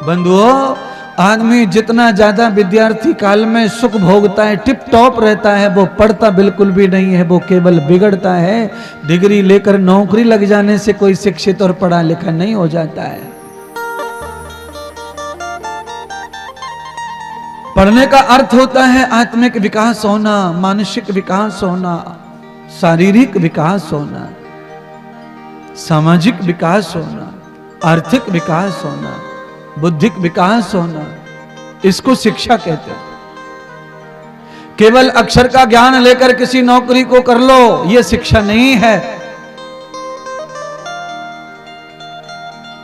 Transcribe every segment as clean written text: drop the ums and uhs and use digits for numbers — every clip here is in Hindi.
बंधुओं, आदमी जितना ज्यादा विद्यार्थी काल में सुख भोगता है, टिप टॉप रहता है, वो पढ़ता बिल्कुल भी नहीं है, वो केवल बिगड़ता है। डिग्री लेकर नौकरी लग जाने से कोई शिक्षित और पढ़ा लिखा नहीं हो जाता है। पढ़ने का अर्थ होता है आत्मिक विकास होना, मानसिक विकास होना, शारीरिक विकास होना, सामाजिक विकास होना, आर्थिक विकास होना, बुद्धिक विकास होना। इसको शिक्षा कहते हैं। केवल अक्षर का ज्ञान लेकर किसी नौकरी को कर लो, यह शिक्षा नहीं है।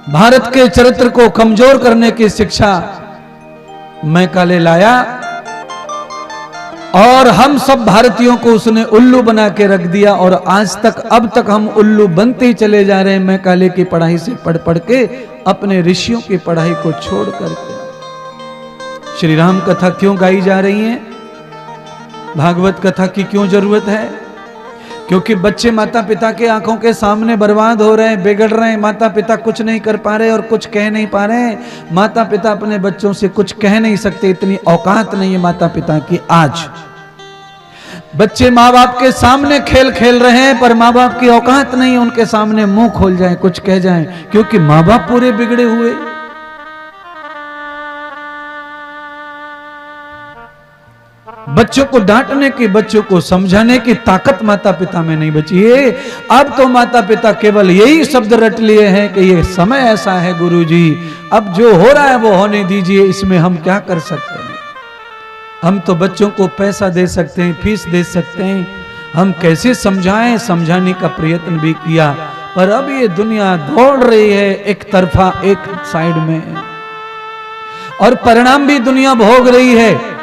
भारत के चरित्र को कमजोर करने की शिक्षा मैकाले लाया और हम सब भारतीयों को उसने उल्लू बना के रख दिया। और आज तक, अब तक हम उल्लू बनते ही चले जा रहे हैं, मैकाले की पढ़ाई से पढ़ पढ़ के, अपने ऋषियों की पढ़ाई को छोड़ करके। श्री राम कथा क्यों गाई जा रही है? भागवत कथा की क्यों जरूरत है? क्योंकि बच्चे माता पिता के आंखों के सामने बर्बाद हो रहे हैं, बिगड़ रहे हैं। माता पिता कुछ नहीं कर पा रहे और कुछ कह नहीं पा रहे। माता पिता अपने बच्चों से कुछ कह नहीं सकते, इतनी औकात नहीं है माता पिता की। आज बच्चे माँ बाप के सामने खेल खेल रहे हैं, पर माँ बाप की औकात नहीं है उनके सामने मुंह खोल जाए, कुछ कह जाए, क्योंकि माँ बाप पूरे बिगड़े हुए। बच्चों को डांटने की, बच्चों को समझाने की ताकत माता पिता में नहीं बची है। अब तो माता पिता केवल यही शब्द रट लिए हैं कि ये समय ऐसा है गुरुजी, अब जो हो रहा है वो होने दीजिए, इसमें हम क्या कर सकते हैं। हम तो बच्चों को पैसा दे सकते हैं, फीस दे सकते हैं, हम कैसे समझाएं, समझाने का प्रयत्न भी किया, पर अब ये दुनिया दौड़ रही है एक तरफा, एक साइड में, और परिणाम भी दुनिया भोग रही है।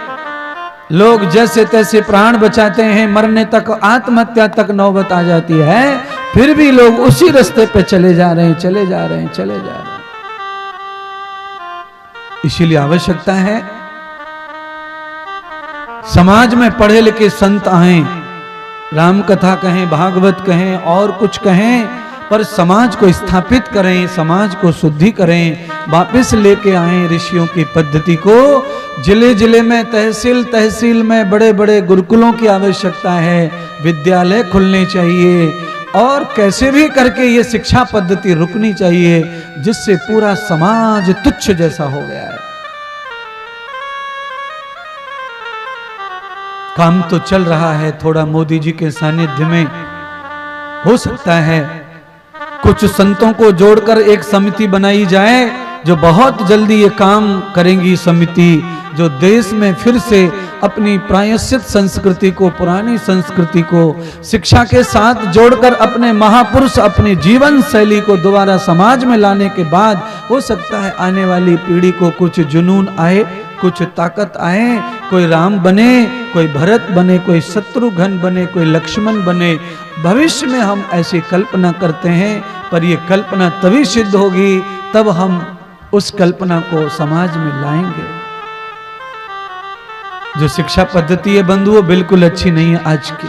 लोग जैसे तैसे प्राण बचाते हैं, मरने तक, आत्महत्या तक नौबत आ जाती है, फिर भी लोग उसी रास्ते पे चले जा रहे हैं, चले जा रहे हैं, चले जा रहे हैं। इसीलिए आवश्यकता है समाज में पढ़े लिखे संत आए, राम कथा कहें, भागवत कहें और कुछ कहें, पर समाज को स्थापित करें, समाज को शुद्धि करें, वापस लेके आए ऋषियों की पद्धति को। जिले जिले में, तहसील तहसील में बड़े बड़े गुरुकुलों की आवश्यकता है, विद्यालय खुलने चाहिए, और कैसे भी करके ये शिक्षा पद्धति रुकनी चाहिए, जिससे पूरा समाज तुच्छ जैसा हो गया है। काम तो चल रहा है, थोड़ा मोदी जी के सानिध्य में हो सकता है कुछ संतों को जोड़कर एक समिति बनाई जाए, जो बहुत जल्दी ये काम करेंगी समिति, जो देश में फिर से अपनी प्रायश्चित संस्कृति को, पुरानी संस्कृति को शिक्षा के साथ जोड़कर अपने महापुरुष, अपनी जीवन शैली को दोबारा समाज में लाने के बाद हो सकता है आने वाली पीढ़ी को कुछ जुनून आए, कुछ ताकत आए, कोई राम बने, कोई भरत बने, कोई शत्रुघ्न बने, कोई लक्ष्मण बने। भविष्य में हम ऐसी कल्पना करते हैं, पर यह कल्पना तभी सिद्ध होगी तब हम उस कल्पना को समाज में लाएंगे। जो शिक्षा पद्धति है बंधुओं, बिल्कुल अच्छी नहीं है आज की।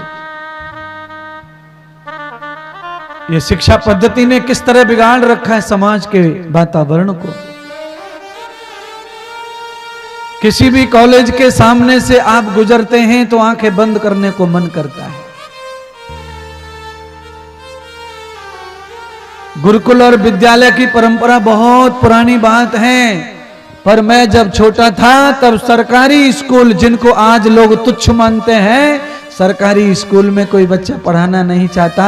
ये शिक्षा पद्धति ने किस तरह बिगाड़ रखा है समाज के वातावरण को। किसी भी कॉलेज के सामने से आप गुजरते हैं तो आंखें बंद करने को मन करता है। गुरुकुल और विद्यालय की परंपरा बहुत पुरानी बात है, पर मैं जब छोटा था तब सरकारी स्कूल, जिनको आज लोग तुच्छ मानते हैं, सरकारी स्कूल में कोई बच्चा पढ़ाना नहीं चाहता।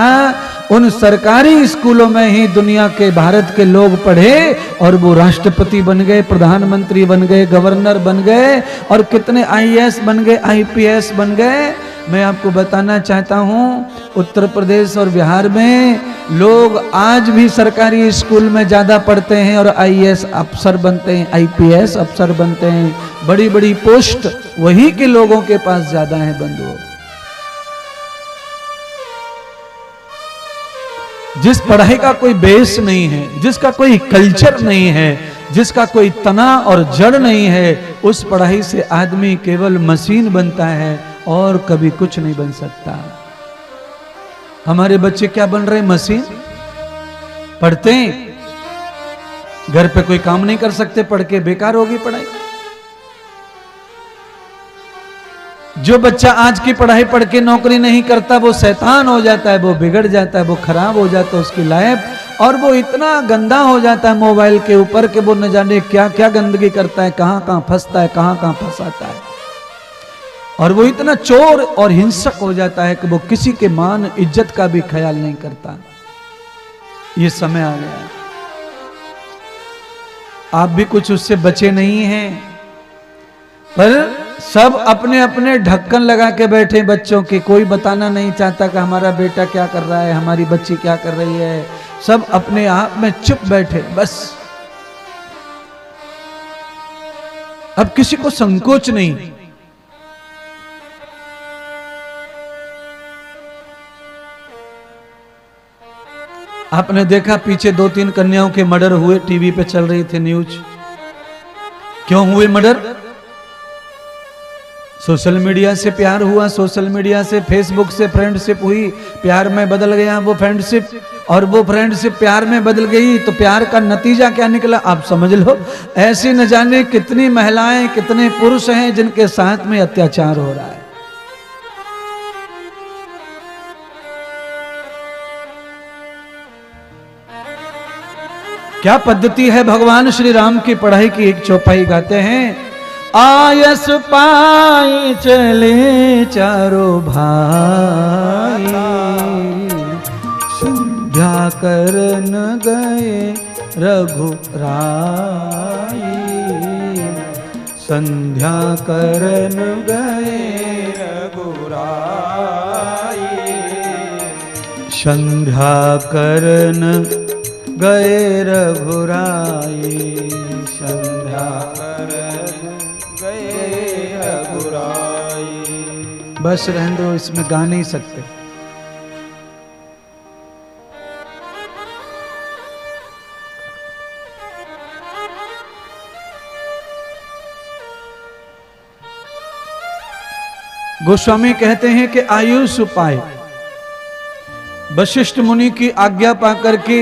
उन सरकारी स्कूलों में ही दुनिया के, भारत के लोग पढ़े और वो राष्ट्रपति बन गए, प्रधानमंत्री बन गए, गवर्नर बन गए, और कितने आईएएस बन गए, आईपीएस बन गए। मैं आपको बताना चाहता हूं, उत्तर प्रदेश और बिहार में लोग आज भी सरकारी स्कूल में ज्यादा पढ़ते हैं और आईएएस अफसर बनते हैं, आईपीएस अफसर बनते हैं। बड़ी बड़ी पोस्ट वही के लोगों के पास ज्यादा है बंधुओं। जिस पढ़ाई का कोई बेस नहीं है, जिसका कोई कल्चर नहीं है, जिसका कोई तना और जड़ नहीं है, उस पढ़ाई से आदमी केवल मशीन बनता है और कभी कुछ नहीं बन सकता। हमारे बच्चे क्या बन रहे? मशीन। पढ़ते हैं घर पे कोई काम नहीं कर सकते, पढ़ के बेकार होगी पढ़ाई। जो बच्चा आज की पढ़ाई पढ़ के नौकरी नहीं करता वो शैतान हो जाता है, वो बिगड़ जाता है, वो खराब हो जाता है उसकी लाइफ, और वो इतना गंदा हो जाता है मोबाइल के ऊपर कि वो न जाने क्या क्या गंदगी करता है, कहां कहां फंसता है, कहां कहां फंसाता है। और वो इतना चोर और हिंसक हो जाता है कि वो किसी के मान इज्जत का भी ख्याल नहीं करता। ये समय आ गया है, आप भी कुछ उससे बचे नहीं हैं, पर सब अपने अपने ढक्कन लगा के बैठे बच्चों के। कोई बताना नहीं चाहता कि हमारा बेटा क्या कर रहा है, हमारी बच्ची क्या कर रही है। सब अपने आप में चुप बैठे बस। अब किसी को संकोच नहीं। आपने देखा पीछे 2-3 कन्याओं के मर्डर हुए, टीवी पे चल रही थी न्यूज। क्यों हुए मर्डर? सोशल मीडिया से प्यार हुआ, सोशल मीडिया से, फेसबुक से फ्रेंडशिप हुई, प्यार में बदल गया वो फ्रेंडशिप, और वो फ्रेंडशिप प्यार में बदल गई तो प्यार का नतीजा क्या निकला आप समझ लो। ऐसी न जाने कितनी महिलाएं, कितने पुरुष हैं जिनके साथ में अत्याचार हो रहा है। क्या पद्धति है भगवान श्री राम की पढ़ाई की। एक चौपाई गाते हैं, आयस पाई चले चारों भाई, संध्या करन गए रघुराई, संध्या करन गए रघुराई, संध्या करन गए रघुराई, संध्या करन गए रघुराई। बस रहने दो, इसमें गा नहीं सकते। गोस्वामी कहते हैं कि आयुष उपाय, वशिष्ठ मुनि की आज्ञा पाकर के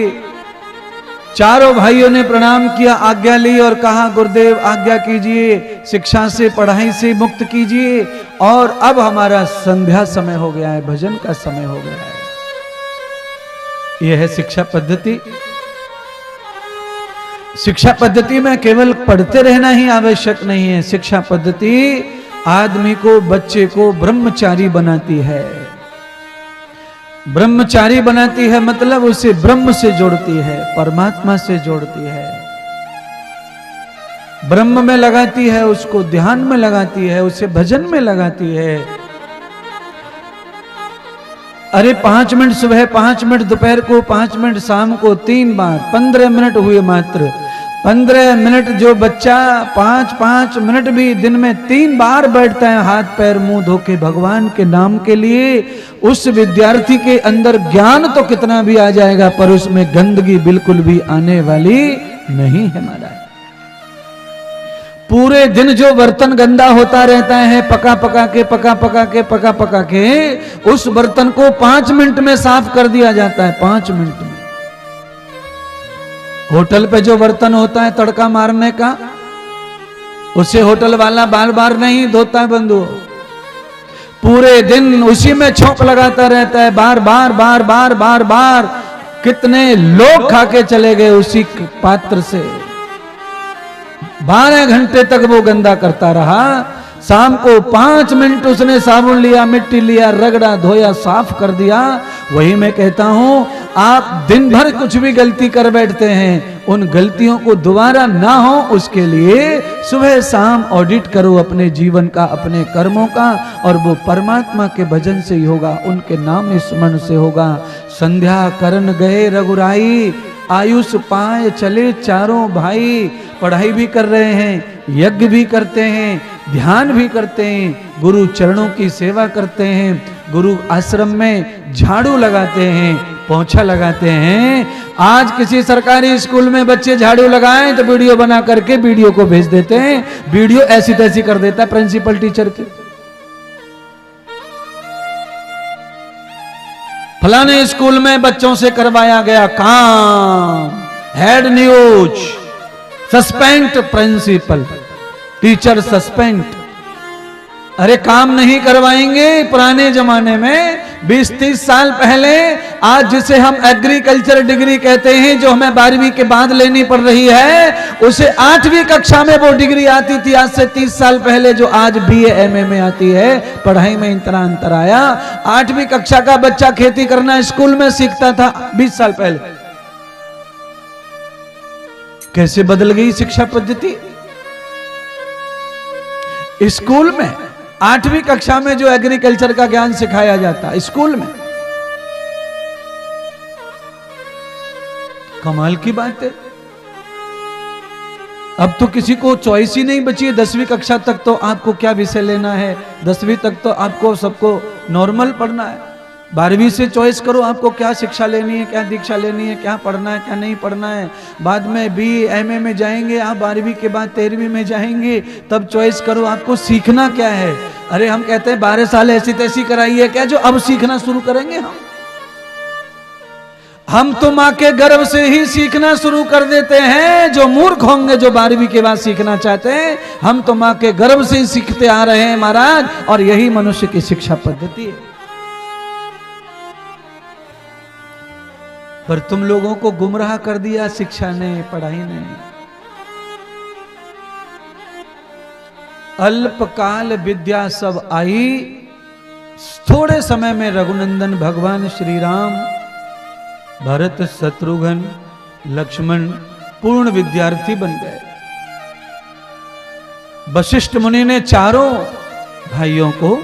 चारों भाइयों ने प्रणाम किया, आज्ञा ली और कहा गुरुदेव आज्ञा कीजिए, शिक्षा से पढ़ाई से मुक्त कीजिए, और अब हमारा संध्या समय हो गया है, भजन का समय हो गया है। यह है शिक्षा पद्धति। शिक्षा पद्धति में केवल पढ़ते रहना ही आवश्यक नहीं है। शिक्षा पद्धति आदमी को, बच्चे को ब्रह्मचारी बनाती है। ब्रह्मचारी बनाती है मतलब उसे ब्रह्म से जोड़ती है, परमात्मा से जोड़ती है, ब्रह्म में लगाती है, उसको ध्यान में लगाती है, उसे भजन में लगाती है। अरे 5 मिनट सुबह, 5 मिनट दोपहर को, 5 मिनट शाम को, 3 बार 15 मिनट हुए मात्र। 15 मिनट जो बच्चा 5-5 मिनट भी दिन में 3 बार बैठता है हाथ पैर मुंह धो के भगवान के नाम के लिए, उस विद्यार्थी के अंदर ज्ञान तो कितना भी आ जाएगा पर उसमें गंदगी बिल्कुल भी आने वाली नहीं है महाराज। पूरे दिन जो बर्तन गंदा होता रहता है, पका पका के उस बर्तन को 5 मिनट में साफ कर दिया जाता है, 5 मिनट में। होटल पे जो बर्तन होता है तड़का मारने का, उसे होटल वाला बार बार नहीं धोता है बंधु, पूरे दिन उसी में छोंक लगाता रहता है, बार बार बार बार बार बार। कितने लोग खा के चले गए उसी पात्र से, 12 घंटे तक वो गंदा करता रहा। शाम को 5 मिनट उसने साबुन लिया, मिट्टी लिया, रगड़ा, धोया, साफ कर दिया। वही मैं कहता हूं, आप दिन भर कुछ भी गलती कर बैठते हैं, उन गलतियों को दोबारा ना हो उसके लिए सुबह शाम ऑडिट करो अपने जीवन का, अपने कर्मों का, और वो परमात्मा के भजन से ही होगा, उनके नाम स्मरण से होगा। संध्या करन गए रघुराई, आयुष पाए चले चारों भाई। पढ़ाई भी कर रहे हैं, यज्ञ भी करते हैं, ध्यान भी करते हैं, गुरु चरणों की सेवा करते हैं, गुरु आश्रम में झाड़ू लगाते हैं, पोंछा लगाते हैं। आज किसी सरकारी स्कूल में बच्चे झाड़ू लगाएं तो वीडियो बना करके वीडियो को भेज देते हैं, वीडियो ऐसी तैसी कर देता है प्रिंसिपल टीचर की। फलाने स्कूल में बच्चों से करवाया गया काम, head news suspend principal, teacher suspend. अरे काम नहीं करवाएंगे। पुराने जमाने में 20-30 साल पहले, आज जिसे हम एग्रीकल्चर डिग्री कहते हैं, जो हमें 12वीं के बाद लेनी पड़ रही है, उसे 8वीं कक्षा में वो डिग्री आती थी आज से 30 साल पहले, जो आज BA MA में आती है। पढ़ाई में इतना अंतर आया। 8वीं कक्षा का बच्चा खेती करना स्कूल में सीखता था 20 साल पहले। कैसे बदल गई शिक्षा पद्धति। स्कूल में 8वीं कक्षा में जो एग्रीकल्चर का ज्ञान सिखाया जाता स्कूल में, कमाल की बात है। अब तो किसी को चॉइस ही नहीं बची है। 10वीं कक्षा तक तो आपको क्या विषय लेना है, 10वीं तक तो आपको सबको नॉर्मल पढ़ना है। 12वीं से चॉइस करो आपको क्या शिक्षा लेनी है, क्या दीक्षा लेनी है, क्या पढ़ना है, क्या नहीं पढ़ना है। बाद में BA MA में जाएंगे आप, 12वीं के बाद 13वीं में जाएंगे, तब चॉइस करो आपको सीखना क्या है। अरे हम कहते हैं 12 साल ऐसी तैसी कराई है क्या, जो अब सीखना शुरू करेंगे हम तो माँ के गर्भ से ही सीखना शुरू कर देते हैं। जो मूर्ख होंगे जो 12वीं के बाद सीखना चाहते हैं, हम तो माँ के गर्भ से ही सीखते आ रहे हैं महाराज। और यही मनुष्य की शिक्षा पद्धति है। पर तुम लोगों को गुमराह कर दिया शिक्षा ने, पढ़ाई ने। अल्पकाल विद्या सब आई, थोड़े समय में रघुनंदन भगवान श्री राम, भरत शत्रुघ्न लक्ष्मण पूर्ण विद्यार्थी बन गए। वशिष्ठ मुनि ने चारों भाइयों को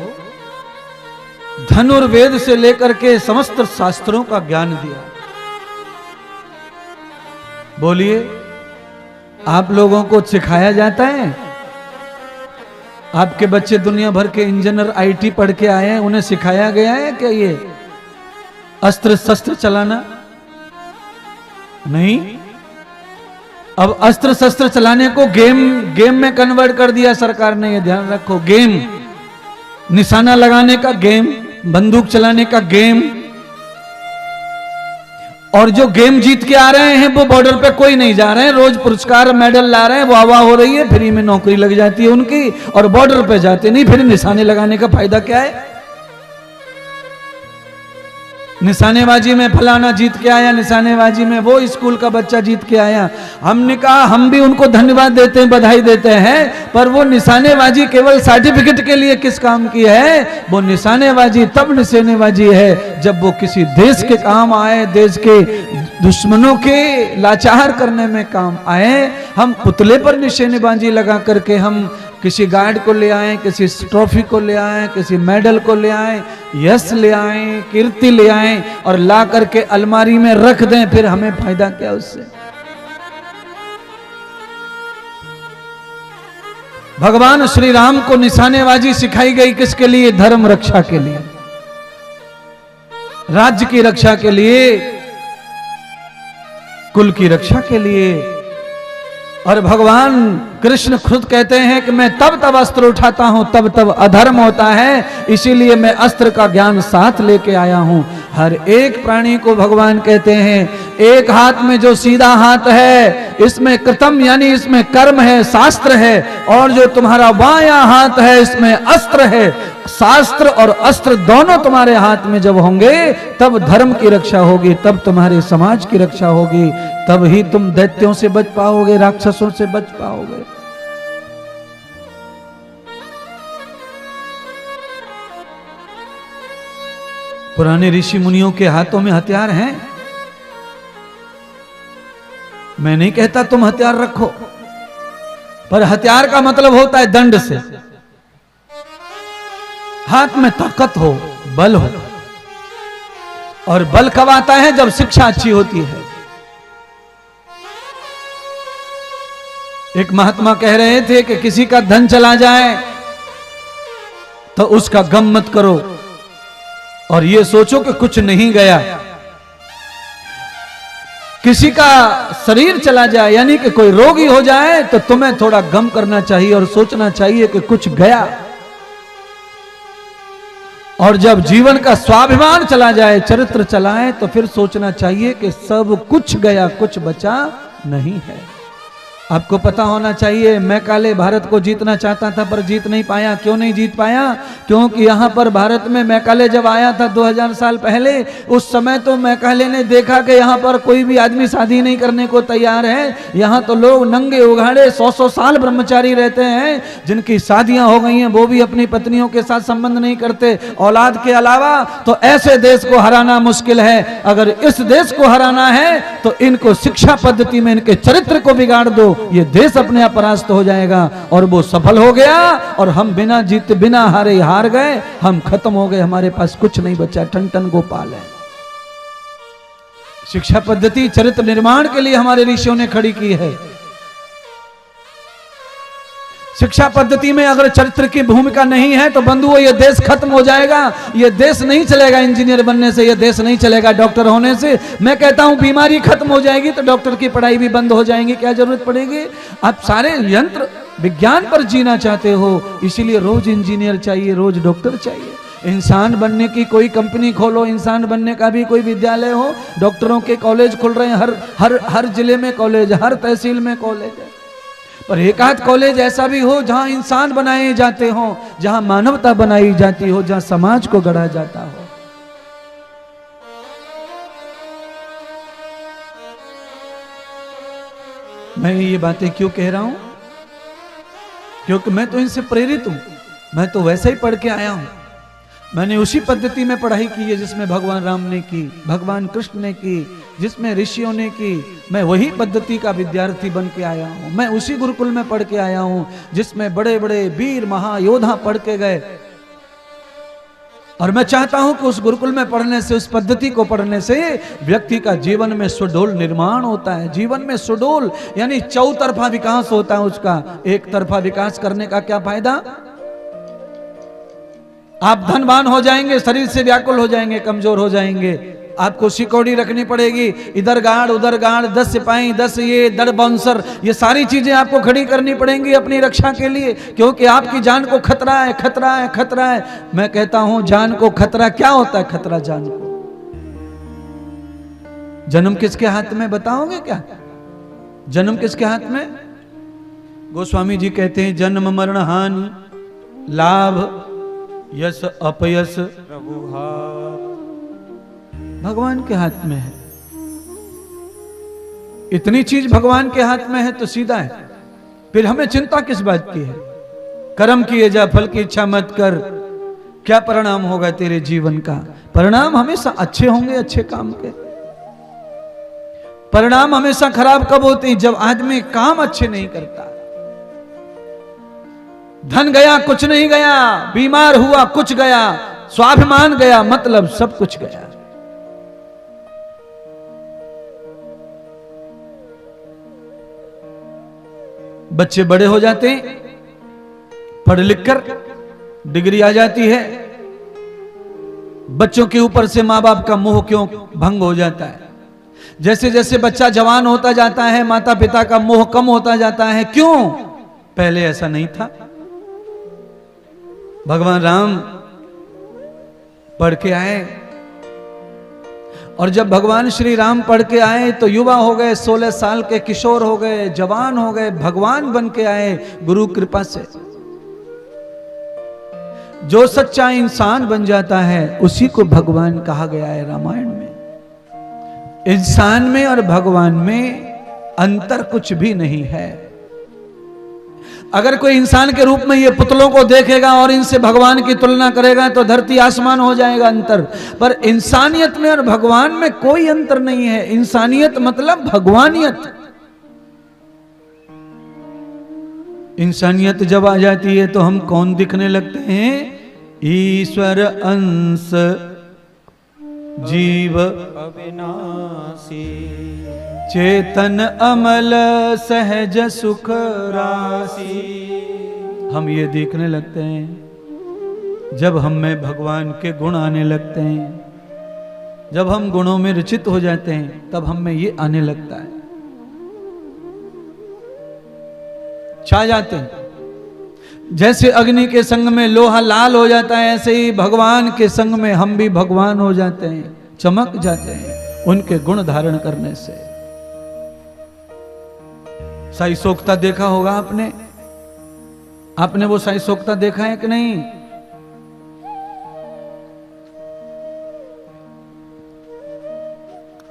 धनुर्वेद से लेकर के समस्त शास्त्रों का ज्ञान दिया। बोलिए, आप लोगों को सिखाया जाता है? आपके बच्चे दुनिया भर के इंजीनियर IT पढ़ के आए हैं, उन्हें सिखाया गया है क्या ये अस्त्र शस्त्र चलाना? नहीं। अब अस्त्र शस्त्र चलाने को गेम में कन्वर्ट कर दिया सरकार ने, ये ध्यान रखो। गेम, निशाना लगाने का गेम, बंदूक चलाने का गेम। और जो गेम जीत के आ रहे हैं वो बॉर्डर पे कोई नहीं जा रहे हैं, रोज पुरस्कार मेडल ला रहे हैं, वाह वाह हो रही है, फ्री में नौकरी लग जाती है उनकी, और बॉर्डर पे जाते नहीं। फिर निशाने लगाने का फायदा क्या है? निशानेबाजी में फलाना जीत के आया, निशानेबाजी में वो स्कूल का बच्चा जीत के आया। हमने कहा हम भी उनको धन्यवाद देते हैं, बधाई देते हैं, पर वो निशानेबाजी केवल सर्टिफिकेट के लिए किस काम की है? वो निशानेबाजी तब निशानेबाजी है जब वो किसी देश के काम आए, देश के दुश्मनों के लाचार करने में काम आए। हम पुतले पर निशानेबाजी लगा करके हम किसी गार्ड को ले आए, किसी ट्रॉफी को ले आए, किसी मेडल को ले आए, यश ले आए, कीर्ति ले आए, और ला करके अलमारी में रख दें, फिर हमें फायदा क्या उससे? भगवान श्री राम को निशानेबाजी सिखाई गई किसके लिए? धर्म रक्षा के लिए, राज्य की रक्षा के लिए, कुल की रक्षा के लिए। और भगवान कृष्ण खुद कहते हैं कि मैं तब तब अस्त्र उठाता हूं तब तब अधर्म होता है, इसीलिए मैं अस्त्र का ज्ञान साथ लेके आया हूं। हर एक प्राणी को भगवान कहते हैं, एक हाथ में जो सीधा हाथ है इसमें कृतम यानी इसमें कर्म है, शास्त्र है, और जो तुम्हारा बायां हाथ है इसमें अस्त्र है। शास्त्र और अस्त्र दोनों तुम्हारे हाथ में जब होंगे तब धर्म की रक्षा होगी, तब तुम्हारे समाज की रक्षा होगी, तब ही तुम दैत्यों से बच पाओगे, राक्षसों से बच पाओगे। पुराने ऋषि मुनियों के हाथों में हथियार हैं। मैं नहीं कहता तुम हथियार रखो, पर हथियार का मतलब होता है दंड से। हाथ में ताकत हो, बल हो, और बल कब आता है? जब शिक्षा अच्छी होती है। एक महात्मा कह रहे थे कि किसी का धन चला जाए तो उसका गम मत करो, और ये सोचो कि कुछ नहीं गया। किसी का शरीर चला जाए यानी कि कोई रोगी हो जाए तो तुम्हें थोड़ा गम करना चाहिए और सोचना चाहिए कि कुछ गया। और जब जीवन का स्वाभिमान चला जाए, चरित्र चलाए, तो फिर सोचना चाहिए कि सब कुछ गया, कुछ बचा नहीं है। आपको पता होना चाहिए, मैकाले भारत को जीतना चाहता था पर जीत नहीं पाया। क्यों नहीं जीत पाया? क्योंकि यहाँ पर भारत में मैकाले जब आया था 2000 साल पहले, उस समय तो मैकाले ने देखा कि यहाँ पर कोई भी आदमी शादी नहीं करने को तैयार है। यहाँ तो लोग नंगे उघाड़े 100-100 साल ब्रह्मचारी रहते हैं, जिनकी शादियां हो गई हैं वो भी अपनी पत्नियों के साथ संबंध नहीं करते औलाद के अलावा। तो ऐसे देश को हराना मुश्किल है। अगर इस देश को हराना है तो इनको शिक्षा पद्धति में इनके चरित्र को बिगाड़ दो, ये देश अपने आप परास्त हो जाएगा। और वो सफल हो गया और हम बिना जीते बिना हारे हार गए, हम खत्म हो गए, हमारे पास कुछ नहीं बचा, टन टन गोपाल है। शिक्षा पद्धति चरित्र निर्माण के लिए हमारे ऋषियों ने खड़ी की है। शिक्षा पद्धति में अगर चरित्र की भूमिका नहीं है तो बंधुओं ये देश खत्म हो जाएगा। ये देश नहीं चलेगा इंजीनियर बनने से, ये देश नहीं चलेगा डॉक्टर होने से। मैं कहता हूं बीमारी खत्म हो जाएगी तो डॉक्टर की पढ़ाई भी बंद हो जाएगी, क्या जरूरत पड़ेगी? आप सारे यंत्र विज्ञान पर जीना चाहते हो, इसीलिए रोज इंजीनियर चाहिए, रोज डॉक्टर चाहिए। इंसान बनने की कोई कंपनी खोलो, इंसान बनने का भी कोई विद्यालय हो, डॉक्टरों के कॉलेज खुल रहे हैं, हर जिले में कॉलेज, हर तहसील में कॉलेज है। पर एक आध कॉलेज ऐसा भी हो जहां इंसान बनाए जाते हो, जहां मानवता बनाई जाती हो, जहां समाज को गढ़ा जाता हो। मैं ये बातें क्यों कह रहा हूं? क्योंकि मैं तो इनसे प्रेरित हूं। मैं तो वैसे ही पढ़ के आया हूं। मैंने उसी पद्धति में पढ़ाई की है जिसमें भगवान राम ने की, भगवान कृष्ण ने की, जिसमें ऋषियों ने की। मैं वही पद्धति का विद्यार्थी बन के आया हूं। मैं उसी गुरुकुल में पढ़ के आया हूं जिसमें बड़े बड़े वीर महायोधा पढ़ के गए। और मैं चाहता हूं कि उस गुरुकुल में पढ़ने से, उस पद्धति को पढ़ने से व्यक्ति का जीवन में सुडोल निर्माण होता है। जीवन में सुडोल यानी चौतरफा विकास होता है उसका। एक तरफा विकास करने का क्या फायदा? आप धनवान हो जाएंगे, शरीर से व्याकुल हो जाएंगे, कमजोर हो जाएंगे। आपको सिकौड़ी रखनी पड़ेगी, इधर गार्ड उधर गार्ड, 10 सिपाही, 10 ये 10 बाउंसर, ये सारी चीजें आपको खड़ी करनी पड़ेंगी अपनी रक्षा के लिए, क्योंकि आपकी जान को खतरा है, खतरा है, खतरा है। मैं कहता हूं जान को खतरा क्या होता है? खतरा जान को। जन्म किसके हाथ में बताओगे क्या? जन्म किसके हाथ में? गोस्वामी जी कहते हैं जन्म मरण हानि लाभ यश अपयश प्रभु भगवान के हाथ में है। इतनी चीज भगवान के हाथ में है तो सीधा है, फिर हमें चिंता किस बात की है? कर्म किए जा, फल की इच्छा मत कर। क्या परिणाम होगा तेरे जीवन का? परिणाम हमेशा अच्छे होंगे, अच्छे काम के। परिणाम हमेशा खराब कब होते हैं? जब आदमी काम अच्छे नहीं करता। धन गया कुछ नहीं गया, बीमार हुआ कुछ गया, स्वाभिमान गया, मतलब सब कुछ गया। बच्चे बड़े हो जाते हैं, पढ़ लिख कर डिग्री आ जाती है, बच्चों के ऊपर से माँ बाप का मोह क्यों भंग हो जाता है? जैसे जैसे बच्चा जवान होता जाता है माता पिता का मोह कम होता जाता है। क्यों? पहले ऐसा नहीं था। भगवान राम पढ़ के आए, और जब भगवान श्री राम पढ़ के आए तो युवा हो गए, 16 साल के किशोर हो गए, जवान हो गए, भगवान बन के आए गुरु कृपा से। जो सच्चा इंसान बन जाता है उसी को भगवान कहा गया है रामायण में। इंसान में और भगवान में अंतर कुछ भी नहीं है। अगर कोई इंसान के रूप में ये पुतलों को देखेगा और इनसे भगवान की तुलना करेगा तो धरती आसमान हो जाएगा अंतर। पर इंसानियत में और भगवान में कोई अंतर नहीं है। इंसानियत मतलब भगवानियत। इंसानियत जब आ जाती है तो हम कौन दिखने लगते हैं? ईश्वर अंश जीव अविनाशी, चेतन अमल सहज सुख राशि। हम ये देखने लगते हैं जब हम में भगवान के गुण आने लगते हैं, जब हम गुणों में रचित हो जाते हैं तब हम में ये आने लगता है, छा जाते हैं। जैसे अग्नि के संग में लोहा लाल हो जाता है, ऐसे ही भगवान के संग में हम भी भगवान हो जाते हैं, चमक जाते हैं उनके गुण धारण करने से। साई सोखता देखा होगा आपने, आपने वो साई सोखता देखा है कि नहीं?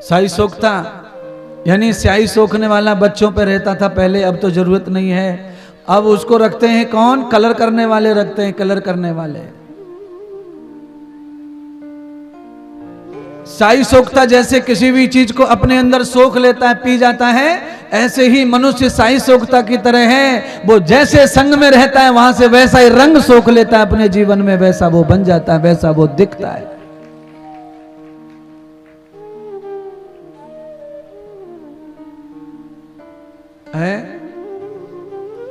साई सोखता यानी स्याही सोखने वाला बच्चों पे रहता था पहले, अब तो जरूरत नहीं है। अब उसको रखते हैं कौन? कलर करने वाले रखते हैं, कलर करने वाले। साई सोखता जैसे किसी भी चीज को अपने अंदर सोख लेता है, पी जाता है, ऐसे ही मनुष्य साई सोखता की तरह है। वो जैसे संग में रहता है वहां से वैसा ही रंग सोख लेता है अपने जीवन में, वैसा वो बन जाता है, वैसा वो दिखता है।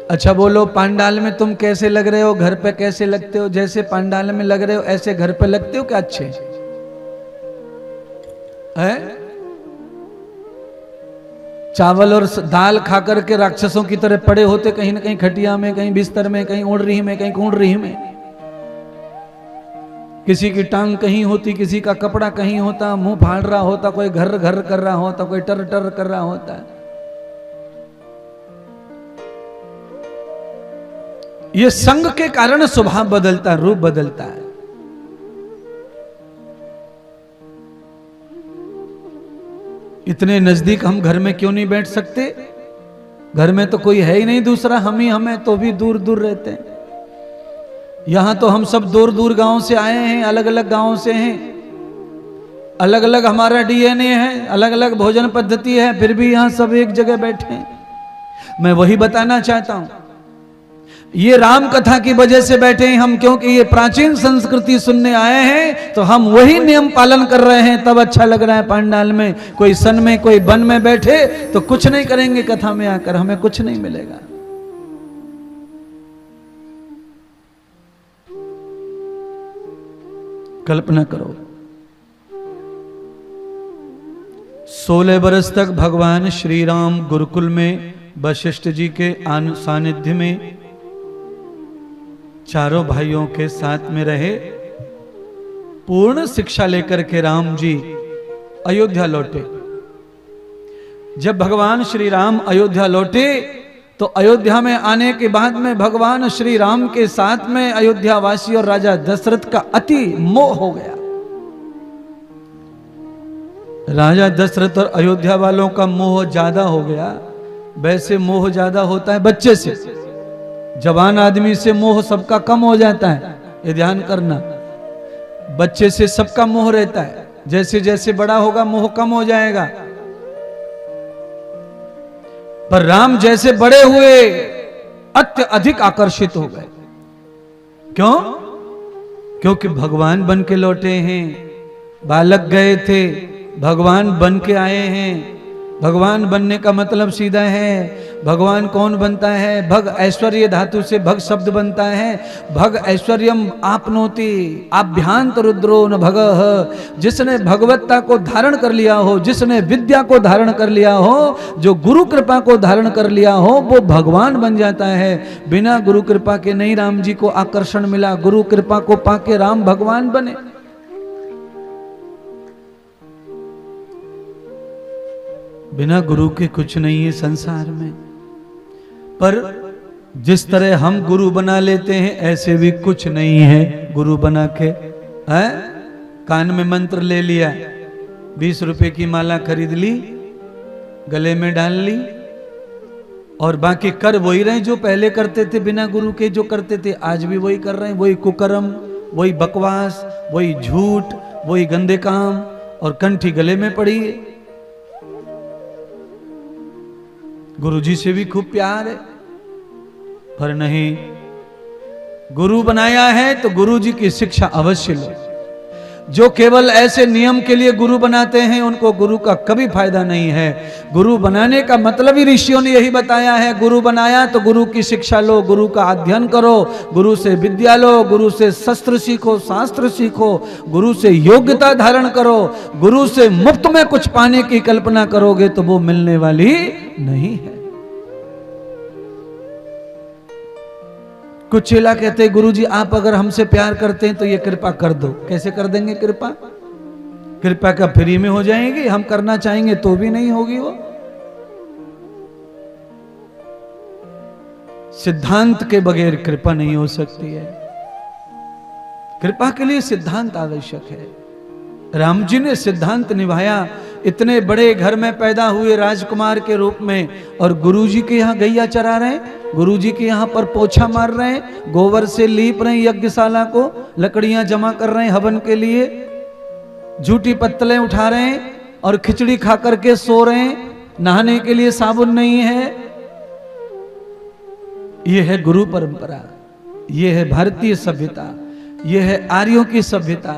अच्छा बोलो, पांडाल में तुम कैसे लग रहे हो? घर पे कैसे लगते हो? जैसे पांडाल में लग रहे हो ऐसे घर पे लगते हो क्या? अच्छे है? चावल और दाल खा करके राक्षसों की तरह पड़े होते कहीं ना कहीं खटिया में, कहीं बिस्तर में, कहीं ओढ़री में, कहीं कूढ़री में। किसी की टांग कहीं होती, किसी का कपड़ा कहीं होता, मुंह फाड़ रहा होता, कोई घर घर कर रहा होता, कोई टर टर कर रहा होता। ये संग के कारण स्वभाव बदलता है, रूप बदलता है। इतने नजदीक हम घर में क्यों नहीं बैठ सकते? घर में तो कोई है ही नहीं दूसरा, हम ही हमें, तो भी दूर दूर रहते हैं। यहां तो हम सब दूर दूर गांव से आए हैं, अलग अलग गांव से हैं, अलग अलग हमारा डीएनए है, अलग अलग भोजन पद्धति है, फिर भी यहां सब एक जगह बैठे हैं। मैं वही बताना चाहता हूं, ये राम कथा की वजह से बैठे हैं हम, क्योंकि ये प्राचीन संस्कृति सुनने आए हैं, तो हम वही नियम पालन कर रहे हैं, तब अच्छा लग रहा है। पांडाल में कोई सन में, कोई वन में बैठे तो कुछ नहीं करेंगे, कथा में आकर हमें कुछ नहीं मिलेगा। कल्पना करो, 16 बरस तक भगवान श्री राम गुरुकुल में वशिष्ठ जी के सानिध्य में चारों भाइयों के साथ में रहे। पूर्ण शिक्षा लेकर के राम जी अयोध्या लौटे। जब भगवान श्री राम अयोध्या लौटे तो अयोध्या में आने के बाद में भगवान श्री राम के साथ में अयोध्या वासी और राजा दशरथ का अति मोह हो गया। राजा दशरथ और अयोध्या वालों का मोह ज्यादा हो गया। वैसे मोह ज्यादा होता है बच्चे से, जवान आदमी से मोह सबका कम हो जाता है, ये ध्यान करना। बच्चे से सबका मोह रहता है, जैसे जैसे बड़ा होगा मोह कम हो जाएगा। पर राम जैसे बड़े हुए अत्यधिक आकर्षित हो गए। क्यों? क्योंकि भगवान बन के लौटे हैं। बालक गए थे, भगवान बन के आए हैं। भगवान बनने का मतलब सीधा है, भगवान कौन बनता है? भग ऐश्वर्य धातु से भग शब्द बनता है। भग ऐश्वर्यम आपनोति आभ्यांत रुद्रो न भगः। जिसने भगवत्ता को धारण कर लिया हो, जिसने विद्या को धारण कर लिया हो, जो गुरु कृपा को धारण कर लिया हो, वो भगवान बन जाता है। बिना गुरु कृपा के नहीं राम जी को आकर्षण मिला, गुरु कृपा को पाके राम भगवान बने। बिना गुरु के कुछ नहीं है संसार में। पर जिस तरह हम गुरु बना लेते हैं, ऐसे भी कुछ नहीं है गुरु बना के। है कान में मंत्र ले लिया, 20 रुपए की माला खरीद ली, गले में डाल ली, और बाकी कर वही रहे जो पहले करते थे बिना गुरु के। जो करते थे आज भी वही कर रहे हैं, वही कुकर्म, वही बकवास, वही झूठ, वही गंदे काम, और कंठी गले में पड़ी है। गुरुजी से भी खूब प्यार है, पर नहीं, गुरु बनाया है तो गुरुजी की शिक्षा अवश्य लो। जो केवल ऐसे नियम के लिए गुरु बनाते हैं, उनको गुरु का कभी फायदा नहीं है। गुरु बनाने का मतलब ही ऋषियों ने यही बताया है। गुरु बनाया तो गुरु की शिक्षा लो, गुरु का अध्ययन करो, गुरु से विद्या लो, गुरु से शस्त्र सीखो, शास्त्र सीखो, गुरु से योग्यता धारण करो। गुरु से मुफ्त में कुछ पाने की कल्पना करोगे तो वो मिलने वाली नहीं है। कुछ चेला कहते हैं गुरुजी आप अगर हमसे प्यार करते हैं तो ये कृपा कर दो। कैसे कर देंगे कृपा? कृपा का फ्री में हो जाएगी? हम करना चाहेंगे तो भी नहीं होगी वो। सिद्धांत के बगैर कृपा नहीं हो सकती है। कृपा के लिए सिद्धांत आवश्यक है। राम जी ने सिद्धांत निभाया। इतने बड़े घर में पैदा हुए राजकुमार के रूप में, और गुरुजी के यहाँ गैया चरा रहे हैं, गुरुजी के यहाँ पर पोछा मार रहे हैं, गोबर से लीप रहे हैं यज्ञशाला को, लकड़ियां जमा कर रहे हैं हवन के लिए, झूठी पत्तलें उठा रहे हैं और खिचड़ी खा करके सो रहे हैं, नहाने के लिए साबुन नहीं है। यह है गुरु परंपरा, यह है भारतीय सभ्यता, यह है आर्यों की सभ्यता,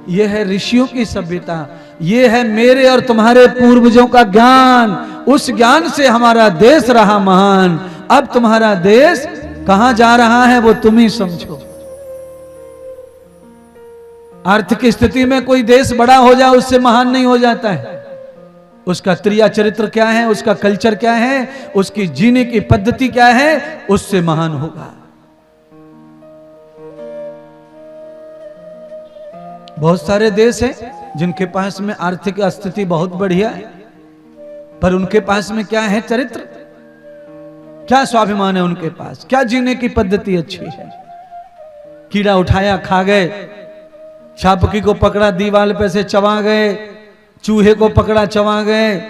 यह है ऋषियों की सभ्यता, यह है मेरे और तुम्हारे पूर्वजों का ज्ञान। उस ज्ञान से हमारा देश रहा महान। अब तुम्हारा देश कहां जा रहा है वो तुम ही समझो। आर्थिक स्थिति में कोई देश बड़ा हो जाए उससे महान नहीं हो जाता है। उसका क्रिया चरित्र क्या है, उसका कल्चर क्या है, उसकी जीने की पद्धति क्या है, उससे महान होगा। बहुत सारे देश हैं जिनके पास में आर्थिक स्थिति बहुत बढ़िया है, पर उनके पास में क्या है, चरित्र, क्या स्वाभिमान है उनके पास, क्या जीने की पद्धति अच्छी है। कीड़ा उठाया खा गए, छापकी को पकड़ा दीवार पे से चबा गए, चूहे को पकड़ा चबा गए,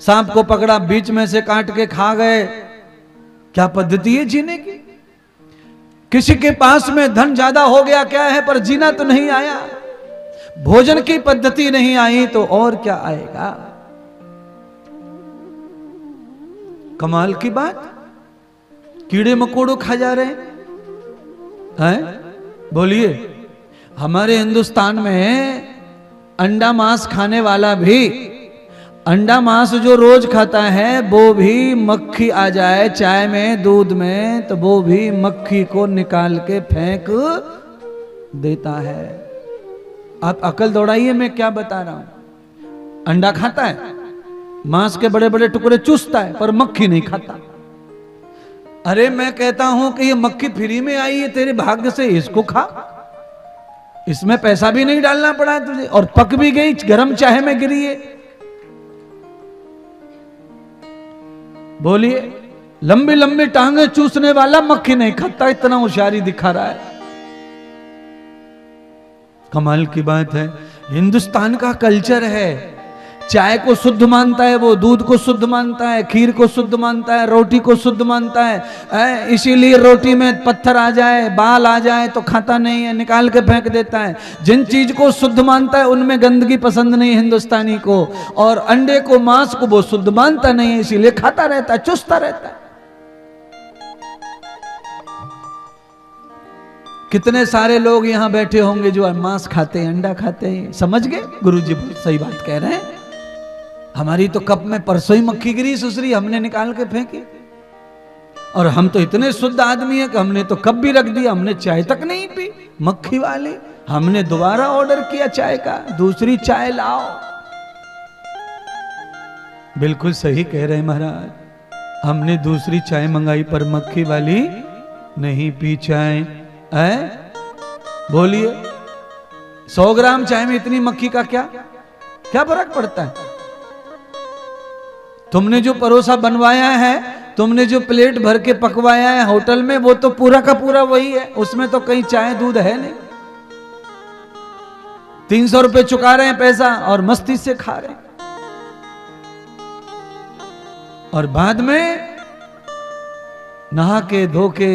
सांप को पकड़ा बीच में से काट के खा गए। क्या पद्धति है जीने की। किसी के पास में धन ज्यादा हो गया क्या है, पर जीना तो नहीं आया। भोजन की पद्धति नहीं आई तो और क्या आएगा। कमाल की बात, कीड़े मकोड़ों खा जा रहे हैं। बोलिए, हमारे हिंदुस्तान में अंडा मांस खाने वाला भी, अंडा मांस जो रोज खाता है वो भी मक्खी आ जाए चाय में दूध में तो वो भी मक्खी को निकाल के फेंक देता है। आप अकल दौड़ाइए, मैं क्या बता रहा हूं। अंडा खाता है, मांस के बड़े बड़े टुकड़े चूसता है, पर मक्खी नहीं खाता। अरे मैं कहता हूं कि ये मक्खी फ्री में आई है तेरे भाग्य से, इसको खा, इसमें पैसा भी नहीं डालना पड़ा है तुझे, और पक भी गई, गरम चाय में गिरी है। बोलिए, लंबी लंबी टांगे चूसने वाला मक्खी नहीं खाता, इतना होशियारी दिखा रहा है। कमाल की बात है। हिंदुस्तान का कल्चर है, चाय को शुद्ध मानता है, वो दूध को शुद्ध मानता है, खीर को शुद्ध मानता है, रोटी को शुद्ध मानता है। इसीलिए रोटी में पत्थर आ जाए, बाल आ जाए तो खाता नहीं है, निकाल के फेंक देता है। जिन चीज को शुद्ध मानता है उनमें गंदगी पसंद नहीं हिंदुस्तानी को, और अंडे को मांस को वो शुद्ध मानता नहीं है, इसीलिए खाता रहता है, चुसता रहता है। कितने सारे लोग यहां बैठे होंगे जो मांस खाते हैं, अंडा खाते हैं। समझ गए, गुरुजी बहुत सही बात कह रहे हैं। हमारी तो कप में परसों ही मक्खी गिरी सुसरी, हमने निकाल के फेंकी। और हम तो इतने शुद्ध आदमी हैं कि हमने तो कप भी रख दिया, हमने चाय तक नहीं पी मक्खी वाली। हमने दोबारा ऑर्डर किया चाय का, दूसरी चाय लाओ। बिल्कुल सही कह रहे हैं महाराज, हमने दूसरी चाय मंगाई पर मक्खी वाली नहीं पी चाय। बोलिए, 100 ग्राम चाय में इतनी मक्खी का क्या क्या फर्क पड़ता है। तुमने जो परोसा बनवाया है, तुमने जो प्लेट भर के पकवाया है होटल में, वो तो पूरा का पूरा वही है, उसमें तो कहीं चाय दूध है नहीं। 300 रुपए चुका रहे हैं पैसा और मस्ती से खा रहे हैं। और बाद में नहा के धो के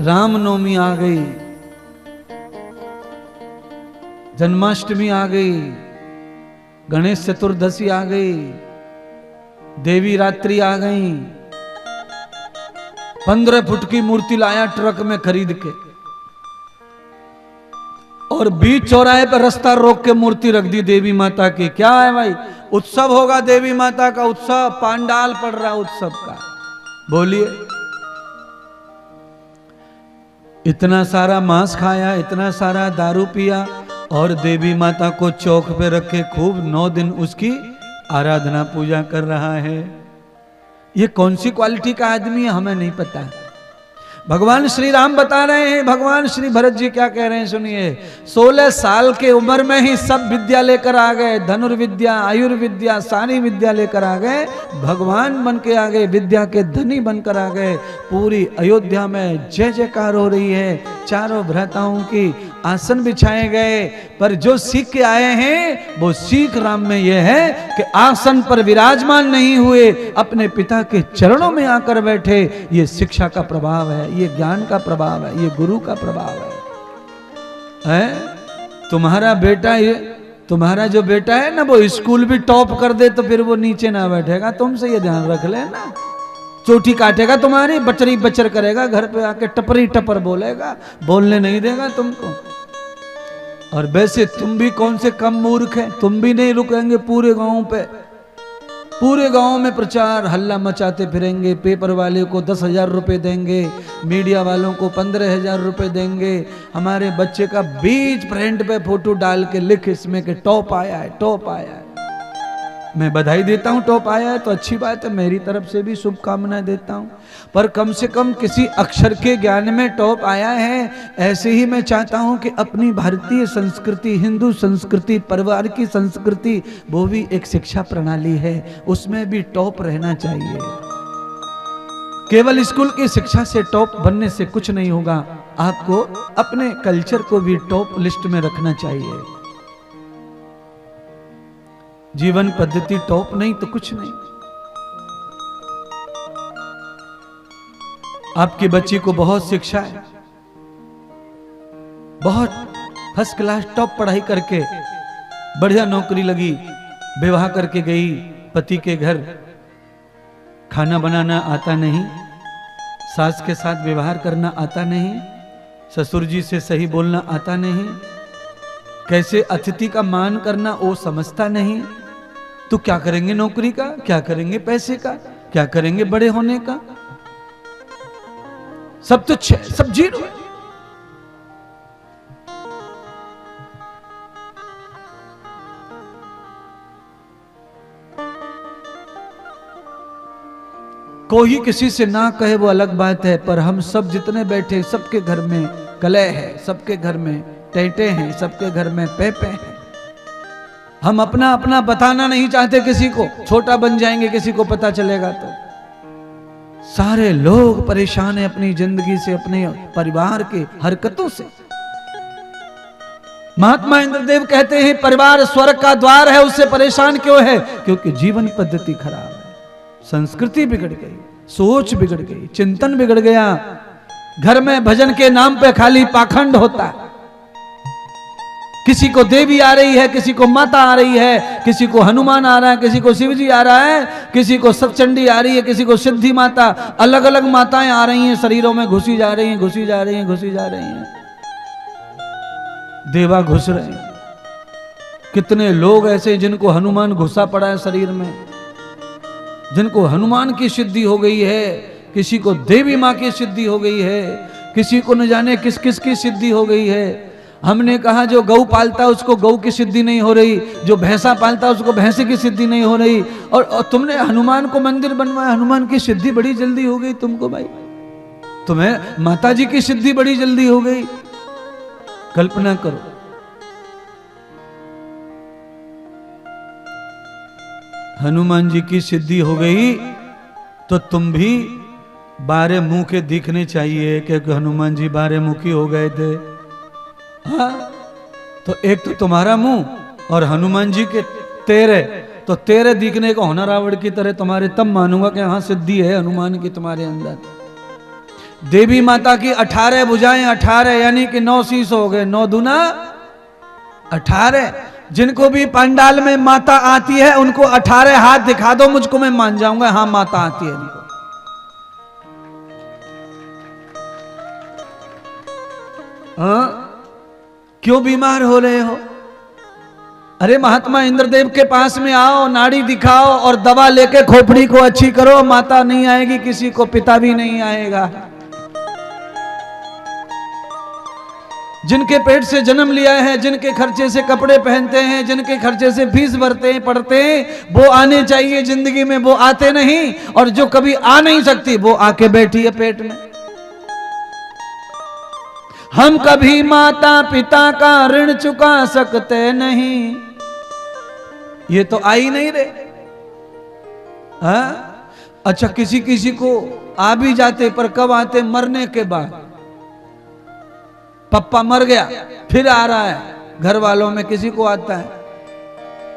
रामनवमी आ गई, जन्माष्टमी आ गई, गणेश चतुर्दशी आ गई, देवी रात्रि आ गई। 15 फुट की मूर्ति लाया ट्रक में खरीद के, और बीच चौराहे पर रास्ता रोक के मूर्ति रख दी देवी माता की। क्या है भाई, उत्सव होगा देवी माता का, उत्सव, पांडाल पड़ रहा उत्सव का। बोलिए, इतना सारा मांस खाया, इतना सारा दारू पिया, और देवी माता को चौक पे रखे खूब 9 दिन उसकी आराधना पूजा कर रहा है। ये कौन सी क्वालिटी का आदमी है हमें नहीं पता। भगवान श्री राम बता रहे हैं, भगवान श्री भरत जी क्या कह रहे हैं सुनिए। 16 साल के उम्र में ही सब विद्या लेकर आ गए, धनुर्विद्या, आयुर्विद्या, सारी विद्या लेकर आ गए, भगवान बन के आ गए, विद्या के धनी बनकर आ गए। पूरी अयोध्या में जय जयकार हो रही है, चारों भ्राताओं की आसन बिछाए गए। पर जो सीख के आए हैं वो सीख राम में यह है कि आसन पर विराजमान नहीं हुए, अपने पिता के चरणों में आकर बैठे। ये शिक्षा का प्रभाव है, ये ज्ञान का प्रभाव है, ये गुरु का प्रभाव है। तुम्हारा बेटा, ये तुम्हारा जो बेटा है ना, वो स्कूल भी टॉप कर दे तो फिर वो नीचे ना बैठेगा, तुमसे ये ध्यान रख लेना। चोटी काटेगा तुम्हारी, बचरी बचर करेगा, घर पे आके टपरी टपर बोलेगा, बोलने नहीं देगा तुमको। और वैसे तुम भी कौन से कम मूर्ख हैं, तुम भी नहीं रुकेंगे पूरे गांव पे, पूरे गांव में प्रचार हल्ला मचाते फिरेंगे। पेपर वाले को 10,000 रुपए देंगे, मीडिया वालों को 15,000 रुपए देंगे। हमारे बच्चे का बीच फ्रंट पे फोटो डाल के लिख इसमें कि टॉप आया है, टॉप आया है। मैं बधाई देता हूं, टॉप आया है तो अच्छी बात है, मेरी तरफ से भी शुभकामनाएं देता हूं। पर कम से कम किसी अक्षर के ज्ञान में टॉप आया है। ऐसे ही मैं चाहता हूं कि अपनी भारतीय संस्कृति, हिंदू संस्कृति, परिवार की संस्कृति, वो भी एक शिक्षा प्रणाली है, उसमें भी टॉप रहना चाहिए। केवल स्कूल की शिक्षा से टॉप बनने से कुछ नहीं होगा, आपको अपने कल्चर को भी टॉप लिस्ट में रखना चाहिए। जीवन पद्धति टॉप नहीं तो कुछ नहीं। आपकी बच्ची को बहुत शिक्षा है, बहुत फर्स्ट क्लास टॉप पढ़ाई करके बढ़िया नौकरी लगी, विवाह करके गई पति के घर, खाना बनाना आता नहीं, सास के साथ व्यवहार करना आता नहीं, ससुर जी से सही बोलना आता नहीं, कैसे अतिथि का मान करना वो समझता नहीं। तो क्या करेंगे नौकरी का, क्या करेंगे पैसे का, क्या करेंगे बड़े होने का? सब तो सब जीरो है। कोई किसी से ना कहे वो अलग बात है, पर हम सब जितने बैठे सबके घर में कलह है, सबके घर में टेटे हैं, सबके घर में पेपे हैं। हम अपना अपना बताना नहीं चाहते किसी को, छोटा बन जाएंगे किसी को पता चलेगा तो। सारे लोग परेशान हैं अपनी जिंदगी से, अपने परिवार के हरकतों से। महात्मा इंद्रदेव कहते हैं परिवार स्वर्ग का द्वार है, उससे परेशान क्यों है? क्योंकि जीवन पद्धति खराब है, संस्कृति बिगड़ गई, सोच बिगड़ गई, चिंतन बिगड़ गया। घर में भजन के नाम पे खाली पाखंड होता है। किसी को देवी आ रही है, किसी को माता आ रही है, किसी को हनुमान आ रहा है, किसी को शिव जी आ रहा है, किसी को सतचंडी आ रही है, किसी को सिद्धि माता, अलग अलग माताएं आ रही हैं, शरीरों में घुसी जा रही हैं, घुसी जा रही हैं, घुसी जा रही हैं। देवा घुस रहे हैं। कितने लोग ऐसे जिनको हनुमान घुसा पड़ा है शरीर में, जिनको हनुमान की सिद्धि हो गई है, किसी को देवी माँ की सिद्धि हो गई है, किसी को न जाने किस किस की सिद्धि हो गई है। हमने कहा जो गौ पालता है उसको गौ की सिद्धि नहीं हो रही, जो भैंसा पालता है उसको भैंसे की सिद्धि नहीं हो रही, और तुमने हनुमान को मंदिर बनवाया, हनुमान की सिद्धि बड़ी जल्दी हो गई तुमको भाई, तुम्हें माता जी की सिद्धि बड़ी जल्दी हो गई। कल्पना करो, हनुमान जी की सिद्धि हो गई तो तुम भी 12 मुंह के दिखने चाहिए, क्योंकि हनुमान जी 12 मुखी हो गए थे। हाँ, तो एक तो तुम्हारा मुंह और हनुमान जी के 13, तो 13 दिखने को होना रावण की तरह तुम्हारे, तब मानूंगा कि हाँ सिद्धि है हनुमान की तुम्हारे अंदर। देवी माता की 18 भुजाएं, 18 यानी कि 9 शीश हो गए, 9 दूना 18। जिनको भी पंडाल में माता आती है उनको 18 हाथ दिखा दो मुझको, मैं मान जाऊंगा हाँ माता आती है इनको। हाँ, क्यों बीमार हो रहे हो? अरे महात्मा इंद्रदेव के पास में आओ, नाड़ी दिखाओ और दवा लेके खोपड़ी को अच्छी करो, माता नहीं आएगी, किसी को पिता भी नहीं आएगा। जिनके पेट से जन्म लिया है, जिनके खर्चे से कपड़े पहनते हैं, जिनके खर्चे से फीस भरते हैं, पढ़ते हैं, वो आने चाहिए जिंदगी में, वो आते नहीं। और जो कभी आ नहीं सकती वो आके बैठी है पेट में। हम कभी माता पिता का ऋण चुका सकते नहीं। ये तो आ ही नहीं रहे। हाँ? अच्छा, किसी किसी को आ भी जाते, पर कब आते? मरने के बाद। पप्पा मर गया, फिर आ रहा है। घर वालों में किसी को आता है,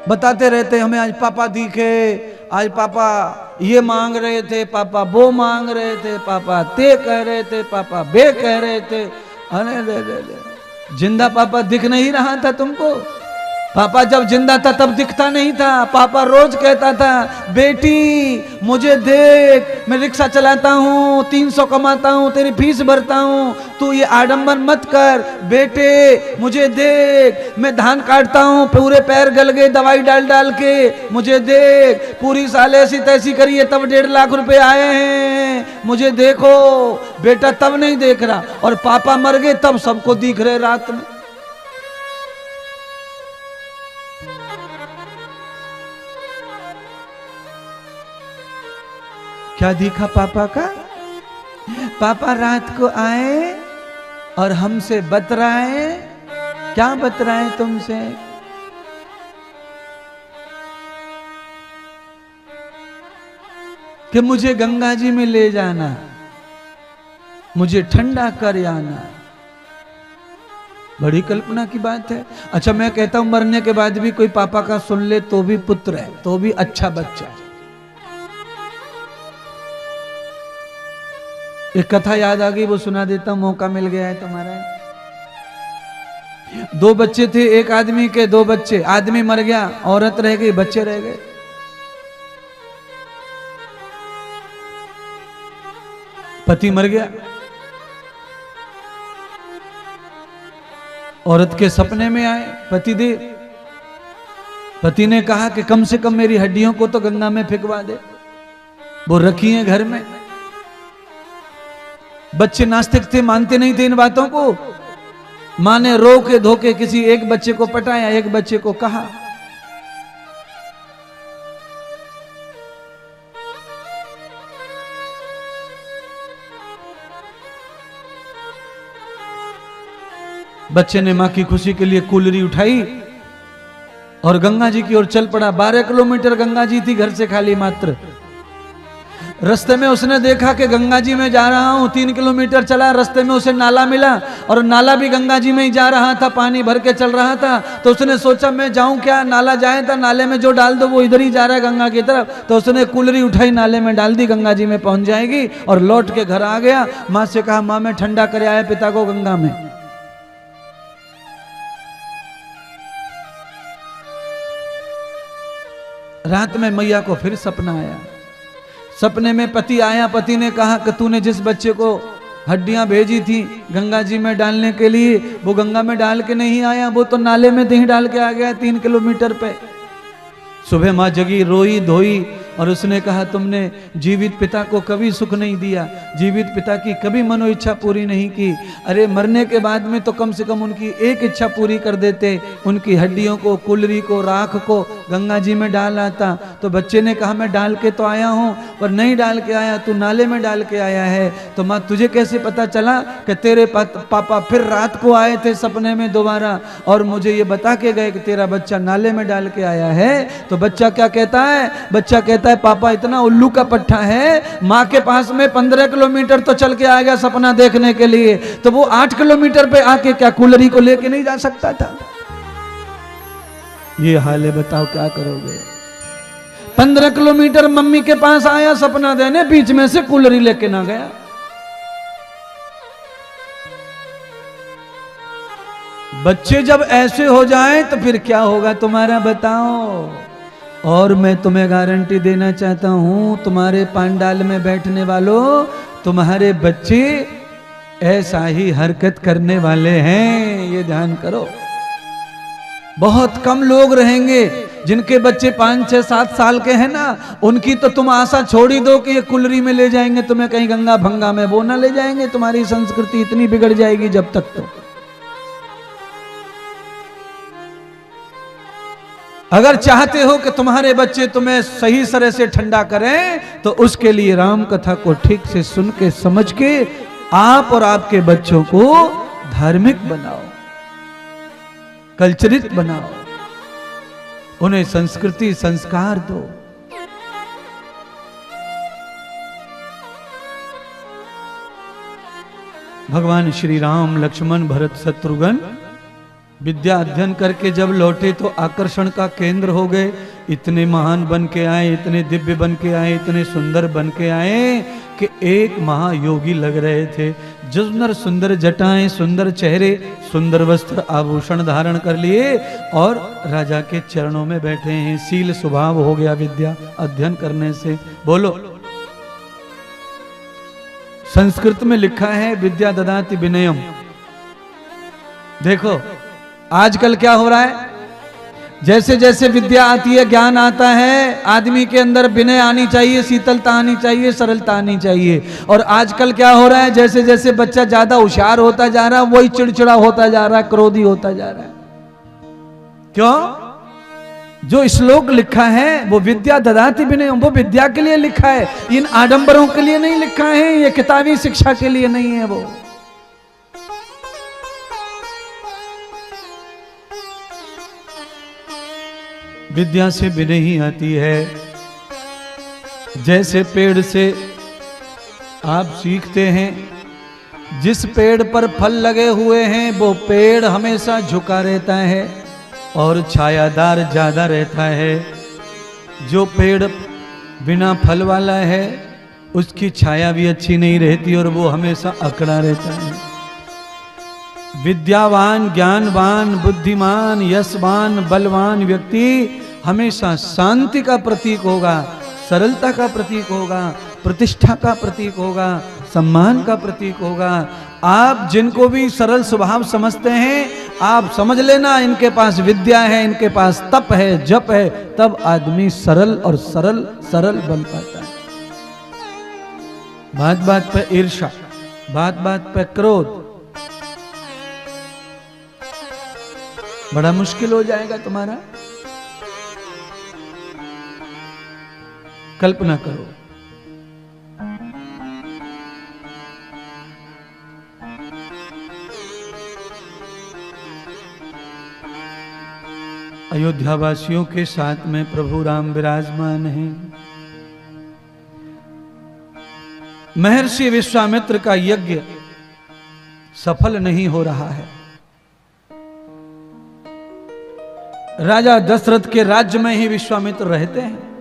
बताते रहते हमें, आज पापा दिखे, आज पापा ये मांग रहे थे, पापा वो मांग रहे थे, पापा ते कह रहे थे, पापा बे कह रहे थे। अरे रे, जिंदा पापा दिख नहीं रहा था तुमको? पापा जब जिंदा था तब दिखता नहीं था। पापा रोज कहता था, बेटी मुझे देख, मैं रिक्शा चलाता हूँ, 300 कमाता हूँ, तेरी फीस भरता हूँ, तू ये आडंबर मत कर। बेटे मुझे देख, मैं धान काटता हूँ, पूरे पैर गल गए दवाई डाल डाल के, मुझे देख, पूरी साल ऐसी तैसी करी है तब 1.5 लाख रुपए आए हैं, मुझे देखो। बेटा तब नहीं देख रहा, और पापा मर गए तब सबको दिख रहे रात में। क्या दिखा पापा का? पापा रात को आए और हमसे बतराए। क्या बतराए तुमसे? कि मुझे गंगा जी में ले जाना, मुझे ठंडा कर आना। बड़ी कल्पना की बात है। अच्छा, मैं कहता हूं मरने के बाद भी कोई पापा का सुन ले तो भी पुत्र है, तो भी अच्छा बच्चा है। एक कथा याद आ गई, वो सुना देता हूं, मौका मिल गया है तुम्हारा। 2 बच्चे थे, एक आदमी के 2 बच्चे। आदमी मर गया, औरत रह गई, बच्चे रह गए। पति मर गया, औरत के सपने में आए पति देव। पति ने कहा कि कम से कम मेरी हड्डियों को तो गंगा में फेंकवा दे। वो रखी है घर में। बच्चे नास्तिक थे, मानते नहीं थे इन बातों को। मां ने रो के धोके किसी एक बच्चे को पटाया, एक बच्चे को कहा। बच्चे ने मां की खुशी के लिए कूलरी उठाई और गंगा जी की ओर चल पड़ा। 12 किलोमीटर गंगा जी थी घर से खाली मात्र। रास्ते में उसने देखा कि गंगा जी में जा रहा हूं। 3 किलोमीटर चला, रास्ते में उसे नाला मिला और नाला भी गंगा जी में ही जा रहा था, पानी भर के चल रहा था। तो उसने सोचा मैं जाऊं क्या, नाला जाए था, नाले में जो डाल दो वो इधर ही जा रहा है गंगा की तरफ। तो उसने कूलरी उठाई, नाले में डाल दी, गंगा जी में पहुंच जाएगी। और लौट के घर आ गया। मां से कहा, मां मैं ठंडा कर आया पिता को गंगा में। रात में मैया को फिर सपना आया। सपने में पति आया। पति ने कहा कि तूने जिस बच्चे को हड्डियां भेजी थी गंगा जी में डालने के लिए, वो गंगा में डाल के नहीं आया, वो तो नाले में दही डाल के आ गया 3 किलोमीटर पे। सुबह मां जगी, रोई धोई और उसने कहा, तुमने जीवित पिता को कभी सुख नहीं दिया, जीवित पिता की कभी मनो इच्छा पूरी नहीं की। अरे मरने के बाद में तो कम से कम उनकी एक इच्छा पूरी कर देते, उनकी हड्डियों को, कुलरी को, राख को गंगा जी में डाल आता। तो बच्चे ने कहा, मैं डाल के तो आया हूँ, पर नहीं डाल के आया, तू नाले में डाल के आया है। तो माँ तुझे कैसे पता चला कि तेरे पापा फिर रात को आए थे सपने में दोबारा और मुझे ये बता के गए कि तेरा बच्चा नाले में डाल के आया है? तो बच्चा क्या कहता है? बच्चा कहता है, पापा इतना उल्लू का पट्टा है, माँ के पास में 15 किलोमीटर तो चल के आ गया सपना देखने के लिए, तो वो 8 किलोमीटर पे आके क्या कूलरी को लेके नहीं जा सकता था? ये हाल है, बताओ क्या करोगे? 15 किलोमीटर मम्मी के पास आया सपना देने, बीच में से कूलरी लेके ना गया। बच्चे जब ऐसे हो जाए तो फिर क्या होगा तुम्हारा, बताओ। और मैं तुम्हें गारंटी देना चाहता हूं, तुम्हारे पांडाल में बैठने वालों, तुम्हारे बच्चे ऐसा ही हरकत करने वाले हैं, ये ध्यान करो। बहुत कम लोग रहेंगे जिनके बच्चे 5, 6, 7 साल के हैं ना, उनकी तो तुम आशा छोड़ ही दो कि ये कुलरी में ले जाएंगे तुम्हें कहीं गंगा भंगा में, वो ना ले जाएंगे। तुम्हारी संस्कृति इतनी बिगड़ जाएगी जब तक। तो अगर चाहते हो कि तुम्हारे बच्चे तुम्हें सही तरह से ठंडा करें, तो उसके लिए राम कथा को ठीक से सुन के समझ के आप और आपके बच्चों को धार्मिक बनाओ, कल्चरित बनाओ, उन्हें संस्कृति संस्कार दो। भगवान श्री राम, लक्ष्मण, भरत, शत्रुघ्न विद्या अध्ययन करके जब लौटे तो आकर्षण का केंद्र हो गए। इतने महान बन के आए, इतने दिव्य बन के आए, इतने सुंदर बन के आए कि एक महायोगी लग रहे थे। सुंदर सुंदर जटाएं, सुंदर चेहरे, सुंदर वस्त्र आभूषण धारण कर लिए और राजा के चरणों में बैठे हैं। शील स्वभाव हो गया विद्या अध्ययन करने से। बोलो, संस्कृत में लिखा है विद्या ददाति विनयम। देखो आजकल क्या हो रहा है, जैसे जैसे विद्या आती है, ज्ञान आता है, आदमी के अंदर विनय आनी चाहिए, शीतलता आनी चाहिए, सरलता आनी चाहिए। और आजकल क्या हो रहा है, जैसे जैसे बच्चा ज्यादा होशियार होता जा रहा है, वही चिड़चिड़ा होता जा रहा है, क्रोधी होता जा रहा है। क्यों? जो श्लोक लिखा है वो विद्या ददाति विनयम, वो विद्या के लिए लिखा है, इन आडंबरों के लिए नहीं लिखा है, ये किताबी शिक्षा के लिए नहीं है। वो विद्या से विनय ही आती है। जैसे पेड़ से आप सीखते हैं, जिस पेड़ पर फल लगे हुए हैं वो पेड़ हमेशा झुका रहता है और छायादार ज्यादा रहता है। जो पेड़ बिना फल वाला है उसकी छाया भी अच्छी नहीं रहती और वो हमेशा अकड़ा रहता है। विद्यावान, ज्ञानवान, बुद्धिमान, यशवान, बलवान व्यक्ति हमेशा शांति का प्रतीक होगा, सरलता का प्रतीक होगा, प्रतिष्ठा का प्रतीक होगा, सम्मान का प्रतीक होगा। आप जिनको भी सरल स्वभाव समझते हैं, आप समझ लेना इनके पास विद्या है, इनके पास तप है, जप है, तब आदमी सरल और सरल सरल बन पाता है। बात बात पे ईर्ष्या, बात बात पे क्रोध, बड़ा मुश्किल हो जाएगा तुम्हारा। कल्पना करो, अयोध्या वासियों के साथ में प्रभु राम विराजमान हैं। महर्षि विश्वामित्र का यज्ञ सफल नहीं हो रहा है। राजा दशरथ के राज्य में ही विश्वामित्र रहते हैं।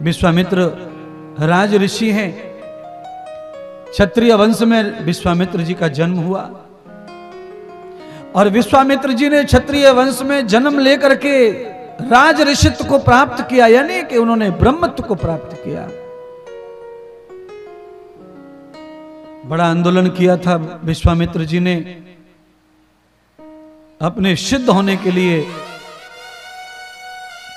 विश्वामित्र राज ऋषि हैं। क्षत्रिय वंश में विश्वामित्र जी का जन्म हुआ और विश्वामित्र जी ने क्षत्रिय वंश में जन्म लेकर के राज ऋषित्व को प्राप्त किया, यानी कि उन्होंने ब्रह्मत्व को प्राप्त किया। बड़ा आंदोलन किया था विश्वामित्र जी ने अपने सिद्ध होने के लिए,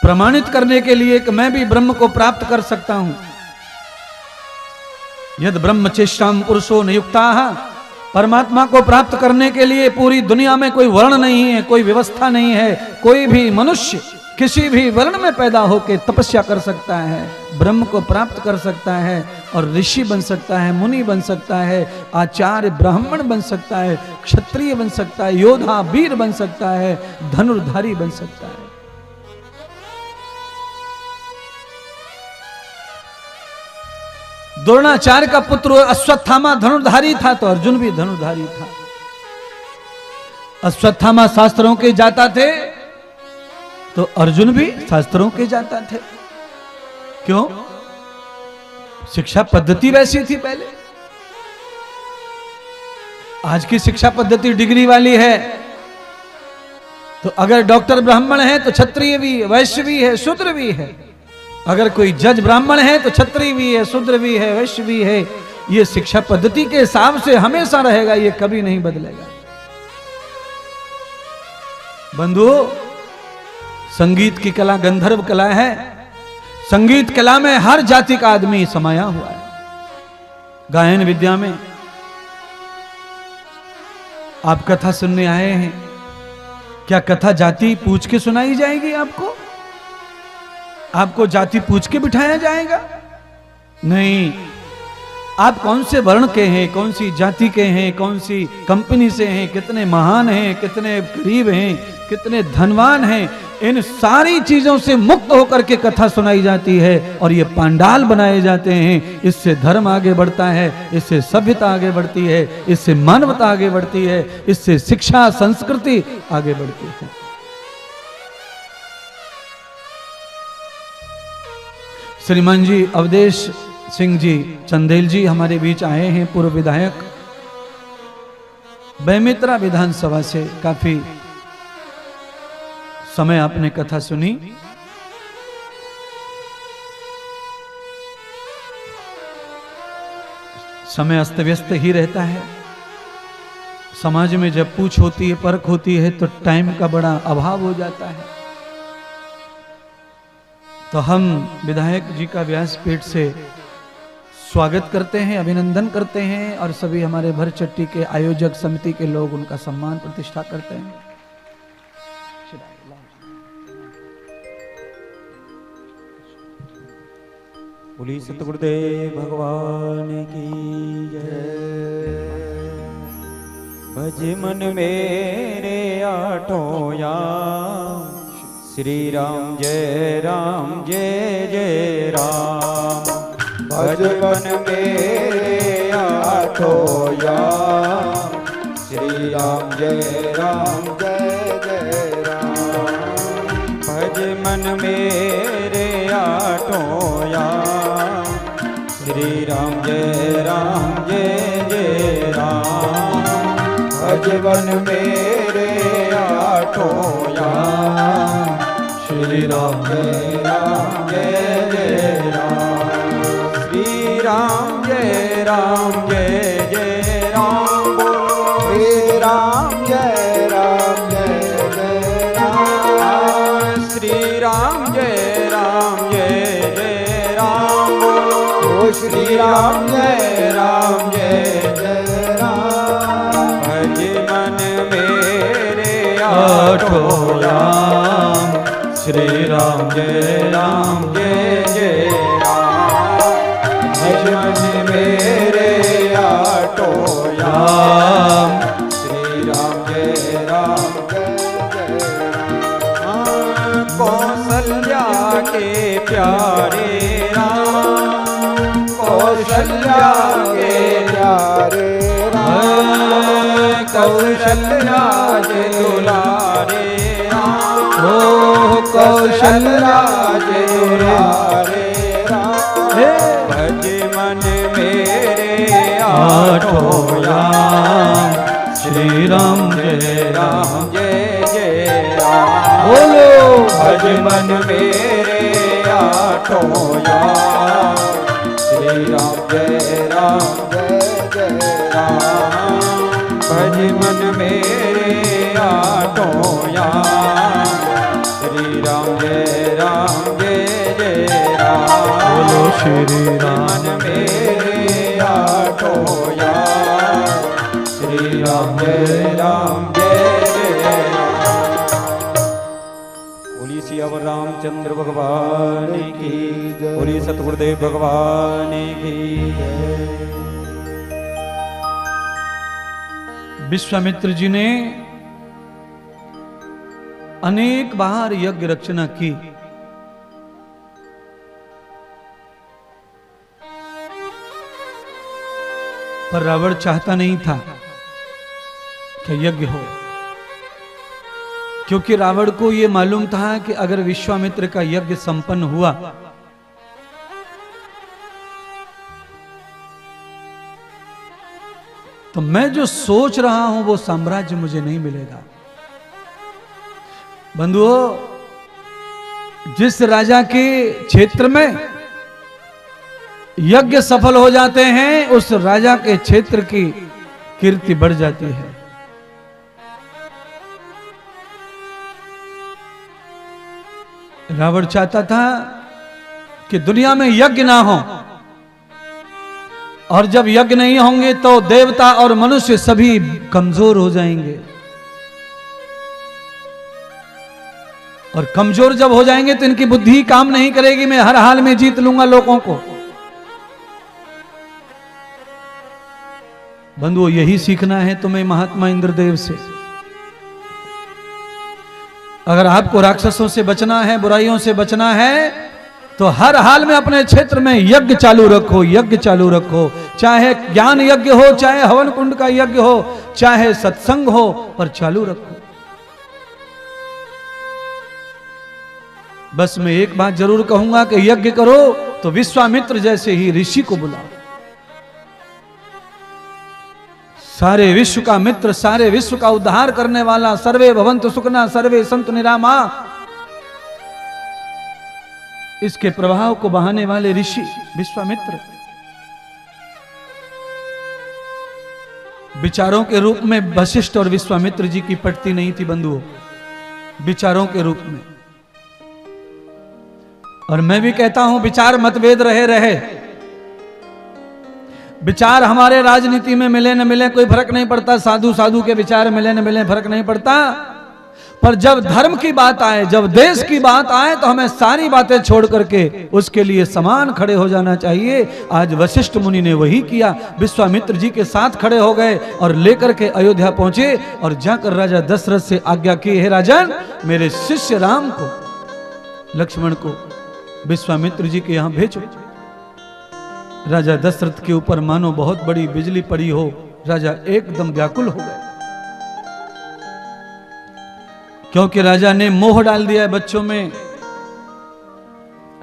प्रमाणित करने के लिए कि मैं भी ब्रह्म को प्राप्त कर सकता हूं। यद ब्रह्म चेष्टाम पुरुषो नियुक्ताः, परमात्मा को प्राप्त करने के लिए पूरी दुनिया में कोई वर्ण नहीं है, कोई व्यवस्था नहीं है। कोई भी मनुष्य किसी भी वर्ण में पैदा होकर तपस्या कर सकता है, ब्रह्म को प्राप्त कर सकता है और ऋषि बन सकता है, मुनि बन सकता है, आचार्य ब्राह्मण बन सकता है, क्षत्रिय बन सकता है, योद्धा वीर बन सकता है, धनुर्धारी बन सकता है। द्रोणाचार्य का पुत्र अश्वत्थामा धनुर्धारी था तो अर्जुन भी धनुर्धारी था। अश्वत्थामा शास्त्रों के जाता थे तो अर्जुन भी शास्त्रों के जाता थे। क्यों? शिक्षा पद्धति वैसी थी पहले। आज की शिक्षा पद्धति डिग्री वाली है, तो अगर डॉक्टर ब्राह्मण है तो क्षत्रिय भी, वैश्य भी है, शूद्र भी है। अगर कोई जज ब्राह्मण है तो क्षत्रिय भी है, शूद्र भी है, वैश्य भी है। ये शिक्षा पद्धति के हिसाब से हमेशा रहेगा, ये कभी नहीं बदलेगा। बंधुओं, संगीत की कला गंधर्व कला है। संगीत कला में हर जाति का आदमी समाया हुआ है। गायन विद्या में आप कथा सुनने आए हैं, क्या कथा जाति पूछ के सुनाई जाएगी? आपको जाति पूछ के बिठाया जाएगा? नहीं। आप कौन से वर्ण के हैं, कौन सी जाति के हैं, कौन सी कंपनी से हैं, कितने महान हैं, कितने गरीब हैं, कितने धनवान हैं, इन सारी चीजों से मुक्त होकर के कथा सुनाई जाती है और ये पांडाल बनाए जाते हैं। इससे धर्म आगे बढ़ता है, इससे सभ्यता आगे बढ़ती है, इससे मानवता आगे बढ़ती है, इससे शिक्षा संस्कृति आगे बढ़ती है। श्रीमान जी अवधेश सिंह जी चंदेल जी हमारे बीच आए हैं, पूर्व विधायक बेमित्रा विधानसभा से। काफी समय आपने कथा सुनी। समय अस्त व्यस्त ही रहता है। समाज में जब पूछ होती है, परख होती है, तो टाइम का बड़ा अभाव हो जाता है। तो हम विधायक जी का व्यासपीठ से स्वागत करते हैं, अभिनंदन करते हैं और सभी हमारे भरचट्टी के आयोजक समिति के लोग उनका सम्मान प्रतिष्ठा करते हैं। बोली सतगुरुदेव भगवान की जय। भज मन मेरे आठों याम, श्री राम जय जय राम। भज मन मेरे आठों याम, श्री राम जय जय राम। भज मन मेरे आठों याम, श्री राम जय जय राम। भज मन मेरे आठों याम, श्री राम जय जय राम। श्री राम जय जय राम बोलो। श्री राम जय जय राम। श्री राम जय जय राम बोलो। श्री राम जय जय राम। भज मन मेरे आठों याम, श्री राम जय जय राम। भज मन मेरे आठों याम, श्री राम जय जय राम। कौशल्या के प्यारे राम, कौशल्या के प्यारे राम। कौशल्या के दुलारे राम, ओ कौशल्या के दुलारे राम। भज मन मेरे आठों याम, श्री राम जय जय राम। बोलो भज मन मेरे आठों याम, श्री राम जय जय राम। भज मन मेरे आठों याम, श्री राम जय जय राम। बोलो श्री राम मेरे आठों याम, श्री राम जय जय राम। बोली सियावर रामचंद्र भगवान की जय। बोली सतगुरुदेव भगवान की जय। विश्वामित्र जी ने अनेक बार यज्ञ रचना की, पर रावण चाहता नहीं था कि यज्ञ हो, क्योंकि रावण को यह मालूम था कि अगर विश्वामित्र का यज्ञ संपन्न हुआ तो मैं जो सोच रहा हूं वो साम्राज्य मुझे नहीं मिलेगा। बंधुओं, जिस राजा के क्षेत्र में यज्ञ सफल हो जाते हैं उस राजा के क्षेत्र की कीर्ति बढ़ जाती है। रावण चाहता था कि दुनिया में यज्ञ ना हो, और जब यज्ञ नहीं होंगे तो देवता और मनुष्य सभी कमजोर हो जाएंगे, और कमजोर जब हो जाएंगे तो इनकी बुद्धि काम नहीं करेगी, मैं हर हाल में जीत लूंगा लोगों को। बंधुओं, यही सीखना है तुम्हें महात्मा इंद्रदेव से। अगर आपको राक्षसों से बचना है, बुराइयों से बचना है, तो हर हाल में अपने क्षेत्र में यज्ञ चालू रखो, यज्ञ चालू रखो। चाहे ज्ञान यज्ञ हो, चाहे हवन कुंड का यज्ञ हो, चाहे सत्संग हो, पर चालू रखो। बस मैं एक बात जरूर कहूंगा कि यज्ञ करो तो विश्वामित्र जैसे ही ऋषि को बुलाओ। सारे विश्व का मित्र, सारे विश्व का उद्धार करने वाला, सर्वे भवन्तु सुखना सर्वे सन्तु निरामा, इसके प्रभाव को बहाने वाले ऋषि विश्वामित्र विचारों के रूप में वशिष्ठ और विश्वामित्र जी की पटती नहीं थी बंधुओं, विचारों के रूप में। और मैं भी कहता हूं विचार मतभेद रहे, विचार हमारे राजनीति में मिले न मिले कोई फर्क नहीं पड़ता, साधु साधु के विचार मिले न मिले फर्क नहीं पड़ता, पर जब धर्म की बात आए, जब देश की बात आए, तो हमें सारी बातें छोड़ करके उसके लिए समान खड़े हो जाना चाहिए। आज वशिष्ठ मुनि ने वही किया, विश्वामित्र जी के साथ खड़े हो गए और लेकर के अयोध्या पहुंचे और जाकर राजा दशरथ से आज्ञा की, हे राजन, मेरे शिष्य राम को, लक्ष्मण को विश्वामित्र जी के यहां भेजो। राजा दशरथ के ऊपर मानो बहुत बड़ी बिजली पड़ी हो, राजा एकदम व्याकुल हो गए, क्योंकि राजा ने मोह डाल दिया है बच्चों में।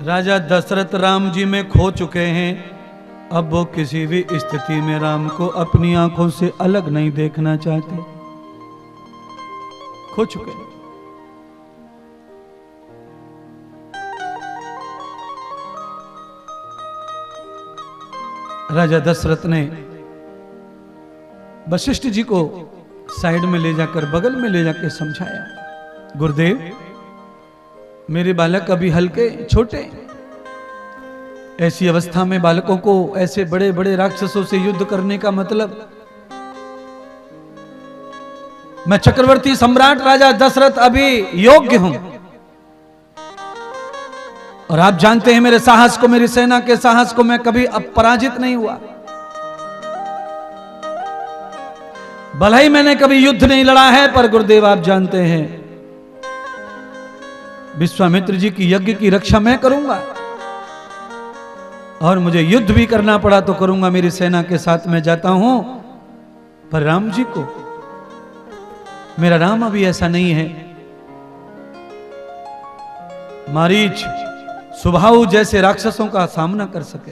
राजा दशरथ राम जी में खो चुके हैं, अब वो किसी भी स्थिति में राम को अपनी आंखों से अलग नहीं देखना चाहते, खो चुके हैं। राजा दशरथ ने वशिष्ठ जी को साइड में ले जाकर, बगल में ले जाकर समझाया, गुरुदेव, मेरे बालक अभी हल्के छोटे, ऐसी अवस्था में बालकों को ऐसे बड़े बड़े राक्षसों से युद्ध करने का मतलब, मैं चक्रवर्ती सम्राट राजा दशरथ अभी योग्य हूं, और आप जानते हैं मेरे साहस को, मेरी सेना के साहस को, मैं कभी पराजित नहीं हुआ, भले ही मैंने कभी युद्ध नहीं लड़ा है, पर गुरुदेव आप जानते हैं विश्वामित्र जी की यज्ञ की रक्षा मैं करूंगा, और मुझे युद्ध भी करना पड़ा तो करूंगा, मेरी सेना के साथ मैं जाता हूं, पर राम जी को, मेरा राम अभी ऐसा नहीं है। मारीच सुबाहु जैसे राक्षसों का सामना कर सके।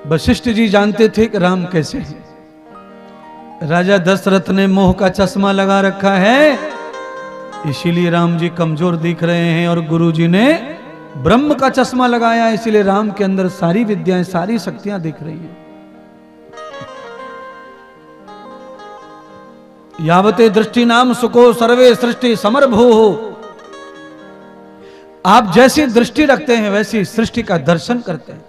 वशिष्ठ जी जानते थे कि राम कैसे हैं। राजा दशरथ ने मोह का चश्मा लगा रखा है, इसीलिए राम जी कमजोर दिख रहे हैं, और गुरु जी ने ब्रह्म का चश्मा लगाया, इसीलिए राम के अंदर सारी विद्याएं, सारी शक्तियां दिख रही हैं। यावते दृष्टि नाम सुखो सर्वे सृष्टि समरभू, आप जैसी दृष्टि रखते हैं वैसी सृष्टि का दर्शन करते हैं।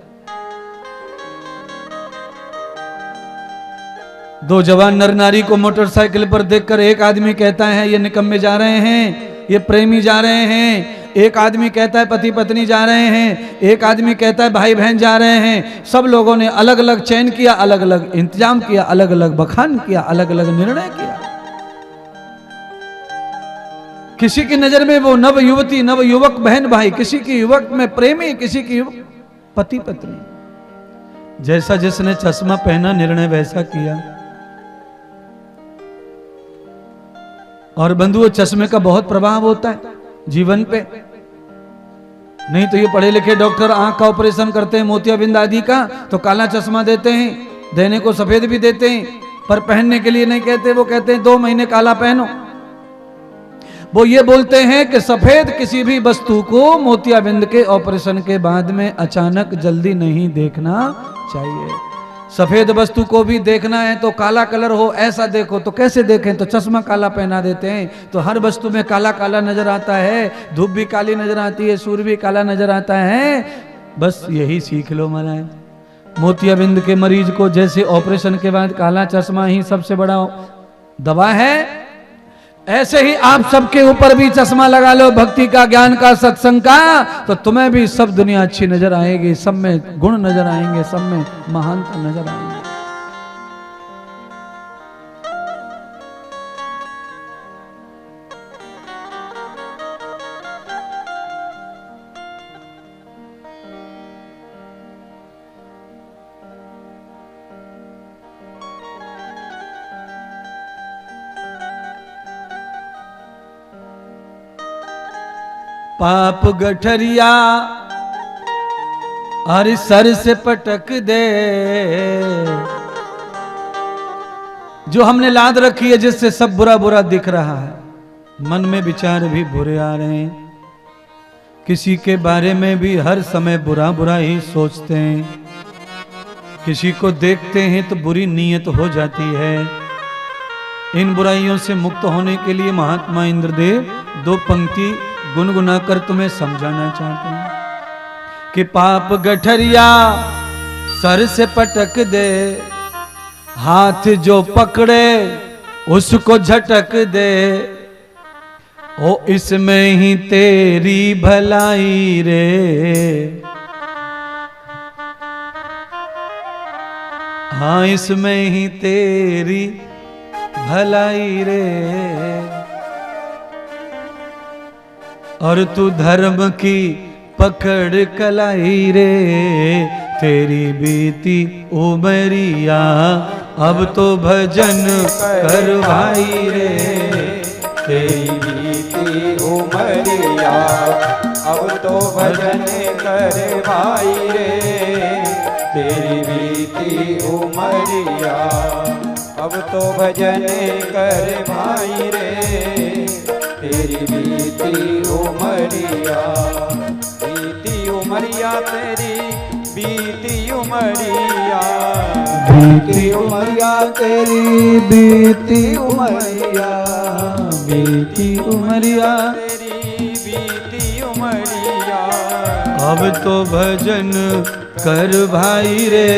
दो जवान नर नारी को मोटरसाइकिल पर देखकर एक आदमी कहता है ये निकम्मे जा रहे हैं, ये प्रेमी जा रहे हैं, एक आदमी कहता है पति पत्नी जा रहे हैं, एक आदमी कहता है भाई बहन जा रहे हैं। सब लोगों ने अलग अलग चयन किया, अलग अलग इंतजाम किया, अलग अलग बखान किया, अलग अलग निर्णय किया। किसी की नजर में वो नव युवती, नव युवक बहन भाई, किसी की युवक में प्रेमी, किसी की पति पत्नी। जैसा जिसने चश्मा पहना निर्णय वैसा किया। और बंधुओं, चश्मे का बहुत प्रभाव होता है जीवन पे। नहीं तो ये पढ़े लिखे डॉक्टर आंख का ऑपरेशन करते हैं, मोतियाबिंद आदि का, तो काला चश्मा देते हैं, देने को सफेद भी देते हैं, पर पहनने के लिए नहीं कहते। वो कहते हैं 2 महीने काला पहनो। वो ये बोलते हैं कि सफेद किसी भी वस्तु को मोतियाबिंद के ऑपरेशन के बाद में अचानक जल्दी नहीं देखना चाहिए। सफेद वस्तु को भी देखना है तो काला कलर हो ऐसा देखो। तो कैसे देखें? तो चश्मा काला पहना देते हैं, तो हर वस्तु में काला काला नजर आता है। धूप भी काली नजर आती है, सूर्य भी काला नजर आता है। बस यही सीख लो महाराज। मोतियाबिंद के मरीज को जैसे ऑपरेशन के बाद काला चश्मा ही सबसे बड़ा दवा है, ऐसे ही आप सबके ऊपर भी चश्मा लगा लो भक्ति का, ज्ञान का, सत्संग का, तो तुम्हें भी सब दुनिया अच्छी नजर आएगी, सब में गुण नजर आएंगे, सब में महानता नजर आएंगे। पाप गठरिया और सर से पटक दे, जो हमने लाद रखी है जिससे सब बुरा बुरा दिख रहा है, मन में विचार भी बुरे आ रहे हैं, किसी के बारे में भी हर समय बुरा बुरा ही सोचते हैं, किसी को देखते हैं तो बुरी नीयत हो जाती है। इन बुराइयों से मुक्त होने के लिए महात्मा इंद्रदेव दो पंक्ति गुनगुना कर तुम्हें समझाना चाहते हैं कि पाप गठरिया सर से पटक दे, हाथ जो पकड़े उसको झटक दे, ओ इसमें ही तेरी भलाई रे, हाँ इसमें ही तेरी भलाई रे, और तू धर्म की पकड़ कलाई रे, तेरी बीती उमरिया अब तो भजन कर भाई रे, तेरी बीती उमरिया अब तो भजन कर भाई रे, तेरी बीती उमरिया अब तो भजन कर भाई रे, तेरी बीती उमरिया, बीती उमरिया तेरी बीती उमरिया, बीती उमरिया तेरी बीती उमरिया, बीती उमरिया तेरी बीती उमरिया अब तो भजन कर भाई रे,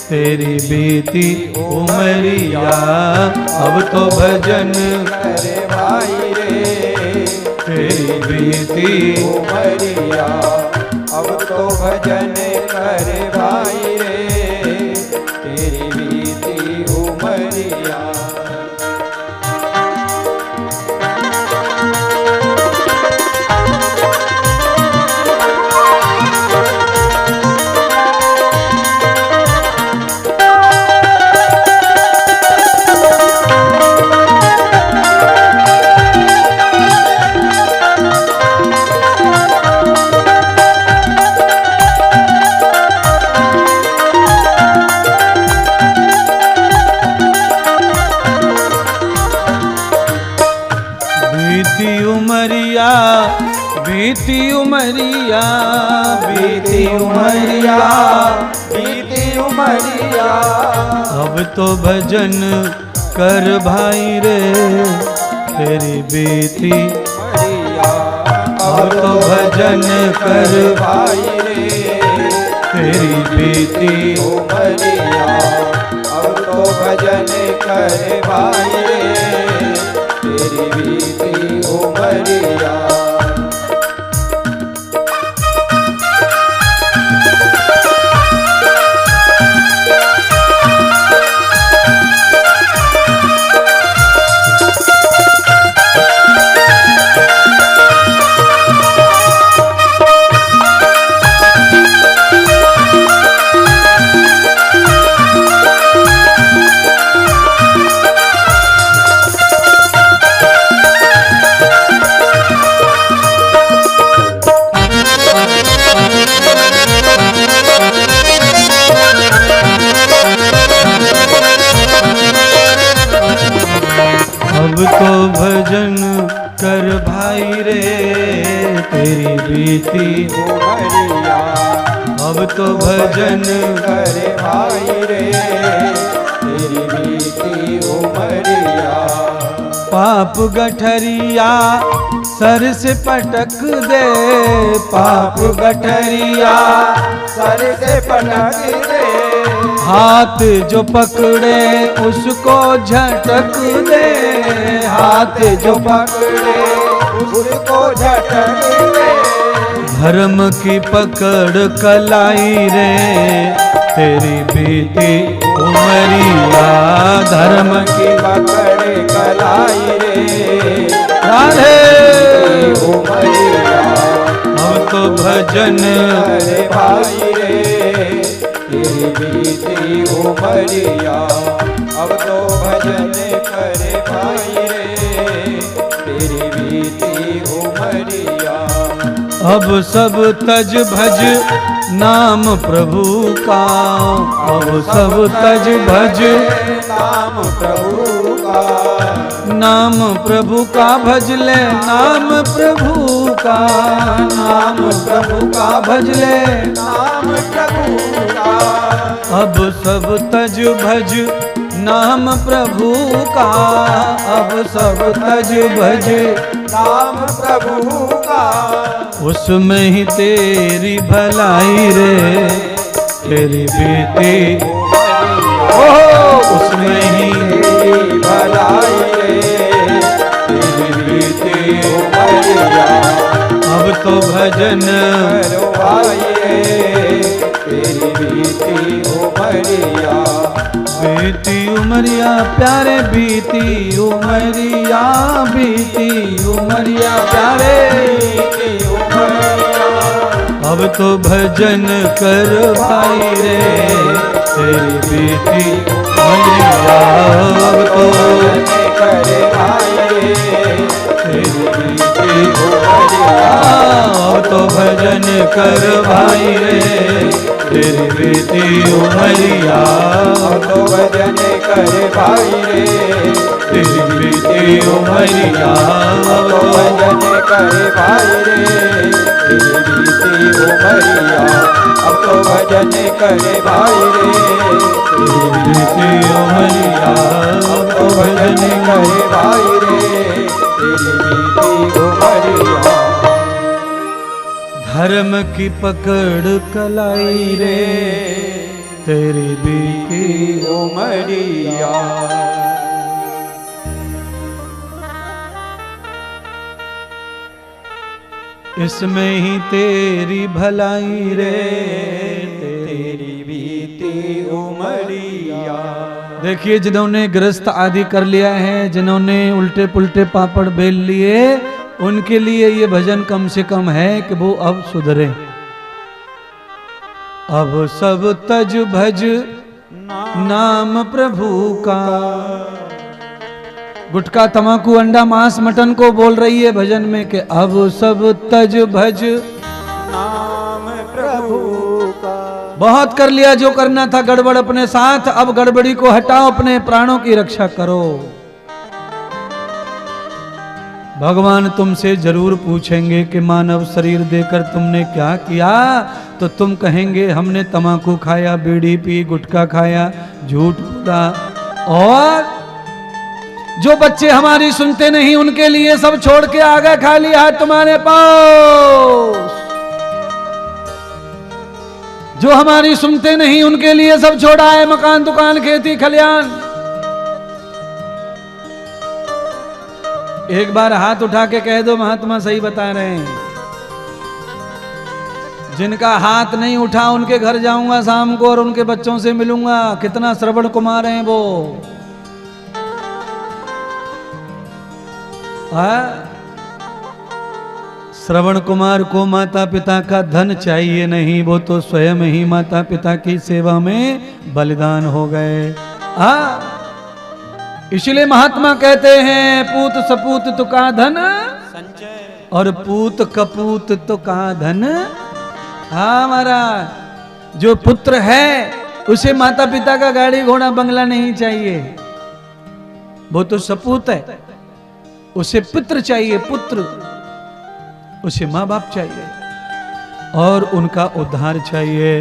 तेरी बीती उमरिया अब तो भजन कर भाई रे, तेरी बीती उमरिया अब तो भजन कर भाई रे, तेरी बीती उमरिया। बीती उमरिया, बीती उमरिया, बीती उमरिया अब तो भजन कर भाई रे, तेरी बीती उमरिया अब तो भजन कर भाई रे, तेरी बीती उमरिया अब तो भजन कर भाई रे, तेरी बीती उमरिया। अब तो भजन कर भाई रे, तेरी बीती उमरिया अब तो भजन कर भाई रे, तेरी बीती उमरिया। पाप गठरिया सर से पटक दे, पाप गठरिया सर से पटक दे, हाथ जो पकड़े उसको झटक दे, हाथ जो पकड़े उसको झटक दे। धर्म की पकड़ कलाई रे तेरी बीती उमरिया, धर्म की पकड़ कलाई रे राधे उमरिया। अब तो भजन अरे भाई रे तेरी बीती उमरिया। अब तो भजन करे भाई रे तेरी बीती उमरिया। अब सब तज भज नाम प्रभु का, अब सब तज भज नाम प्रभु का। नाम प्रभु का भज ले, नाम प्रभु का, नाम प्रभु का भज ले। नाम प्रभु का। अब सब तज भज नाम प्रभु का, अब सब तज भज नाम प्रभु का। उसमें ही तेरी भलाई रे तेरी बीती, ओहो उसमें ही तेरी भलाई रे तेरी बीती उमरिया। अब तो भजन करो भाई रे तेरी बीती उमरिया। बीती उमरिया प्यारे, बीती उमरिया, बीती उमरिया प्यारे। बीती उमरिया। अब तो भजन कर भाई रे तेरी बीती उमरिया। अब तो करे भाई रे तेरी बीती उमरिया। अब तो भजन कर भाई रे तेरी बीती उमरिया। अब तो भजन करे भाई रे तेरी बीती उमरिया। अब तो भजन करे भाई रे तेरी बीती उमरिया। अब तो भजन करे भाई रे तेरी बीती उमरिया। अब तो भजन करे भाई रे तेरी बीती उमरिया। धर्म की पकड़ कलाई रे तेरी बीती उमरिया। इसमें ही तेरी भलाई रे तेरी बीती उमरिया। देखिए, जिन्होंने गृहस्थ आदि कर लिया है, जिन्होंने उल्टे पुल्टे पापड़ बेल लिए, उनके लिए ये भजन कम से कम है कि वो अब सुधरे। अब सब तज भज नाम प्रभु का। गुटखा तमाकू अंडा मांस मटन को बोल रही है भजन में कि अब सब तज भज नाम प्रभु का। बहुत कर लिया जो करना था गड़बड़ अपने साथ, अब गड़बड़ी को हटाओ, अपने प्राणों की रक्षा करो। भगवान तुमसे जरूर पूछेंगे कि मानव शरीर देकर तुमने क्या किया, तो तुम कहेंगे हमने तमाकू खाया, बीड़ी पी, गुटखा खाया, झूठ बोला। और जो बच्चे हमारी सुनते नहीं उनके लिए सब छोड़ के आ गए, खाली हाथ तुम्हारे पास। जो हमारी सुनते नहीं उनके लिए सब छोड़ा है, मकान, दुकान, खेती, खलियान। एक बार हाथ उठा के कह दो महात्मा सही बता रहे हैं। जिनका हाथ नहीं उठा उनके घर जाऊंगा शाम को और उनके बच्चों से मिलूंगा। कितना श्रवण कुमार हैं वो। श्रवण कुमार को माता पिता का धन चाहिए नहीं, वो तो स्वयं ही माता पिता की सेवा में बलिदान हो गए। इसलिए महात्मा कहते हैं पूत सपूत तुका धन संचय और पूत कपूत तुका धन। हाँ महाराज, जो पुत्र है उसे माता पिता का गाड़ी घोड़ा बंगला नहीं चाहिए, वो तो सपूत है। उसे पुत्र चाहिए, पुत्र। उसे माँ बाप चाहिए और उनका उद्धार चाहिए।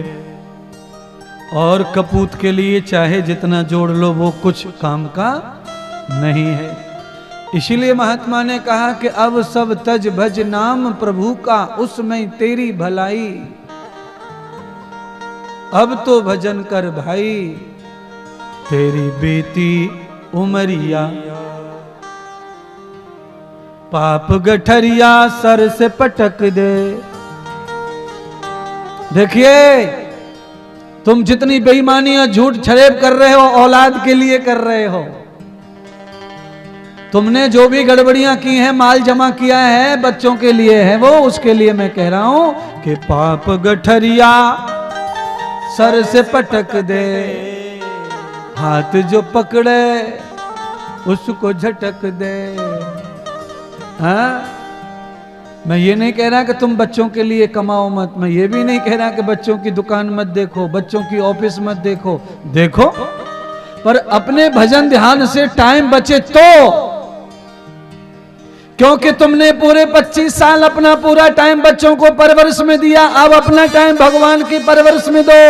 और कपूत के लिए चाहे जितना जोड़ लो वो कुछ काम का नहीं है। इसीलिए महात्मा ने कहा कि अब सब तज भज नाम प्रभु का, उसमें तेरी भलाई। अब तो भजन कर भाई तेरी बीती उमरिया। पाप गठरिया सर से पटक दे। देखिए, तुम जितनी बेईमानी और झूठ छरेब कर रहे हो, औलाद के लिए कर रहे हो। तुमने जो भी गड़बड़ियां की हैं, माल जमा किया है, बच्चों के लिए है वो, उसके लिए मैं कह रहा हूं कि पाप गठरिया सर से पटक दे, हाथ जो पकड़े उसको झटक दे। हाँ, मैं ये नहीं कह रहा कि तुम बच्चों के लिए कमाओ मत, मैं ये भी नहीं कह रहा कि बच्चों की दुकान मत देखो, बच्चों की ऑफिस मत देखो, देखो, पर अपने भजन ध्यान से टाइम बचे तो। क्योंकि तुमने पूरे 25 साल अपना पूरा टाइम बच्चों को परवरिश में दिया, अब अपना टाइम भगवान की परवरिश में दो।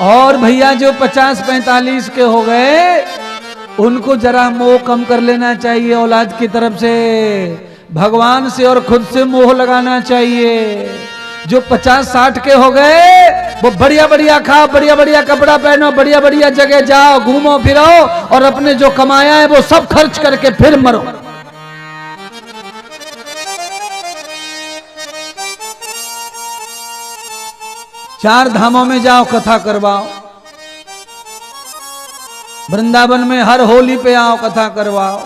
और भैया जो 50-45 के हो गए, उनको जरा मोह कम कर लेना चाहिए, औलाद की तरफ से, भगवान से और खुद से मोह लगाना चाहिए। जो 50-60 के हो गए, वो बढ़िया बढ़िया खाओ, बढ़िया बढ़िया कपड़ा पहनो, बढ़िया बढ़िया जगह जाओ, घूमो फिरो, और अपने जो कमाया है वो सब खर्च करके फिर मरो। चार धामों में जाओ, कथा करवाओ, वृंदावन में हर होली पे आओ, कथा करवाओ।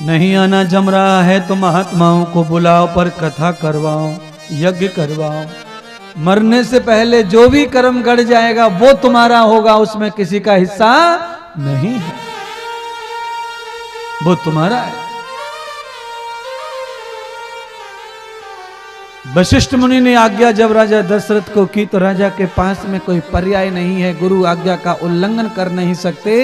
नहीं आना जम रहा है तो महात्माओं को बुलाओ, पर कथा करवाओ, यज्ञ करवाओ। मरने से पहले जो भी कर्म गढ़ जाएगा वो तुम्हारा होगा, उसमें किसी का हिस्सा नहीं है, वो तुम्हारा है। वशिष्ठ मुनि ने आज्ञा जब राजा दशरथ को की, तो राजा के पास में कोई पर्याय नहीं है, गुरु आज्ञा का उल्लंघन कर नहीं सकते,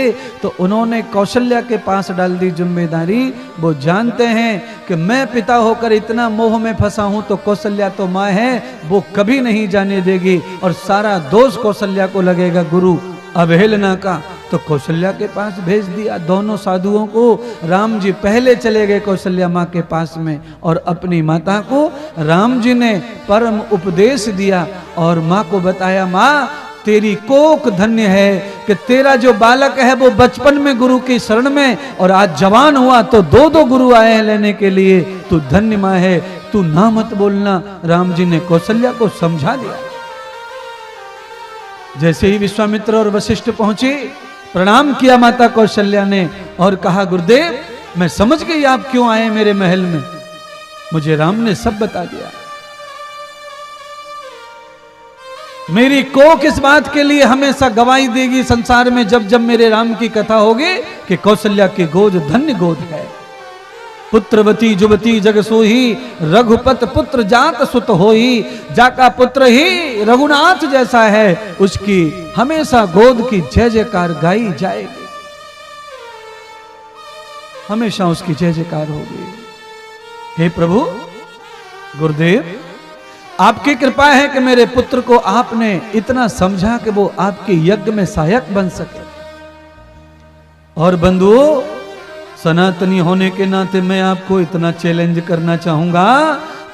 तो उन्होंने कौशल्या के पास डाल दी जिम्मेदारी। वो जानते हैं कि मैं पिता होकर इतना मोह में फंसा हूं, तो कौशल्या तो मां है, वो कभी नहीं जाने देगी, और सारा दोष कौशल्या को लगेगा गुरु अवहेलना का। तो कौशल्या के पास भेज दिया दोनों साधुओं को। राम जी पहले चले गए कौशल्या माँ के पास में, और अपनी माता को राम जी ने परम उपदेश दिया और माँ को बताया, माँ तेरी कोख धन्य है कि तेरा जो बालक है वो बचपन में गुरु की शरण में, और आज जवान हुआ तो दो गुरु आए हैं लेने के लिए, तू धन्य माँ है, तू ना मत बोलना। राम जी ने कौशल्या को समझा दिया। जैसे ही विश्वामित्र और वशिष्ठ पहुंचे, प्रणाम किया माता कौशल्या ने और कहा, गुरुदेव मैं समझ गई आप क्यों आए मेरे महल में, मुझे राम ने सब बता दिया। मेरी कोख इस बात के लिए हमेशा गवाही देगी संसार में, जब जब मेरे राम की कथा होगी, कि कौशल्या की गोद धन्य गोद है। पुत्रवती जुवती जग सोही, रघुपत पुत्र जात सुत होई, जाका पुत्र ही रघुनाथ जैसा है, उसकी हमेशा गोद की जय जयकार गाई जाएगी, हमेशा उसकी जय जयकार होगी। हे प्रभु गुरुदेव, आपकी कृपा है कि मेरे पुत्र को आपने इतना समझा कि वो आपके यज्ञ में सहायक बन सके। और बंधुओं, सनातनी होने के नाते मैं आपको इतना चैलेंज करना चाहूंगा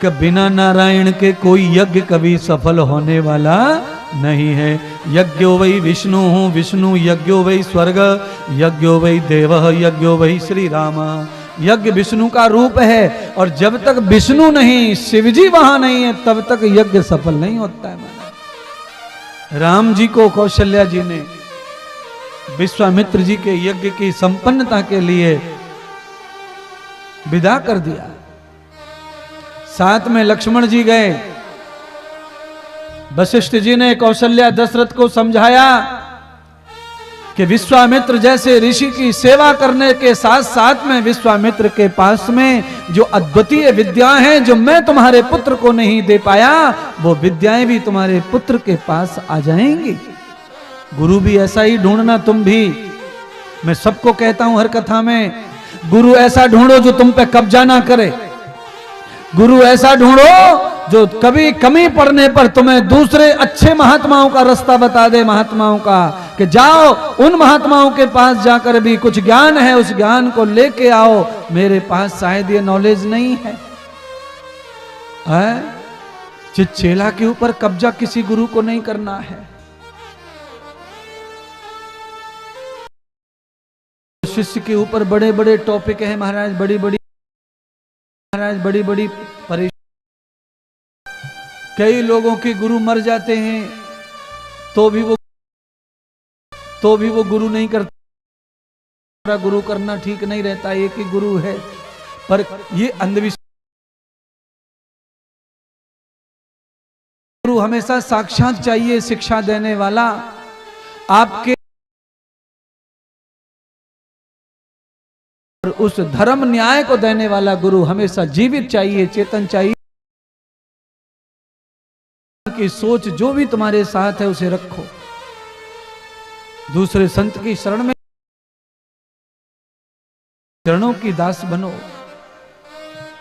कि बिना नारायण के कोई यज्ञ कभी सफल होने वाला नहीं है। यज्ञो वै विष्णु, विष्णु यज्ञो वै स्वर्ग, यज्ञो वै देव, यज्ञो वै श्री राम। यज्ञ विष्णु का रूप है, और जब तक विष्णु नहीं, शिवजी वहां नहीं है, तब तक यज्ञ सफल नहीं होता है। माना राम जी को कौशल्या जी ने विश्वामित्र जी के यज्ञ की संपन्नता के लिए विदा कर दिया। साथ में लक्ष्मण जी गए। वशिष्ठ जी ने कौशल्या दशरथ को समझाया कि विश्वामित्र जैसे ऋषि की सेवा करने के साथ साथ में विश्वामित्र के पास में जो अद्वितीय विद्या हैं, जो मैं तुम्हारे पुत्र को नहीं दे पाया, वो विद्याएं भी तुम्हारे पुत्र के पास आ जाएंगी। गुरु भी ऐसा ही ढूंढना तुम भी। मैं सबको कहता हूं हर कथा में, गुरु ऐसा ढूंढो जो तुम पे कब्जा ना करे। गुरु ऐसा ढूंढो जो कभी कमी पड़ने पर तुम्हें दूसरे अच्छे महात्माओं का रास्ता बता दे, महात्माओं का, कि जाओ उन महात्माओं के पास जाकर भी कुछ ज्ञान है, उस ज्ञान को लेके आओ, मेरे पास शायद ये नॉलेज नहीं है। चिच्चेला के ऊपर कब्जा किसी गुरु को नहीं करना है। शिष्य के ऊपर बड़े बड़े टॉपिक हैं महाराज, बड़ी बड़ी परेशानी। कई लोगों के गुरु मर जाते हैं तो भी वो गुरु नहीं करता। गुरु करना ठीक नहीं रहता, एक ही गुरु है, पर ये अंधविश्वास। गुरु हमेशा साक्षात चाहिए, शिक्षा देने वाला, आपके उस धर्म न्याय को देने वाला गुरु हमेशा जीवित चाहिए, चेतन चाहिए। की सोच जो भी तुम्हारे साथ है उसे रखो, दूसरे संत की शरण में चरणों की दास बनो,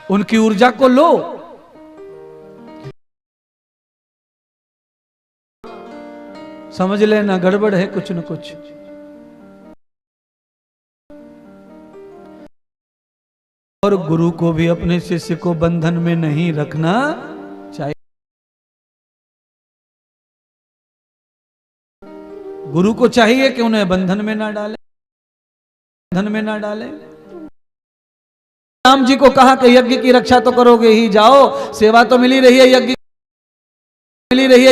उनकी ऊर्जा को लो। समझ लेना गड़बड़ है कुछ न कुछ। और गुरु को भी अपने शिष्य को बंधन में नहीं रखना चाहिए। गुरु को चाहिए कि उन्हें बंधन में ना डाले, राम जी को कहा कि यज्ञ की रक्षा तो करोगे ही, जाओ, सेवा तो मिली रही है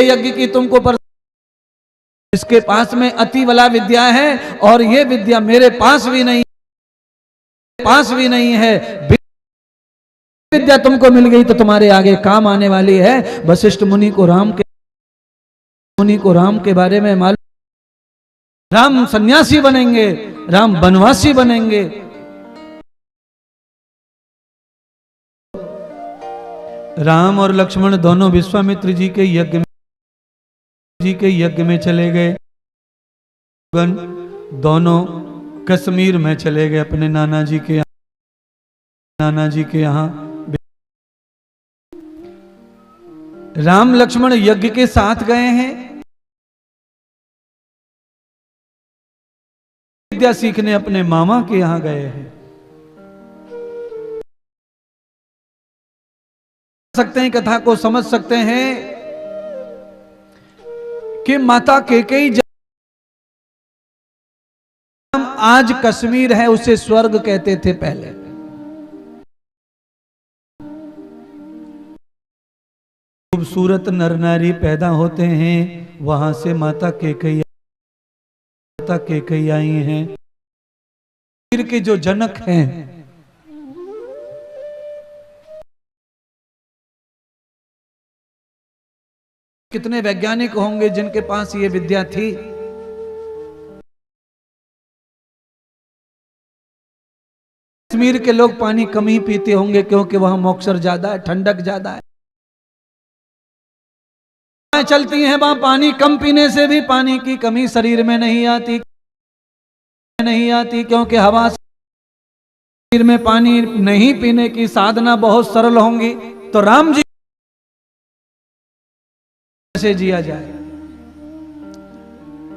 यज्ञ की तुमको, पर इसके पास में अति वाला विद्या है और ये विद्या मेरे पास भी नहीं है। विद्या तुमको मिल गई तो तुम्हारे आगे काम आने वाली है। वशिष्ठ मुनि को राम के बारे में मालूम, राम सन्यासी बनेंगे, राम वनवासी बनेंगे। राम और लक्ष्मण दोनों विश्वामित्र जी के यज्ञ में चले गए। दोनों कश्मीर में चले गए अपने नाना जी के यहाँ। राम लक्ष्मण यज्ञ के साथ गए हैं, विद्या सीखने अपने मामा के यहाँ गए हैं। सकते हैं, कथा को समझ सकते हैं कि माता कैकेयी आज कश्मीर है उसे स्वर्ग कहते थे पहले। खूबसूरत नर नारी पैदा होते हैं, वहां से माता कैकेयी आई हैं। कश्मीर के जो जनक हैं, कितने वैज्ञानिक होंगे जिनके पास ये विद्या थी। कश्मीर के लोग पानी कम ही पीते होंगे क्योंकि वहां मॉइस्चर ज्यादा है, ठंडक ज्यादा है। चलती हैं वहां पानी कम पीने से भी पानी की कमी शरीर में नहीं आती क्योंकि हवा से शरीर में पानी नहीं पीने की साधना बहुत सरल होंगी। तो राम जी कैसे जिया जाए,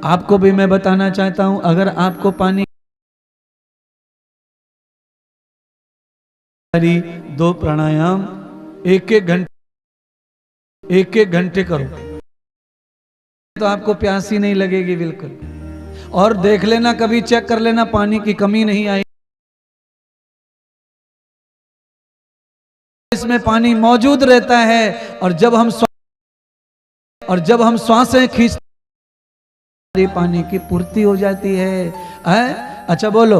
आपको भी मैं बताना चाहता हूं। अगर आपको पानी 2 प्राणायाम एक एक घंटे करो तो आपको प्यास ही नहीं लगेगी बिल्कुल। और देख लेना, कभी चेक कर लेना, पानी की कमी नहीं आई। इसमें पानी मौजूद रहता है। और जब हम श्वासें खींचते पानी की पूर्ति हो जाती है। अच्छा बोलो,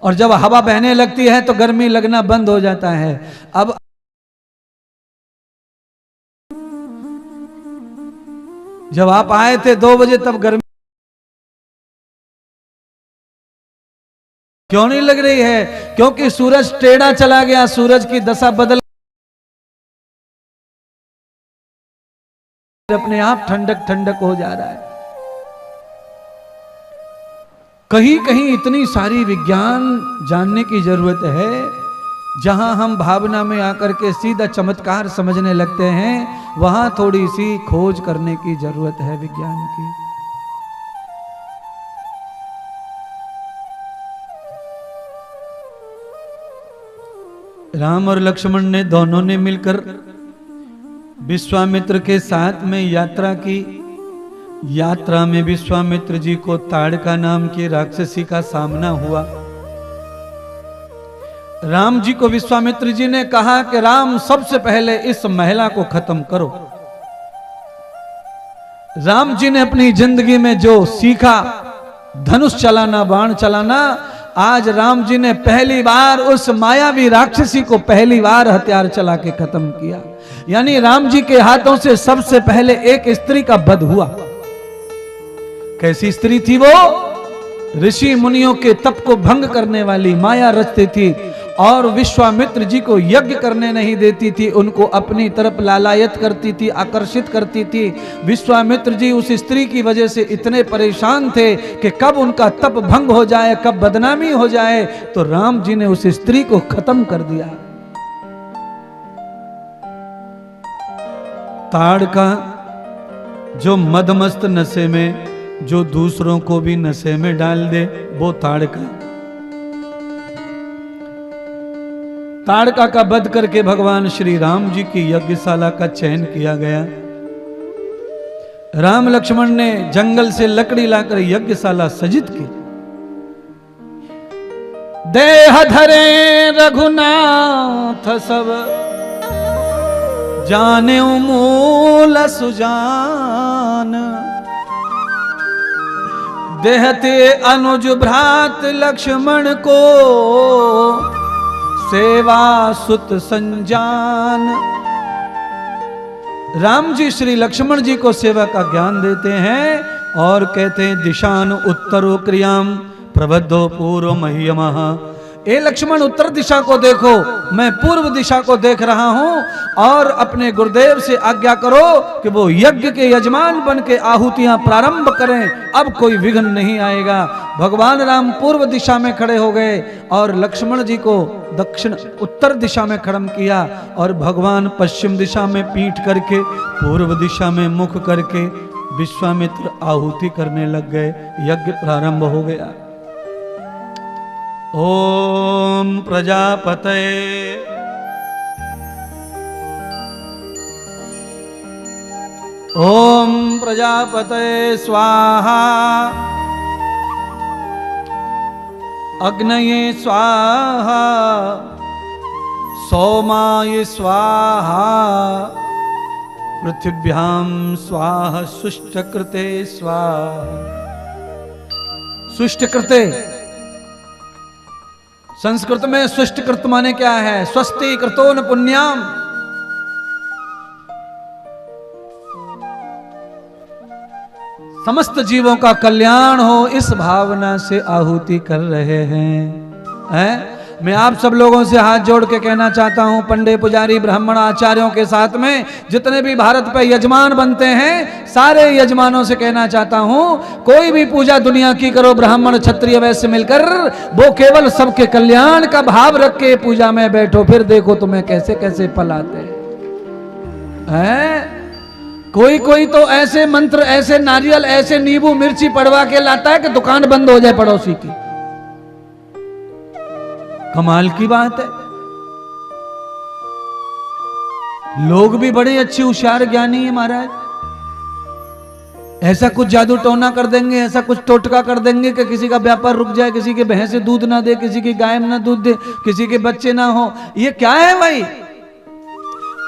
और जब हवा बहने लगती है तो गर्मी लगना बंद हो जाता है। अब जब आप आए थे 2 बजे तब गर्मी क्यों नहीं लग रही है? क्योंकि सूरज टेढ़ा चला गया, सूरज की दशा बदल, अपने आप ठंडक हो जा रहा है। कहीं कहीं इतनी सारी विज्ञान जानने की जरूरत है, जहां हम भावना में आकर के सीधा चमत्कार समझने लगते हैं, वहां थोड़ी सी खोज करने की जरूरत है विज्ञान की। राम और लक्ष्मण ने दोनों ने मिलकर विश्वामित्र के साथ में यात्रा की। यात्रा में विश्वामित्र जी को ताड़का नाम की राक्षसी का सामना हुआ। राम जी को विश्वामित्र जी ने कहा कि राम सबसे पहले इस महिला को खत्म करो। राम जी ने अपनी जिंदगी में जो सीखा, धनुष चलाना, बाण चलाना, आज राम जी ने पहली बार उस मायावी राक्षसी को पहली बार हथियार चला के खत्म किया। यानी राम जी के हाथों से सबसे पहले एक स्त्री का वध हुआ। कैसी स्त्री थी वो? ऋषि मुनियों के तप को भंग करने वाली माया रचती थी और विश्वामित्र जी को यज्ञ करने नहीं देती थी, उनको अपनी तरफ लालायत करती थी, आकर्षित करती थी। विश्वामित्र जी उस स्त्री की वजह से इतने परेशान थे कि कब उनका तप भंग हो जाए, कब बदनामी हो जाए, तो राम जी ने उस स्त्री को खत्म कर दिया। ताड़का जो मदमस्त नशे में, जो दूसरों को भी नशे में डाल दे, वो ताड़का। ताड़का का वध करके भगवान श्री राम जी की यज्ञशाला का चयन किया गया। राम लक्ष्मण ने जंगल से लकड़ी लाकर यज्ञशाला सजित की। देह धरे रघुनाथ सब जाने मूल सुजान, देहते अनुज भ्रात लक्ष्मण को सेवा सुत संजान। राम जी श्री लक्ष्मण जी को सेवा का ज्ञान देते हैं और कहते हैं दिशान उत्तरो क्रियाम प्रबद्धो पूर्व मह्यमः। ए लक्ष्मण, उत्तर दिशा को देखो, मैं पूर्व दिशा को देख रहा हूं और अपने गुरुदेव से आज्ञा करो कि वो यज्ञ के यजमान बन के आहुतियां प्रारंभ करें, अब कोई विघ्न नहीं आएगा। भगवान राम पूर्व दिशा में खड़े हो गए और लक्ष्मण जी को दक्षिण उत्तर दिशा में खड़ा किया और भगवान पश्चिम दिशा में पीठ करके पूर्व दिशा में मुख करके विश्वामित्र आहुति करने लग गए। यज्ञ प्रारंभ हो गया। ओम प्रजापतये ओम प्रजापतये स्वाहा, अग्नये स्वाहा, सोमाय स्वाहा, पृथिव्याम स्वाहा, सुष्टकृते स्वाहा। सुष्टकृते संस्कृत में सुष्टकृत माने क्या है? स्वस्ति कृतो न पुण्याम। समस्त जीवों का कल्याण हो, इस भावना से आहुति कर रहे हैं। मैं आप सब लोगों से हाथ जोड़ के कहना चाहता हूं, पंडित पुजारी ब्राह्मण आचार्यों के साथ में जितने भी भारत पे यजमान बनते हैं, सारे यजमानों से कहना चाहता हूं, कोई भी पूजा दुनिया की करो, ब्राह्मण क्षत्रिय वैश्य मिलकर, वो केवल सबके कल्याण का भाव रख के पूजा में बैठो, फिर देखो तुम्हें कैसे कैसे फल आते हैं। कोई तो ऐसे मंत्र, ऐसे नारियल, ऐसे नींबू मिर्ची पड़वा के लाता है कि दुकान बंद हो जाए पड़ोसी की। कमाल की बात है। लोग भी बड़े अच्छे होशियार ज्ञानी है महाराज। ऐसा कुछ जादू टोना कर देंगे, ऐसा कुछ टोटका कर देंगे कि किसी का व्यापार रुक जाए, किसी के भैंस से दूध ना दे, किसी की गाय ना दूध दे, किसी के बच्चे ना हो। ये क्या है भाई?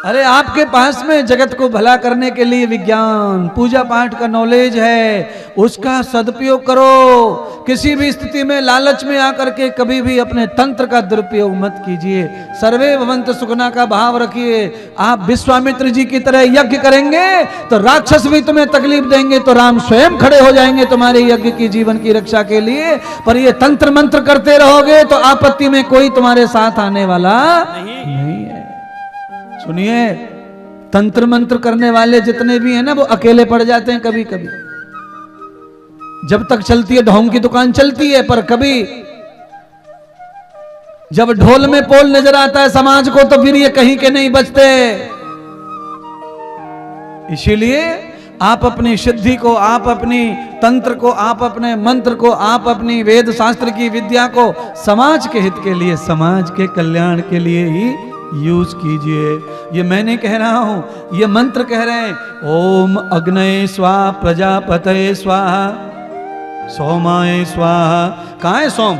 अरे आपके पास में जगत को भला करने के लिए विज्ञान, पूजा पाठ का नॉलेज है, उसका सदुपयोग करो। किसी भी स्थिति में लालच में आकर के कभी भी अपने तंत्र का दुरुपयोग मत कीजिए। सर्वे भवन्तु सुखिनः का भाव रखिए। आप विश्वामित्र जी की तरह यज्ञ करेंगे तो राक्षस भी तुम्हें तकलीफ देंगे, तो राम स्वयं खड़े हो जाएंगे तुम्हारे यज्ञ की जीवन की रक्षा के लिए। पर ये तंत्र मंत्र करते रहोगे तो आपत्ति में कोई तुम्हारे साथ आने वाला नहीं है। सुनिए, तंत्र मंत्र करने वाले जितने भी हैं ना, वो अकेले पड़ जाते हैं कभी कभी। जब तक चलती है ढोंग की दुकान चलती है, पर कभी जब ढोल में पोल नजर आता है समाज को, तो फिर ये कहीं के नहीं बचते। इसीलिए आप अपनी सिद्धि को, आप अपनी तंत्र को, आप अपने मंत्र को, आप अपनी वेद शास्त्र की विद्या को समाज के हित के लिए, समाज के कल्याण के लिए ही यूज कीजिए। ये मैं नहीं कह रहा हूं, ये मंत्र कह रहे हैं। ओम अग्नये स्वाहा, प्रजापतये स्वाहा, सोमाय स्वाहा। कहाँ है सोम?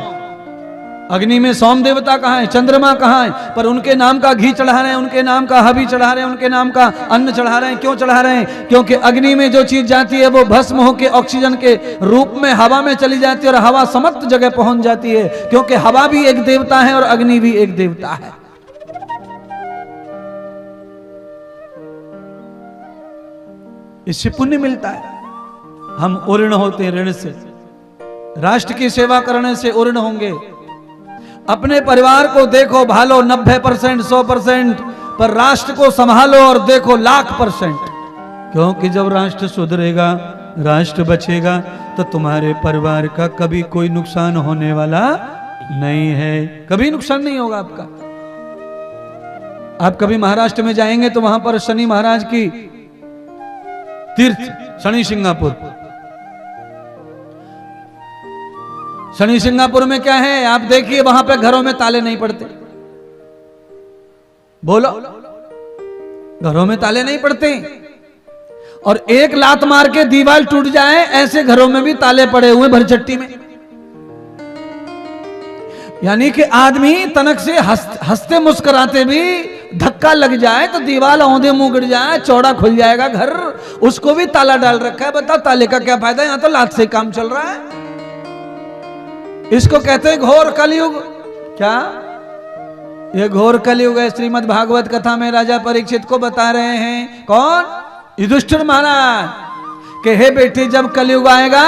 अग्नि में सोम देवता कहाँ है? चंद्रमा कहाँ है? पर उनके नाम का घी चढ़ा रहे हैं, उनके नाम का हबी चढ़ा रहे हैं, उनके नाम का अन्न चढ़ा रहे हैं। क्यों चढ़ा रहे हैं? क्योंकि अग्नि में जो चीज जाती है वो भस्म होकर ऑक्सीजन के रूप में हवा में चली जाती है और हवा समस्त जगह पहुंच जाती है, क्योंकि हवा भी एक देवता है और अग्नि भी एक देवता है। इससे पुण्य मिलता है। हम उर्ण होते हैं ऋण से, राष्ट्र की सेवा करने से उर्ण होंगे। अपने परिवार को देखो भालो 90%, 100%, पर राष्ट्र को संभालो और देखो 1,00,000%। क्योंकि जब राष्ट्र सुधरेगा, राष्ट्र बचेगा, तो तुम्हारे परिवार का कभी कोई नुकसान होने वाला नहीं है। कभी नुकसान नहीं होगा आपका। आप कभी महाराष्ट्र में जाएंगे तो वहां पर शनि महाराज की तीर्थ, शनि सिंगापुर। शनि सिंगापुर में क्या है आप देखिए, वहां पे घरों में ताले नहीं पड़ते। बोलो, घरों में ताले नहीं पड़ते। और एक लात मार के दीवार टूट जाए, ऐसे घरों में भी ताले पड़े हुए भरचट्टी में। यानी कि आदमी तनक से हंसते मुस्कुराते भी धक्का लग जाए तो दीवार औंधे मुंह गिर जाए, चौड़ा खुल जाएगा घर, उसको भी ताला डाल रखा है। बताओ ताले का क्या फायदा? यहां तो लात से काम चल रहा है। इसको कहते हैं घोर कलयुग। क्या ये घोर कलयुग है? श्रीमद् भागवत कथा में राजा परीक्षित को बता रहे हैं। कौन? युधिष्ठिर महाराज कि हे बेटी, जब कलयुग आएगा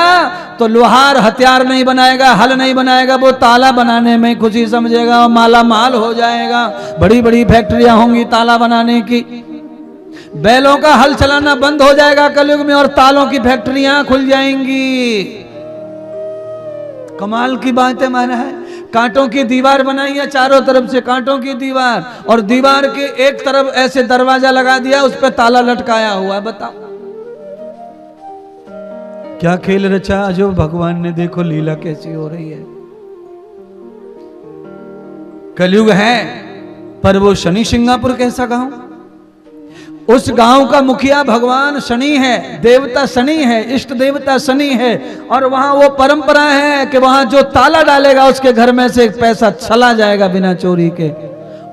तो लोहार हथियार नहीं बनाएगा, हल नहीं बनाएगा, वो ताला बनाने में खुशी समझेगा और माला माल हो जाएगा। बड़ी बड़ी फैक्ट्रियां होंगी ताला बनाने की। बैलों का हल चलाना बंद हो जाएगा कलयुग में और तालों की फैक्ट्रियां खुल जाएंगी। कमाल की बात है महाराज। कांटों की दीवार बनाई है, चारों तरफ से कांटों की दीवार, और दीवार के एक तरफ ऐसे दरवाजा लगा दिया, उस पर ताला लटकाया हुआ है। बताओ क्या खेल रचा जो भगवान ने। देखो लीला कैसी हो रही है। कलयुग है, पर वो शनि सिंगापुर कैसा गांव? उस गांव का मुखिया भगवान शनि है, देवता शनि है, इष्ट देवता शनि है। और वहां वो परंपरा है कि वहां जो ताला डालेगा उसके घर में से पैसा चला जाएगा बिना चोरी के।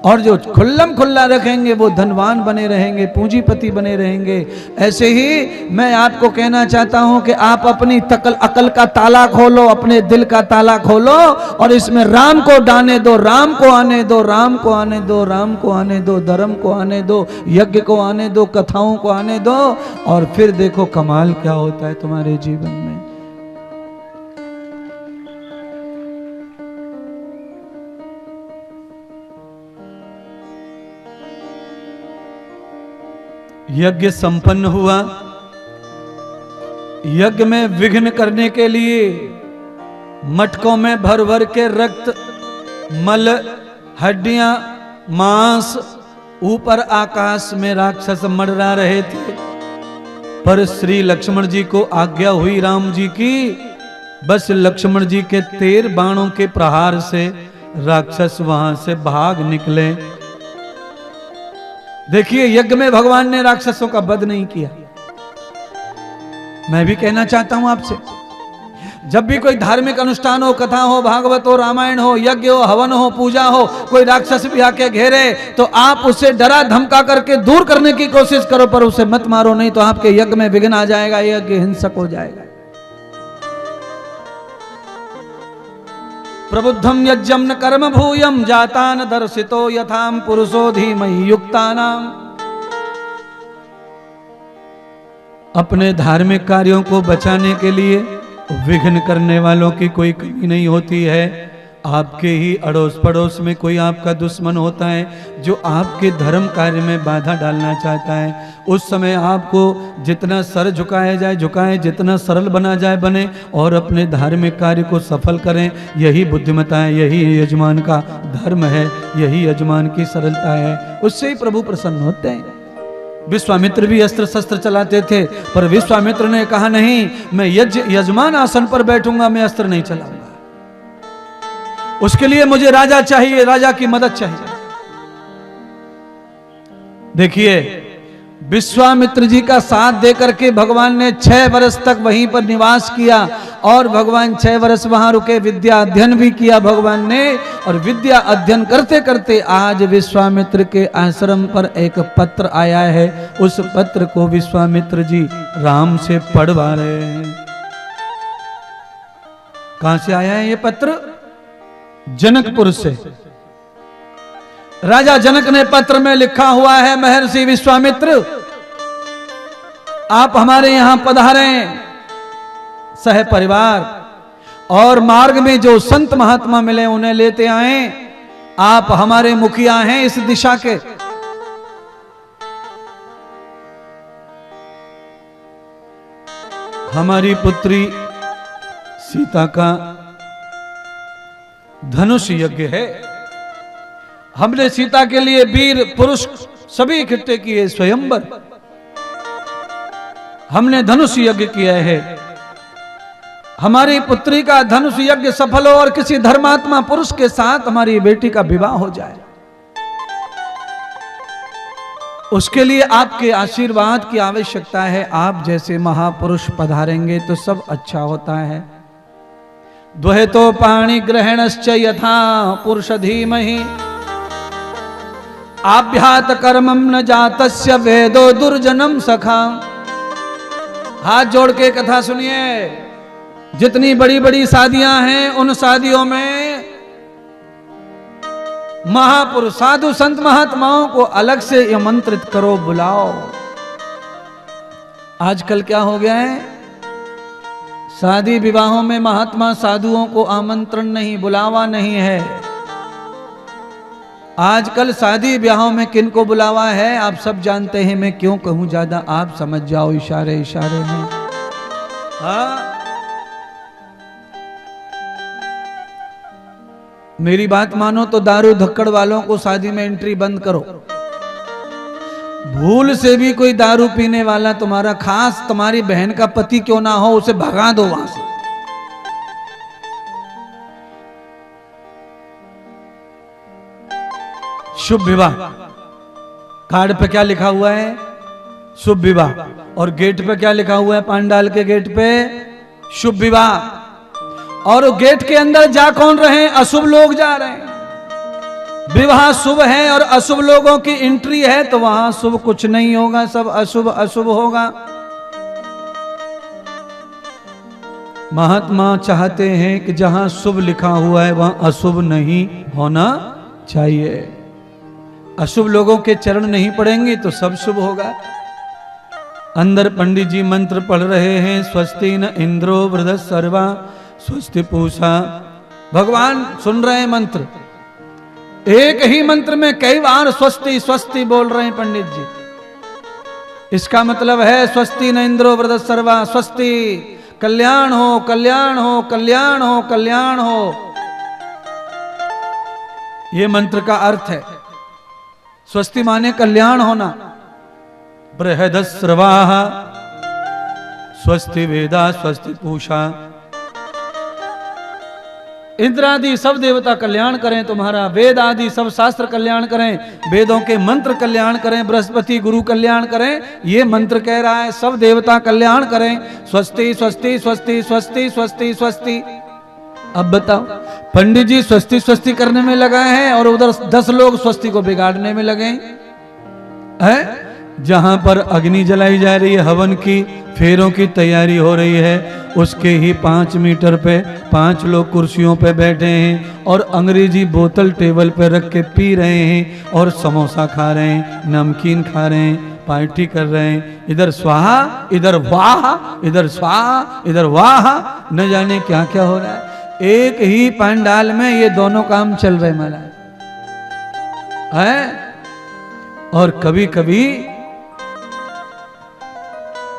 और जो खुल्लम खुल्ला रखेंगे वो धनवान बने रहेंगे, पूंजीपति बने रहेंगे। ऐसे ही मैं आपको कहना चाहता हूं कि आप अपनी अकल का ताला खोलो, अपने दिल का ताला खोलो और इसमें राम को डालने दो, राम को आने दो, राम को आने दो, राम को आने दो, धर्म को आने दो, यज्ञ को आने दो, कथाओं को आने दो, और फिर देखो कमाल क्या होता है तुम्हारे जीवन में। यज्ञ संपन्न हुआ। यज्ञ में विघ्न करने के लिए मटकों में भर भर के रक्त, मल, हड्डियां, मांस ऊपर आकाश में राक्षस मंडरा रहे थे। पर श्री लक्ष्मण जी को आज्ञा हुई राम जी की, बस लक्ष्मण जी के 13 बाणों के प्रहार से राक्षस वहां से भाग निकले। देखिए यज्ञ में भगवान ने राक्षसों का वध नहीं किया। मैं भी कहना चाहता हूं आपसे, जब भी कोई धार्मिक अनुष्ठान हो, कथा हो, भागवत हो, रामायण हो, यज्ञ हो, हवन हो, पूजा हो, कोई राक्षस भी आके घेरे तो आप उसे डरा धमका करके दूर करने की कोशिश करो, पर उसे मत मारो, नहीं तो आपके यज्ञ में विघ्न आ जाएगा, यज्ञ हिंसक हो जाएगा। प्रबुद्धम यज्ञम न कर्म भूयम जातान दर्शितो यथाम पुरुषो धीमहि युक्तानाम। अपने धार्मिक कार्यों को बचाने के लिए विघ्न करने वालों की कोई कमी नहीं होती है। आपके ही अड़ोस पड़ोस में कोई आपका दुश्मन होता है जो आपके धर्म कार्य में बाधा डालना चाहता है, उस समय आपको जितना सर झुकाया जाए झुकाएं, जितना सरल बना जाए बने और अपने धार्मिक कार्य को सफल करें। यही बुद्धिमता है, यही यजमान का धर्म है, यही यजमान की सरलता है। उससे ही प्रभु प्रसन्न होते हैं। विश्वामित्र भी अस्त्र शस्त्र चलाते थे, पर विश्वामित्र ने कहा नहीं, मैं यजमान आसन पर बैठूंगा, मैं अस्त्र नहीं चलाऊंगा। उसके लिए मुझे राजा चाहिए, राजा की मदद चाहिए। देखिए, विश्वामित्र जी का साथ देकर के भगवान ने 6 वर्ष तक वहीं पर निवास किया और भगवान 6 वर्ष वहां रुके, विद्या अध्ययन भी किया भगवान ने। और विद्या अध्ययन करते करते आज विश्वामित्र के आश्रम पर एक पत्र आया है। उस पत्र को विश्वामित्र जी राम से पढ़वा रहे हैं। कहां से आया है ये पत्र? जनकपुर से। राजा जनक ने पत्र में लिखा हुआ है, महर्षि विश्वामित्र आप हमारे यहां पधारें सह परिवार, और मार्ग में जो संत महात्मा मिले उन्हें लेते आए। आप हमारे मुखिया हैं इस दिशा के। हमारी पुत्री सीता का धनुष यज्ञ है। हमने सीता के लिए वीर पुरुष सभी इकट्ठे किए, स्वयंवर हमने धनुष यज्ञ किया है। हमारी पुत्री का धनुष यज्ञ सफल हो और किसी धर्मात्मा पुरुष के साथ हमारी बेटी का विवाह हो जाए, उसके लिए आपके आशीर्वाद की आवश्यकता है। आप जैसे महापुरुष पधारेंगे तो सब अच्छा होता है। द्वहे तो पाणि ग्रहणश्च यथा पुरुष धीमहि, आभ्यात कर्मम न जातस्य वेदो दुर्जनम सखा। हाथ जोड़ के कथा सुनिए। जितनी बड़ी बड़ी शादियां हैं उन शादियों में महापुरुष साधु संत महात्माओं को अलग से आमंत्रित करो, बुलाओ। आजकल क्या हो गया है, शादी विवाहों में महात्मा साधुओं को आमंत्रण नहीं, बुलावा नहीं है। आजकल शादी ब्याहों में किन को बुलावा है आप सब जानते हैं। मैं क्यों कहूं ज्यादा, आप समझ जाओ इशारे इशारे में। हाँ, मेरी बात मानो तो दारू धक्कड़ वालों को शादी में एंट्री बंद करो। भूल से भी कोई दारू पीने वाला तुम्हारा खास तुम्हारी बहन का पति क्यों ना हो, उसे भगा दो वहां से। शुभ विवाह कार्ड पे क्या लिखा हुआ है? शुभ विवाह। और गेट पे क्या लिखा हुआ है? पांडाल के गेट पे शुभ विवाह। और गेट के अंदर जा कौन रहे? अशुभ लोग जा रहे हैं। विवाह शुभ है और अशुभ लोगों की एंट्री है तो वहां शुभ कुछ नहीं होगा, सब अशुभ अशुभ होगा। महात्मा चाहते हैं कि जहां शुभ लिखा हुआ है वहां अशुभ नहीं होना चाहिए। अशुभ लोगों के चरण नहीं पड़ेंगे तो सब शुभ होगा। अंदर पंडित जी मंत्र पढ़ रहे हैं, स्वस्ति न इंद्रो वृधस्सर्वा स्वस्ति पूषा। भगवान सुन रहे हैं मंत्र, एक ही मंत्र में कई बार स्वस्ति स्वस्ति बोल रहे हैं पंडित जी। इसका मतलब है स्वस्ति न इंद्रो वृधस्सर्वा, स्वस्ति कल्याण हो कल्याण हो कल्याण हो कल्याण हो। यह मंत्र का अर्थ है। स्वस्ति माने कल्याण होना। बृहदस्रवाः स्वस्ति वेदा स्वस्ति पूषा। इंद्र आदि सब देवता कल्याण करें तुम्हारा, वेद आदि सब शास्त्र कल्याण करें, वेदों के मंत्र कल्याण करें, बृहस्पति गुरु कल्याण करें। ये मंत्र कह रहा है सब देवता कल्याण करें। स्वस्ति स्वस्ति स्वस्ति स्वस्ति स्वस्ति स्वस्ति। अब बताओ, पंडित जी स्वस्ति स्वस्ति करने में लगा है और उधर 10 लोग स्वस्ति को बिगाड़ने में लगे हैं। जहां पर अग्नि जलाई जा रही है, हवन की फेरों की तैयारी हो रही है, उसके ही 5 मीटर पे 5 लोग कुर्सियों पे बैठे हैं और अंग्रेजी बोतल टेबल पे रख के पी रहे हैं और समोसा खा रहे हैं, नमकीन खा रहे हैं, पार्टी कर रहे हैं। इधर स्वाहा इधर वाह, इधर स्वाहा इधर वाह, न जाने क्या क्या हो रहा है। एक ही पंडाल में ये दोनों काम चल रहे महाराज है। और कभी कभी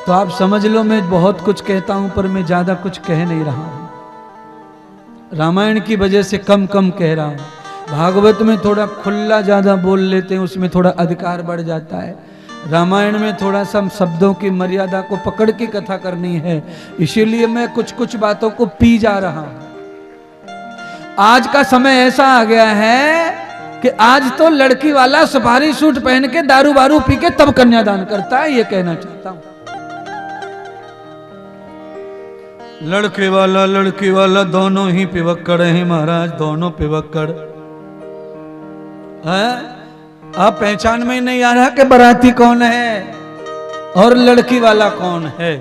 तो आप समझ लो मैं बहुत कुछ कहता हूं पर मैं ज्यादा कुछ कह नहीं रहा हूं। रामायण की वजह से कम कम कह रहा हूं। भागवत में थोड़ा खुला ज्यादा बोल लेते हैं, उसमें थोड़ा अधिकार बढ़ जाता है। रामायण में थोड़ा सा शब्दों की मर्यादा को पकड़ के कथा करनी है, इसीलिए मैं कुछ कुछ बातों को पी जा रहा हूं। आज का समय ऐसा आ गया है कि आज तो लड़की वाला सफारी सूट पहन के दारू बारू पी के तब कन्यादान करता है, ये कहना चाहता हूं। लड़की वाला दोनों ही पिवक्कड़ हैं महाराज, दोनों पिवक्कड़ है। आप पहचान में ही नहीं आ रहा कि बाराती कौन है और लड़की वाला कौन है।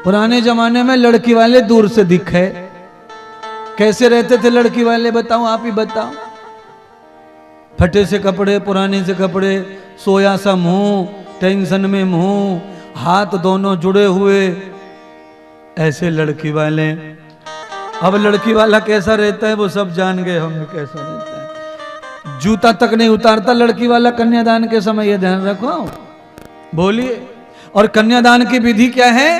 पुराने जमाने में लड़की वाले दूर से दिखे, कैसे रहते थे लड़की वाले बताओ, आप ही बताओ। फटे से कपड़े, पुराने से कपड़े, सोया सा मुंह, टेंशन में मुंह, हाथ दोनों जुड़े हुए, ऐसे लड़की वाले। अब लड़की वाला कैसा रहता है वो सब जान गए हम कैसा रहता है। जूता तक नहीं उतारता लड़की वाला कन्यादान के समय, ये ध्यान रखो। बोलिए। और कन्यादान की विधि क्या है?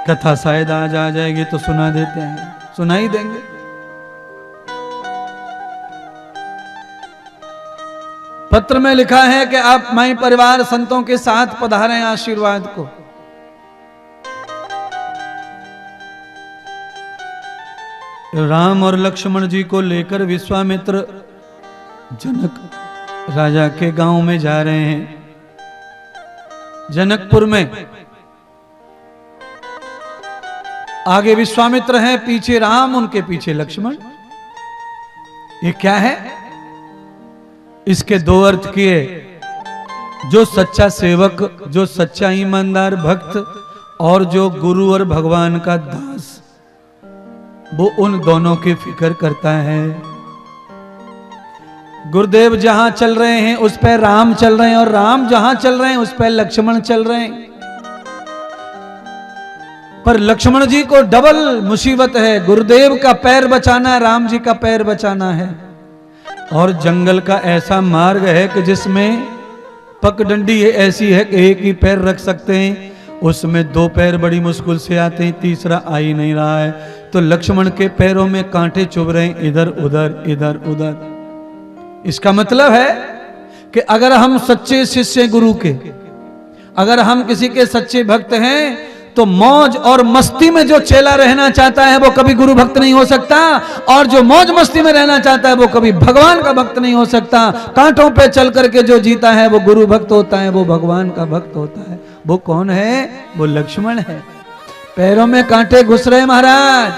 कथा शायद आज आ जाएगी तो सुना देते हैं, सुना ही देंगे। पत्र में लिखा है कि आप माई परिवार संतों के साथ पधारें आशीर्वाद को। राम और लक्ष्मण जी को लेकर विश्वामित्र जनक राजा के गांव में जा रहे हैं। जनकपुर में आगे विश्वामित्र हैं, पीछे राम, उनके पीछे लक्ष्मण। ये क्या है? इसके दो अर्थ किए। जो सच्चा सेवक, जो सच्चा ईमानदार भक्त और जो गुरु और भगवान का दास, वो उन दोनों की फिक्र करता है। गुरुदेव जहां चल रहे हैं उस पर राम चल रहे हैं, और राम जहां चल रहे हैं उस पर लक्ष्मण चल रहे हैं। पर लक्ष्मण जी को डबल मुसीबत है। गुरुदेव का पैर बचाना है, राम जी का पैर बचाना है। और जंगल का ऐसा मार्ग है कि जिसमें पगडंडी ऐसी है कि एक ही पैर रख सकते हैं, उसमें दो पैर बड़ी मुश्किल से आते हैं, तीसरा आ ही नहीं रहा है। तो लक्ष्मण के पैरों में कांटे चुभ रहे हैं, इधर उधर इधर उधर। इसका मतलब है कि अगर हम सच्चे शिष्य गुरु के, अगर हम किसी के सच्चे भक्त हैं, तो मौज और मस्ती में जो चेला रहना चाहता है वो कभी गुरु भक्त नहीं हो सकता, और जो मौज मस्ती में रहना चाहता है वो कभी भगवान का भक्त नहीं हो सकता। कांटों पे चल करके जो जीता है वो गुरु भक्त होता है, वो भगवान का भक्त होता है। वो कौन है? वो लक्ष्मण है। पैरों में कांटे घुस रहे महाराज।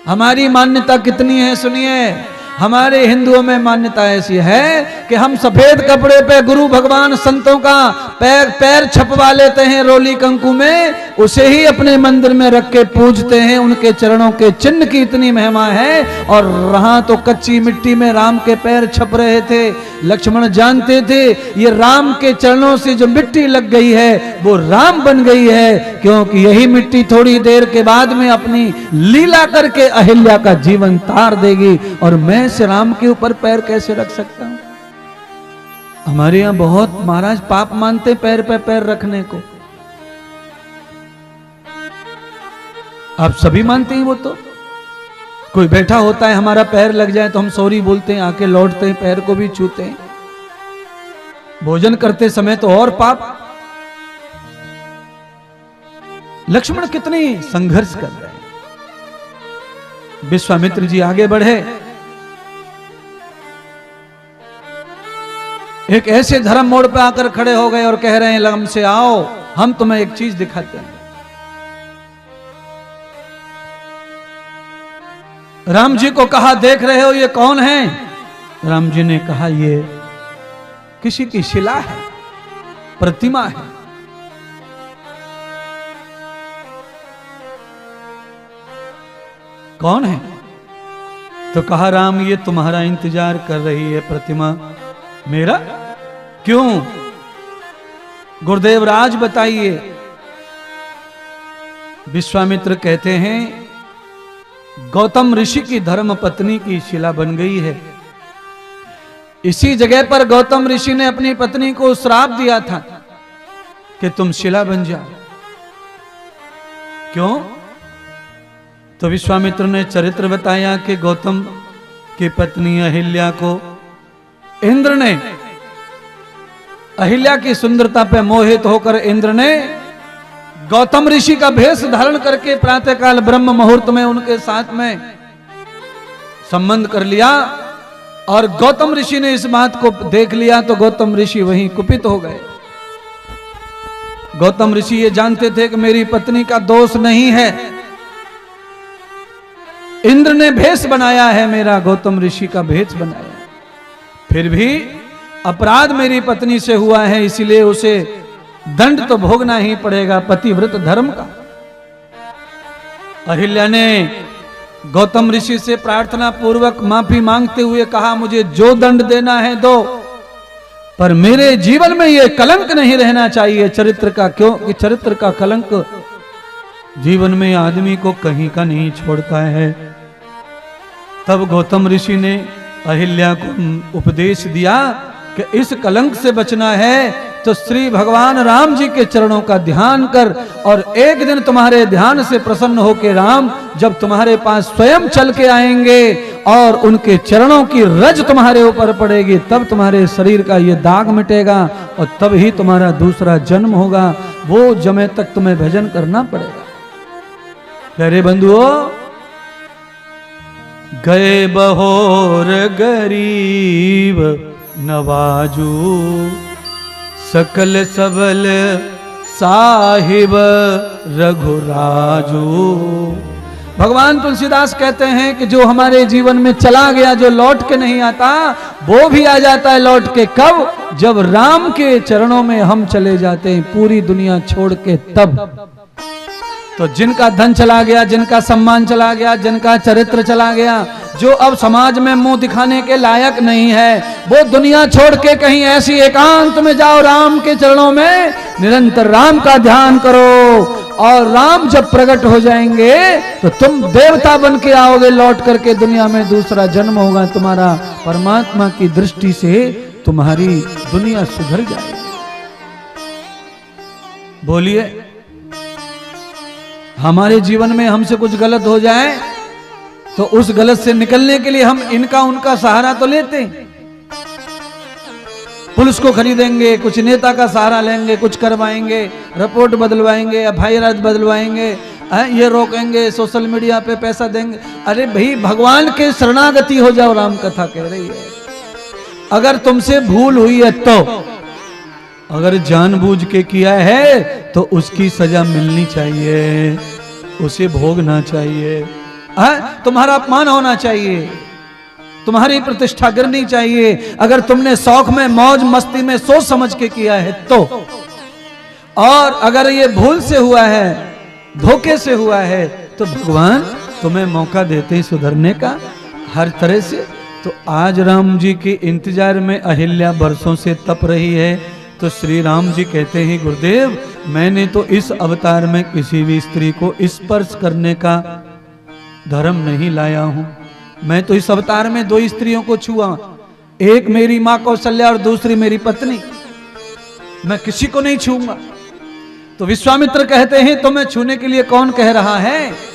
हमारी मान्यता कितनी है सुनिए। हमारे हिंदुओं में मान्यता ऐसी है कि हम सफेद कपड़े पे गुरु भगवान संतों का पैर छपवा लेते हैं रोली कंकु में, उसे ही अपने मंदिर में रख के पूजते हैं। उनके चरणों के चिन्ह की इतनी महिमा है। और रहा तो कच्ची मिट्टी में राम के पैर छप रहे थे। लक्ष्मण जानते थे ये राम के चरणों से जो मिट्टी लग गई है वो राम बन गई है, क्योंकि यही मिट्टी थोड़ी देर के बाद में अपनी लीला करके अहिल्या का जीवन तार देगी। और मैं से राम के ऊपर पैर कैसे रख सकता हूं? हमारे यहां बहुत महाराज पाप मानते पैर पे पैर रखने को। आप सभी मानते हैं वो तो। कोई बैठा होता है, हमारा पैर लग जाए तो हम सॉरी बोलते हैं, आके लौटते हैं, पैर को भी छूते हैं। भोजन करते समय तो और पाप। लक्ष्मण कितनी संघर्ष कर रहे हैं। विश्वामित्र जी आगे बढ़े। एक ऐसे धर्म मोड़ पे आकर खड़े हो गए और कह रहे हैं लम से आओ, हम तुम्हें एक चीज दिखाते हैं। राम जी को कहा देख रहे हो ये कौन है? राम जी ने कहा ये किसी की शिला है, प्रतिमा है। कौन है? तो कहा राम ये तुम्हारा इंतजार कर रही है प्रतिमा। मेरा? क्यों? गुरुदेव राज बताइए। विश्वामित्र कहते हैं गौतम ऋषि की धर्म पत्नी की शिला बन गई है। इसी जगह पर गौतम ऋषि ने अपनी पत्नी को श्राप दिया था कि तुम शिला बन जाओ। क्यों? तो विश्वामित्र ने चरित्र बताया कि गौतम की पत्नी अहिल्या को इंद्र ने, अहिल्या की सुंदरता पे मोहित होकर इंद्र ने गौतम ऋषि का भेष धारण करके प्रातःकाल ब्रह्म मुहूर्त में उनके साथ में संबंध कर लिया। और गौतम ऋषि ने इस बात को देख लिया तो गौतम ऋषि वहीं कुपित हो गए। गौतम ऋषि ये जानते थे कि मेरी पत्नी का दोष नहीं है, इंद्र ने भेष बनाया है, मेरा गौतम ऋषि का भेष बनाया, फिर भी अपराध मेरी पत्नी से हुआ है, इसलिए उसे दंड तो भोगना ही पड़ेगा, पतिव्रत धर्म का। अहिल्या ने गौतम ऋषि से प्रार्थना पूर्वक माफी मांगते हुए कहा, मुझे जो दंड देना है दो, पर मेरे जीवन में यह कलंक नहीं रहना चाहिए चरित्र का, क्योंकि चरित्र का कलंक जीवन में आदमी को कहीं का नहीं छोड़ता है। तब गौतम ऋषि ने अहिल्या को उपदेश दिया कि इस कलंक से बचना है तो श्री भगवान राम जी के चरणों का ध्यान कर, और एक दिन तुम्हारे ध्यान से प्रसन्न होकर राम जब तुम्हारे पास स्वयं चल के आएंगे और उनके चरणों की रज तुम्हारे ऊपर पड़ेगी, तब तुम्हारे शरीर का ये दाग मिटेगा और तब ही तुम्हारा दूसरा जन्म होगा। वो जमे तक तुम्हें भजन करना पड़ेगा। प्यारे बंधुओं, गए बहोर गरीब नवाजू, सकल सबल साहिब रघुराजू। भगवान तुलसीदास कहते हैं कि जो हमारे जीवन में चला गया, जो लौट के नहीं आता, वो भी आ जाता है लौट के। कब? जब राम के चरणों में हम चले जाते हैं पूरी दुनिया छोड़ के। तब तो जिनका धन चला गया, जिनका सम्मान चला गया, जिनका चरित्र चला गया, जो अब समाज में मुंह दिखाने के लायक नहीं है, वो दुनिया छोड़ के कहीं ऐसी एकांत में जाओ, राम के चरणों में निरंतर राम का ध्यान करो, और राम जब प्रकट हो जाएंगे तो तुम देवता बन के आओगे लौट करके दुनिया में, दूसरा जन्म होगा तुम्हारा, परमात्मा की दृष्टि से तुम्हारी दुनिया सुधर जाएगी। बोलिए, हमारे जीवन में हमसे कुछ गलत हो जाए तो उस गलत से निकलने के लिए हम इनका उनका सहारा तो लेते हैं। पुलिस को खरीदेंगे, कुछ नेता का सहारा लेंगे, कुछ करवाएंगे, रिपोर्ट बदलवाएंगे, एफआईआर बदलवाएंगे, ये रोकेंगे, सोशल मीडिया पे पैसा देंगे। अरे भाई, भगवान के शरणागति हो जाओ, राम कथा कह रही है। अगर तुमसे भूल हुई है तो, अगर जानबूझ के किया है तो उसकी सजा मिलनी चाहिए, उसे भोगना चाहिए। तुम्हारा अपमान होना चाहिए, तुम्हारी प्रतिष्ठा गिरनी चाहिए। अगर तुमने शौक में, मौज मस्ती में सोच समझ के किया है तो, और अगर ये भूल से हुआ है, धोखे से हुआ है, तो भगवान तुम्हें मौका देते हैं सुधरने का हर तरह से। तो आज राम जी के इंतजार में अहिल्या बरसों से तप रही है। तो श्री राम जी कहते हैं, गुरुदेव, मैंने तो इस अवतार में किसी भी स्त्री को स्पर्श करने का धर्म नहीं लाया हूं। मैं तो इस अवतार में 2 स्त्रियों को छुआ, एक मेरी मां कौशल्या और दूसरी मेरी पत्नी। मैं किसी को नहीं छूंगा। तो विश्वामित्र कहते हैं, तुम्हें छूने के लिए कौन कह रहा है?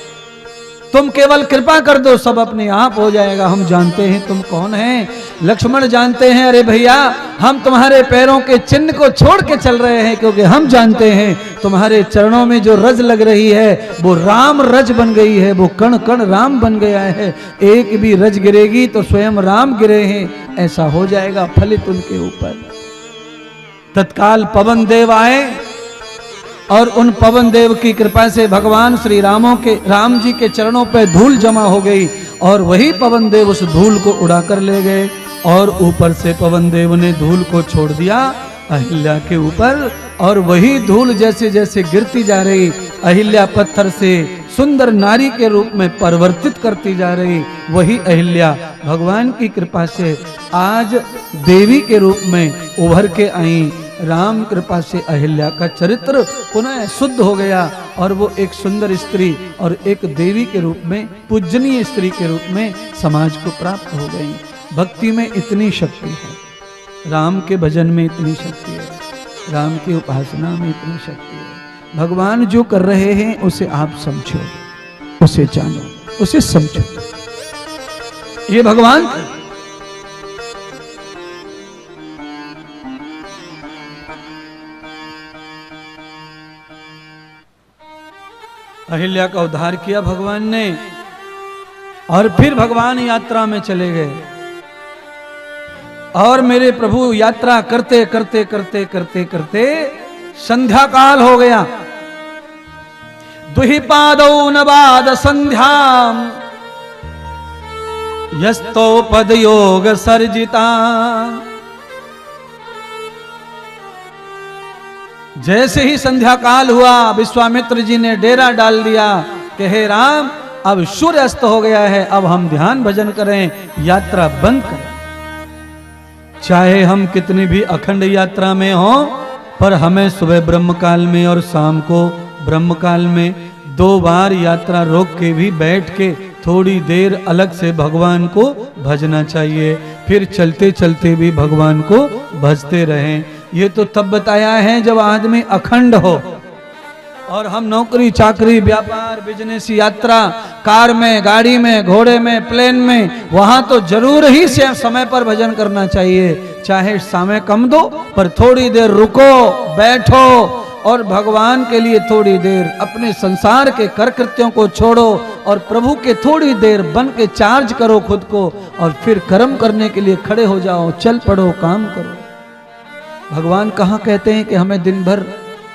तुम केवल कृपा कर दो, सब अपने आप हो जाएगा। हम जानते हैं तुम कौन हैं। लक्ष्मण जानते हैं, अरे भैया, हम तुम्हारे पैरों के चिन्ह को छोड़ के चल रहे हैं, क्योंकि हम जानते हैं तुम्हारे चरणों में जो रज लग रही है वो राम रज बन गई है, वो कण कण राम बन गया है। एक भी रज गिरेगी तो स्वयं राम गिरे हैं, ऐसा हो जाएगा फलित उनके ऊपर। तत्काल पवन देव आए और उन पवन देव की कृपा से भगवान श्री राम जी के चरणों पर धूल जमा हो गई, और वही पवन देव उस धूल को उड़ाकर ले गए, और ऊपर से पवन देव ने धूल को छोड़ दिया अहिल्या के ऊपर, और वही धूल जैसे जैसे गिरती जा रही, अहिल्या पत्थर से सुंदर नारी के रूप में परिवर्तित करती जा रही। वही अहिल्या भगवान की कृपा से आज देवी के रूप में उभर के आई। राम कृपा से अहिल्या का चरित्र पुनः शुद्ध हो गया, और वो एक सुंदर स्त्री और एक देवी के रूप में, पूजनीय स्त्री के रूप में समाज को प्राप्त हो गई। भक्ति में इतनी शक्ति है, राम के भजन में इतनी शक्ति है, राम की उपासना में इतनी शक्ति है। भगवान जो कर रहे हैं उसे आप समझो, उसे जानो, उसे समझो। ये भगवान अहिल्या का उद्धार किया भगवान ने, और फिर भगवान यात्रा में चले गए। और मेरे प्रभु यात्रा करते करते करते करते करते संध्या काल हो गया। दुहिपादौ नवाद संध्याम यस्तो पद योग सर्जिता। जैसे ही संध्या काल हुआ, विश्वामित्र जी ने डेरा डाल दिया कि हे राम, अब सूर्य अस्त हो गया है, अब हम ध्यान भजन करें, यात्रा बंद करें। चाहे हम कितनी भी अखंड यात्रा में हो, पर हमें सुबह ब्रह्म काल में और शाम को ब्रह्म काल में 2 बार यात्रा रोक के भी बैठ के थोड़ी देर अलग से भगवान को भजना चाहिए। फिर चलते चलते भी भगवान को भजते रहें। ये तो तब बताया है जब आदमी अखंड हो। और हम नौकरी चाकरी व्यापार बिजनेस यात्रा कार में गाड़ी में घोड़े में प्लेन में, वहां तो जरूर ही से समय पर भजन करना चाहिए। चाहे समय कम दो, पर थोड़ी देर रुको, बैठो और भगवान के लिए थोड़ी देर अपने संसार के कर कृत्यों को छोड़ो और प्रभु के थोड़ी देर बन के चार्ज करो खुद को, और फिर कर्म करने के लिए खड़े हो जाओ, चल पड़ो, काम करो। भगवान कहाँ कहते हैं कि हमें दिन भर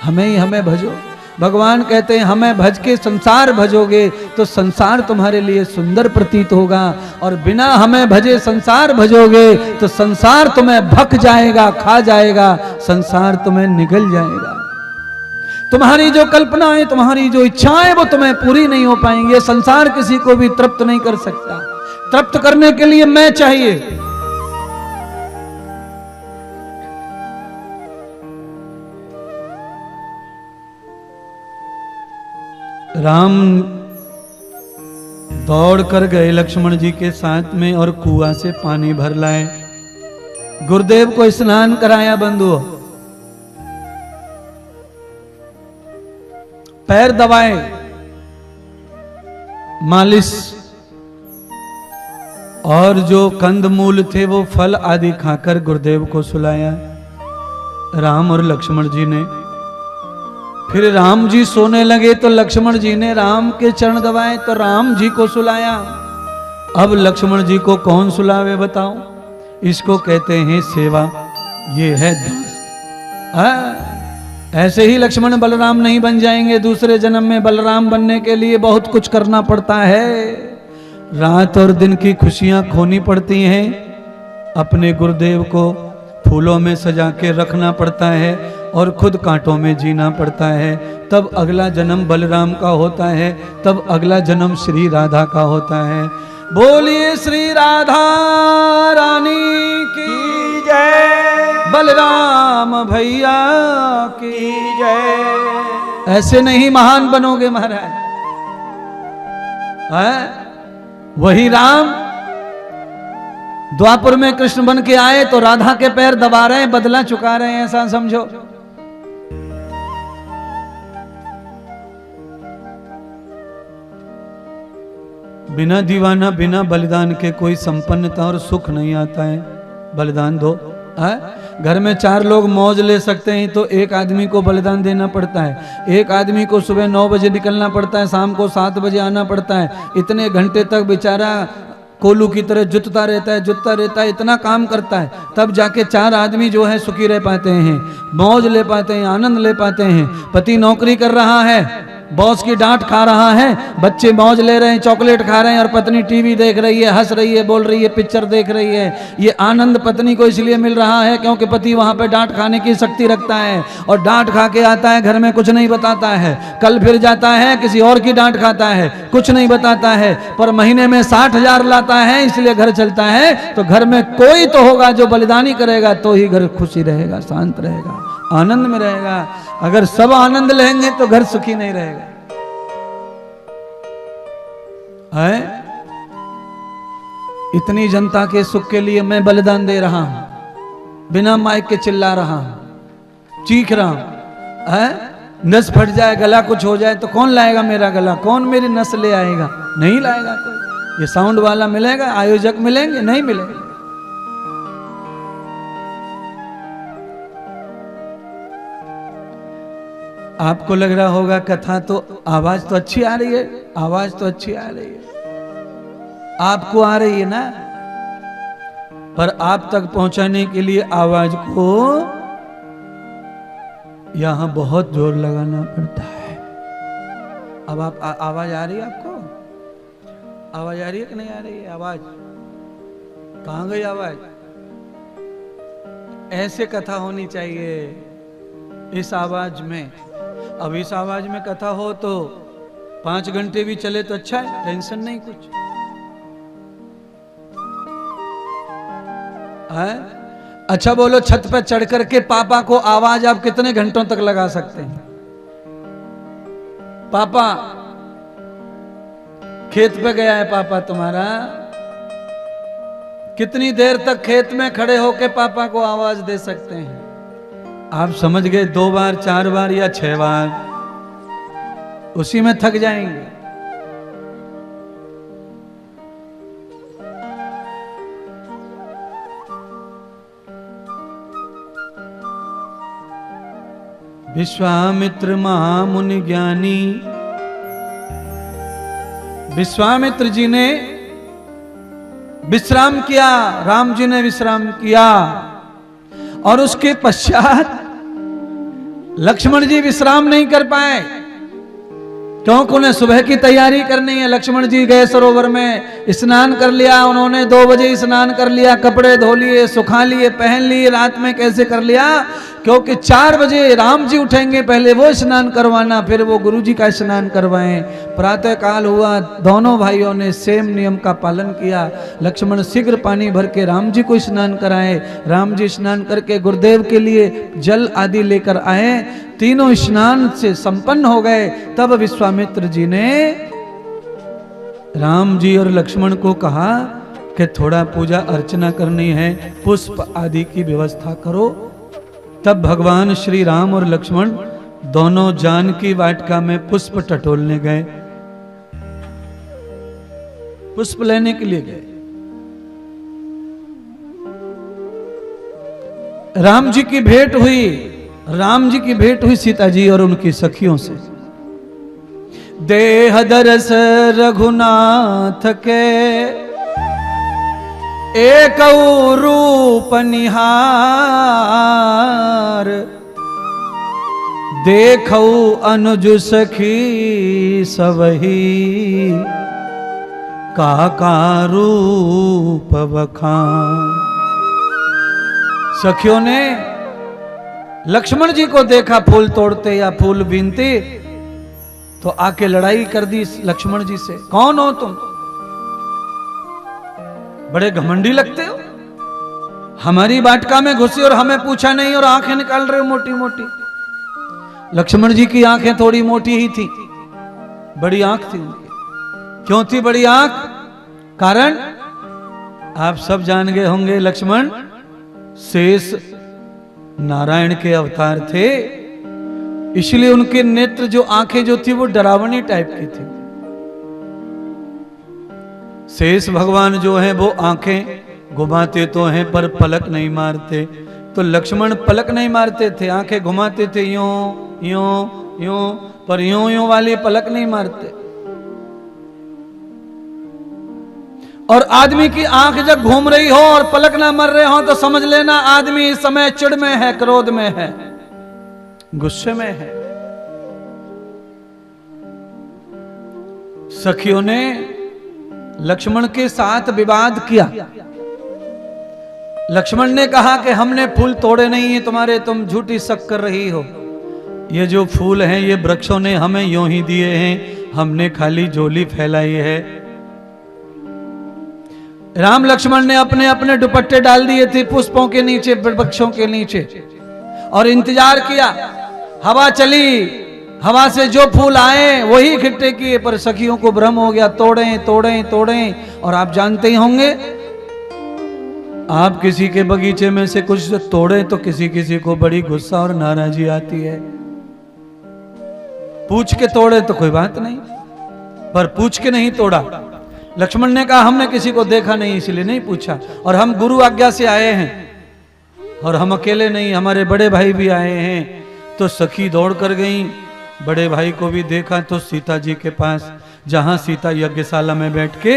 हमें भजो। भगवान कहते हैं हमें भज के संसार भजोगे तो संसार तुम्हारे लिए सुंदर प्रतीत होगा, और बिना हमें भजे संसार भजोगे तो संसार तुम्हें भक जाएगा, खा जाएगा, संसार तुम्हें निगल जाएगा। तुम्हारी जो कल्पनाएं, तुम्हारी जो इच्छाएं वो तुम्हें पूरी नहीं हो पाएंगी। ये संसार किसी को भी तृप्त नहीं कर सकता। तृप्त करने के लिए मैं चाहिए। राम दौड़ कर गए लक्ष्मण जी के साथ में और कुआं से पानी भर लाए। गुरुदेव को स्नान कराया बंधुओं, पैर दबाए, मालिश, और जो कंदमूल थे वो फल आदि खाकर गुरुदेव को सुलाया राम और लक्ष्मण जी ने। फिर राम जी सोने लगे तो लक्ष्मण जी ने राम के चरण दबाए तो राम जी को सुलाया। अब लक्ष्मण जी को कौन सुलावे बताओ? इसको कहते हैं सेवा, ये है दास। ऐसे ही लक्ष्मण बलराम नहीं बन जाएंगे। दूसरे जन्म में बलराम बनने के लिए बहुत कुछ करना पड़ता है। रात और दिन की खुशियां खोनी पड़ती हैं। अपने गुरुदेव को फूलों में सजा के रखना पड़ता है और खुद कांटों में जीना पड़ता है। तब अगला जन्म बलराम का होता है, तब अगला जन्म श्री राधा का होता है। बोलिए श्री राधा रानी की जय, बलराम भैया की जय। ऐसे नहीं महान बनोगे महाराज। वही राम द्वापर में कृष्ण बन के आए तो राधा के पैर दबा रहे हैं, बदला चुका रहे हैं, ऐसा समझो। बिना दीवाना बिना बलिदान के कोई संपन्नता और सुख नहीं आता है। बलिदान दो। घर में 4 लोग मौज ले सकते हैं तो एक आदमी को बलिदान देना पड़ता है। एक आदमी को सुबह 9 बजे निकलना पड़ता है, शाम को 7 बजे आना पड़ता है। इतने घंटे तक बेचारा कोलू की तरह जुतता रहता है, इतना काम करता है, तब जाके 4 आदमी जो है सुखी रह पाते हैं, मौज ले पाते हैं, आनंद ले पाते हैं। पति नौकरी कर रहा है, बॉस की डांट खा रहा है, बच्चे मौज ले रहे हैं, चॉकलेट खा रहे हैं, और पत्नी टीवी देख रही है, हंस रही है, बोल रही है, पिक्चर देख रही है। ये आनंद पत्नी को इसलिए मिल रहा है क्योंकि पति वहां पे डांट खाने की शक्ति रखता है, और डांट खा के आता है, घर में कुछ नहीं बताता है, कल फिर जाता है किसी और की डांट खाता है, कुछ नहीं बताता है, पर महीने में 60,000 लाता है, इसलिए घर चलता है। तो घर में कोई तो होगा जो बलिदानी करेगा तो ही घर खुशी रहेगा, शांत रहेगा, आनंद में रहेगा। अगर सब आनंद लेंगे तो घर सुखी नहीं रहेगा। है? इतनी जनता के सुख के लिए मैं बलिदान दे रहा हूं, बिना माइक के चिल्ला रहा हूं, चीख रहा हूं। है? नस फट जाए, गला कुछ हो जाए तो कौन लाएगा मेरा गला? कौन मेरी नस ले आएगा? नहीं लाएगा कोई। ये साउंड वाला मिलेगा, आयोजक मिलेंगे? नहीं मिलेंगे। आपको लग रहा होगा कथा तो आवाज तो अच्छी आ रही है, आवाज तो अच्छी आ रही है, आपको आ रही है ना? पर आप तक पहुंचाने के लिए आवाज को यहां बहुत जोर लगाना पड़ता है। अब आप आवाज आ रही है आपको? आवाज आ रही है कि नहीं आ रही है? आवाज कहां गई आवाज? ऐसे कथा होनी चाहिए इस आवाज में। अब इस आवाज में कथा हो तो 5 घंटे भी चले तो अच्छा है, टेंशन नहीं कुछ है। अच्छा बोलो, छत पर चढ़ करके पापा को आवाज आप कितने घंटों तक लगा सकते हैं? पापा, खेत पे गया है पापा तुम्हारा, कितनी देर तक खेत में खड़े होके पापा को आवाज दे सकते हैं? आप समझ गए, 2 बार 4 बार या 6 बार, उसी में थक जाएंगे। विश्वामित्र महामुनि ज्ञानी, विश्वामित्र जी ने विश्राम किया, राम जी ने विश्राम किया, और उसके पश्चात लक्ष्मण जी विश्राम नहीं कर पाए, क्योंकि उन्हें सुबह की तैयारी करनी है। लक्ष्मण जी गए सरोवर में, स्नान कर लिया उन्होंने, 2 बजे स्नान कर लिया, कपड़े धो लिए, सुखा लिए, पहन लिए। रात में कैसे कर लिया? क्योंकि 4 बजे राम जी उठेंगे, पहले वो स्नान करवाना, फिर वो गुरु जी का स्नान करवाएं। प्रातः काल हुआ, दोनों भाइयों ने सेम नियम का पालन किया। लक्ष्मण शीघ्र पानी भर के राम जी को स्नान कराए, राम जी स्नान करके गुरुदेव के लिए जल आदि लेकर आए। तीनों स्नान से संपन्न हो गए। तब विश्वामित्र जी ने राम जी और लक्ष्मण को कहा कि थोड़ा पूजा अर्चना करनी है, पुष्प आदि की व्यवस्था करो। तब भगवान श्री राम और लक्ष्मण दोनों जानकी वाटिका में पुष्प टटोलने गए, पुष्प लेने के लिए गए। राम जी की भेंट हुई, राम जी की भेंट हुई सीता जी और उनकी सखियों से। देह दरस रघुनाथ के एक रूप निहार, देखौ अनुज सखी सबही काका रूप बखान। सखियों ने लक्ष्मण जी को देखा फूल तोड़ते या फूल बीनते, तो आके लड़ाई कर दी लक्ष्मण जी से। कौन हो तुम? बड़े घमंडी लगते हो, हमारी वाटिका में घुसे और हमें पूछा नहीं और आंखें निकाल रहे हो मोटी मोटी। लक्ष्मण जी की आंखें थोड़ी मोटी ही थी, बड़ी आंख थी उनकी। क्यों थी बड़ी आंख? कारण आप सब जान गए होंगे, लक्ष्मण शेष नारायण के अवतार थे, इसलिए उनके नेत्र जो आंखें जो थी वो डरावनी टाइप की थी। शेष भगवान जो है वो आंखें घुमाते तो हैं पर पलक नहीं मारते, तो लक्ष्मण पलक नहीं मारते थे, आंखें घुमाते थे यूं यूं यूं, पर यूं यूं वाली पलक नहीं मारते। और आदमी की आंख जब घूम रही हो और पलक ना मर रहे हो तो समझ लेना आदमी इस समय चिढ़ में है, क्रोध में है, गुस्से में है। सखियों ने लक्ष्मण के साथ विवाद किया। लक्ष्मण ने कहा कि हमने फूल तोड़े नहीं है तुम्हारे, तुम झूठी शक कर रही हो। ये जो फूल हैं ये वृक्षों ने हमें यूं ही दिए हैं, हमने खाली झोली फैलाई है। राम लक्ष्मण ने अपने अपने दुपट्टे डाल दिए थे पुष्पों के नीचे, वृक्षों के नीचे, और इंतजार किया। हवा चली, हवा से जो फूल आए वही इकट्ठे किए, पर सखियों को भ्रम हो गया, तोड़ें तोड़ें तोड़ें। और आप जानते ही होंगे, आप किसी के बगीचे में से कुछ तोड़े तो किसी किसी को बड़ी गुस्सा और नाराजगी आती है। पूछ के तोड़े तो कोई बात नहीं, पर पूछ के नहीं तोड़ा। लक्ष्मण ने कहा हमने किसी को देखा नहीं इसलिए नहीं पूछा, और हम गुरु आज्ञा से आए हैं, और हम अकेले नहीं, हमारे बड़े भाई भी आए हैं। तो सखी दौड़ कर गई, बड़े भाई को भी देखा तो सीता जी के पास। जहां सीता यज्ञशाला में बैठ के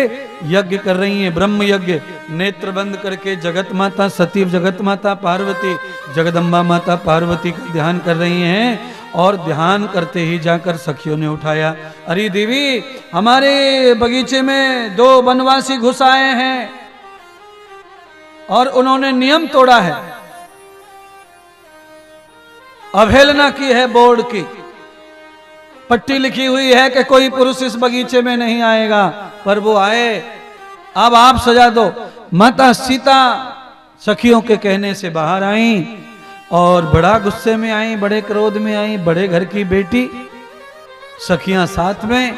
यज्ञ कर रही हैं, ब्रह्म यज्ञ। नेत्र बंद करके जगत माता सती, जगत माता पार्वती, जगदम्बा माता पार्वती का ध्यान कर रही हैं। और ध्यान करते ही जाकर सखियों ने उठाया, अरे देवी हमारे बगीचे में 2 वनवासी घुस आए हैं और उन्होंने नियम तोड़ा है, अवहेलना की है, बोर्ड की पट्टी लिखी हुई है कि कोई पुरुष इस बगीचे में नहीं आएगा, पर वो आए, अब आप सजा दो। माता सीता सखियों के कहने से बाहर आई और बड़ा गुस्से में आई, बड़े क्रोध में आई, बड़े घर की बेटी, सखियां साथ में।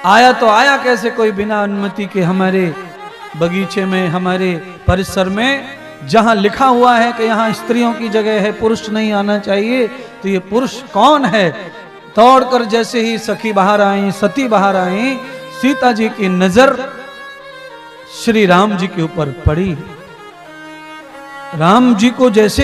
आया तो आया कैसे कोई बिना अनुमति के हमारे बगीचे में, हमारे परिसर में, जहां लिखा हुआ है कि यहां स्त्रियों की जगह है, पुरुष नहीं आना चाहिए, तो ये पुरुष कौन है? दौड़कर जैसे ही सखी बाहर आई, सती बाहर आई, सीता जी की नजर श्री राम जी के ऊपर पड़ी। राम जी को जैसे